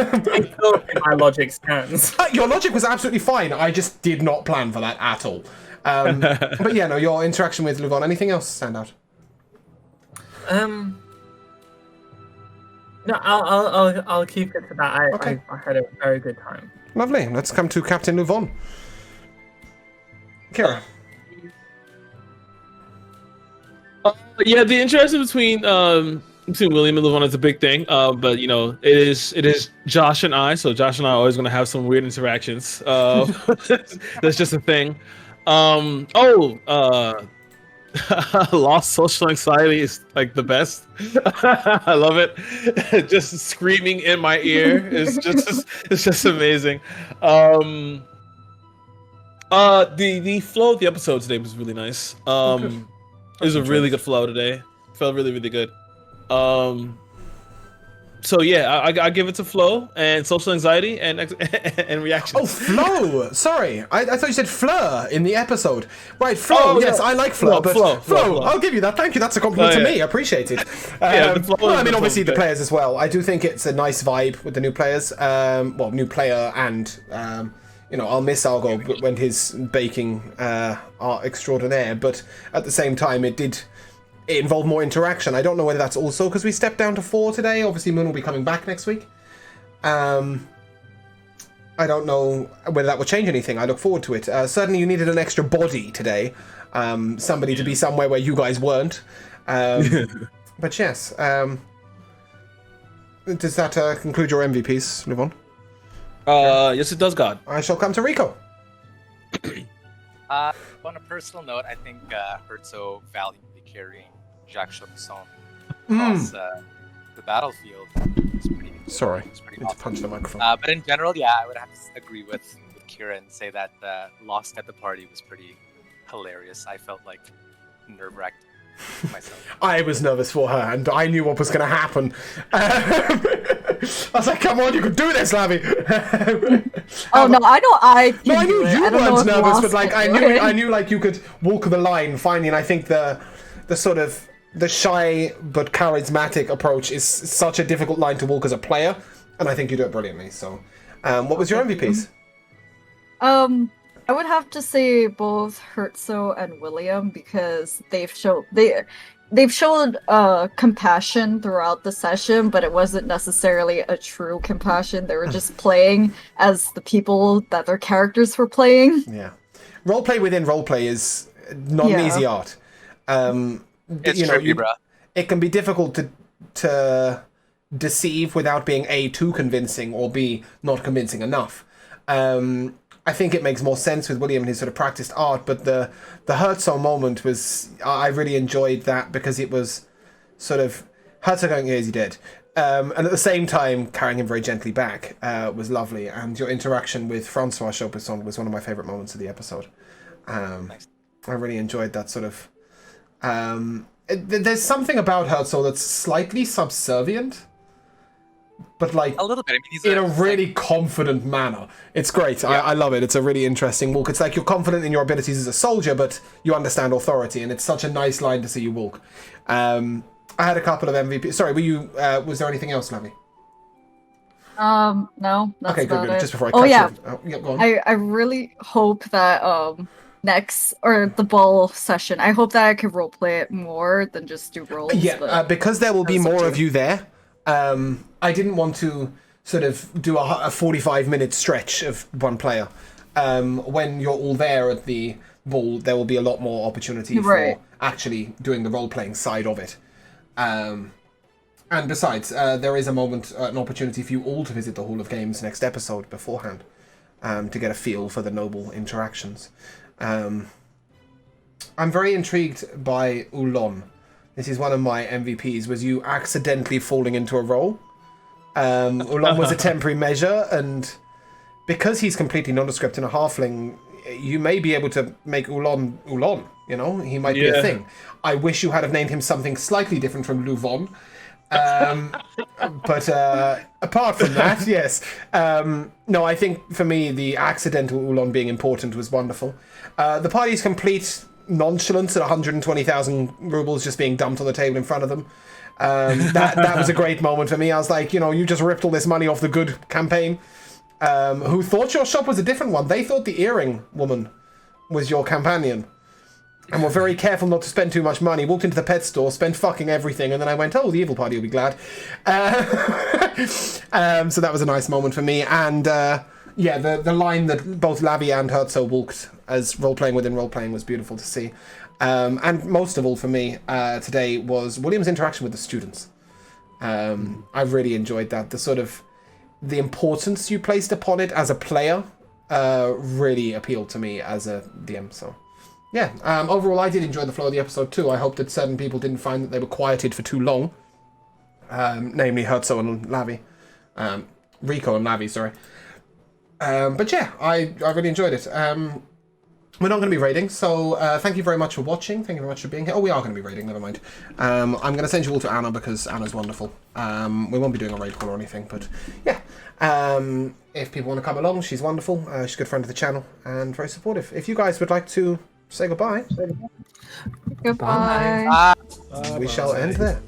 still think my logic stands. Your logic was absolutely fine. I just did not plan for that at all. But yeah, no, your interaction with Luvon. Anything else stand out? No, I'll keep it to that. I had a very good time. Lovely. Let's come to Captain Luvon. Kira. Yeah, the interaction between William and Levon is a big thing. But you know, it is Josh and I. So Josh and I are always going to have some weird interactions. That's just a thing. Lost social anxiety is like the best. I love it. Just screaming in my ear is just amazing. The flow of the episode today was really nice. It was a really good flow today. Felt really, really good. So yeah, I give it to flow and social anxiety and reactions. Oh, flow! Sorry, I thought you said fleur in the episode. Right, flow. Yes, no. I like fleur, but flow. I'll give you that. Thank you. That's a compliment to me. I appreciate it. Well, I mean, obviously the players as well. I do think it's a nice vibe with the new players. Well, new player and you know, I'll miss Argo when his baking art extraordinaire, but at the same time, it involved more interaction. I don't know whether that's also because we stepped down to 4 today. Obviously, Moon will be coming back next week. I don't know whether that will change anything. I look forward to it. Certainly, you needed an extra body today. Somebody to be somewhere where you guys weren't. But yes. Does that conclude your MVPs, Levon? Yes, it does, God. I shall come to Rico. On a personal note, I think Herzog valiantly carrying Jacques Chopson across the battlefield is pretty. Sorry, it's pretty need awesome. to punch the microphone. But in general, yeah, I would have to agree with Kira and say that Lost at the Party was pretty hilarious. I felt like nerve-wracked myself. I was nervous for her, and I knew what was going to happen. I was like, "Come on, you can do this, Lavi." Oh no, I know I. No, I knew you weren't nervous, but like I knew like you could walk the line finally. And I think the sort of the shy but charismatic approach is such a difficult line to walk as a player, and I think you do it brilliantly. So, what was your MVPs? I would have to say both Herzog and William because they've showed compassion throughout the session, but it wasn't necessarily a true compassion. They were just playing as the people that their characters were playing. Yeah, roleplay within roleplay is not an easy art. It's tricky, bro. It can be difficult to deceive without being A, too convincing, or B, not convincing enough. I think it makes more sense with William and his sort of practiced art, but the Herzog moment was, I really enjoyed that because it was sort of Herzog going, "Is he dead?" And at the same time, carrying him very gently back was lovely. And your interaction with Francois Chopin was one of my favourite moments of the episode. Nice. I really enjoyed that sort of... there's something about Herzog that's slightly subservient, but like A little bit. I mean, he's in a like, really confident manner. It's great. Yeah. I love it. It's a really interesting walk. It's like you're confident in your abilities as a soldier, but you understand authority, and it's such a nice line to see you walk. I had a couple of MVP. Sorry, were you? Was there anything else, Lavi? No, that's Okay, about good. it. Just before I Oh cut yeah, you. Oh, yeah, go on. I really hope that next or the ball session, I hope that I can roleplay it more than just do rolls. Yeah, but because there will be that's up more to of you there. I didn't want to sort of do a 45-minute stretch of one player. When you're all there at the ball, there will be a lot more opportunity Right. for actually doing the role-playing side of it. And besides, there is a moment, an opportunity for you all to visit the Hall of Games next episode beforehand, to get a feel for the noble interactions. I'm very intrigued by Ulon. This is one of my MVPs, was you accidentally falling into a role. Ulon was a temporary measure, and because he's completely nondescript and a halfling, you may be able to make Ulon Ulon, you know? He might be a thing. I wish you had have named him something slightly different from Luvon. But apart from that, yes. No, I think for me, the accidental Ulon being important was wonderful. The party's complete nonchalance at 120,000 rubles just being dumped on the table in front of them. That was a great moment for me. I was like, you know, you just ripped all this money off the good campaign. Who thought your shop was a different one? They thought the earring woman was your companion. And were very careful not to spend too much money. Walked into the pet store, spent fucking everything, and then I went, oh, the evil party will be glad. So that was a nice moment for me. And yeah, the line that both Lavi and Herzog walked as role-playing within role-playing was beautiful to see. And most of all for me today was William's interaction with the students. I really enjoyed that. The sort of the importance you placed upon it as a player really appealed to me as a DM. So yeah, overall I did enjoy the flow of the episode too. I hope that certain people didn't find that they were quieted for too long. Namely Herzog and Lavi. Rico and Lavi, sorry. But yeah, I really enjoyed it. We're not going to be raiding, so thank you very much for watching. Thank you very much for being here. Oh, we are going to be raiding, never mind. I'm going to send you all to Anna because Anna's wonderful. We won't be doing a raid call or anything, but yeah. If people want to come along, she's wonderful. She's a good friend of the channel and very supportive. If you guys would like to say goodbye, Goodbye. we shall end there.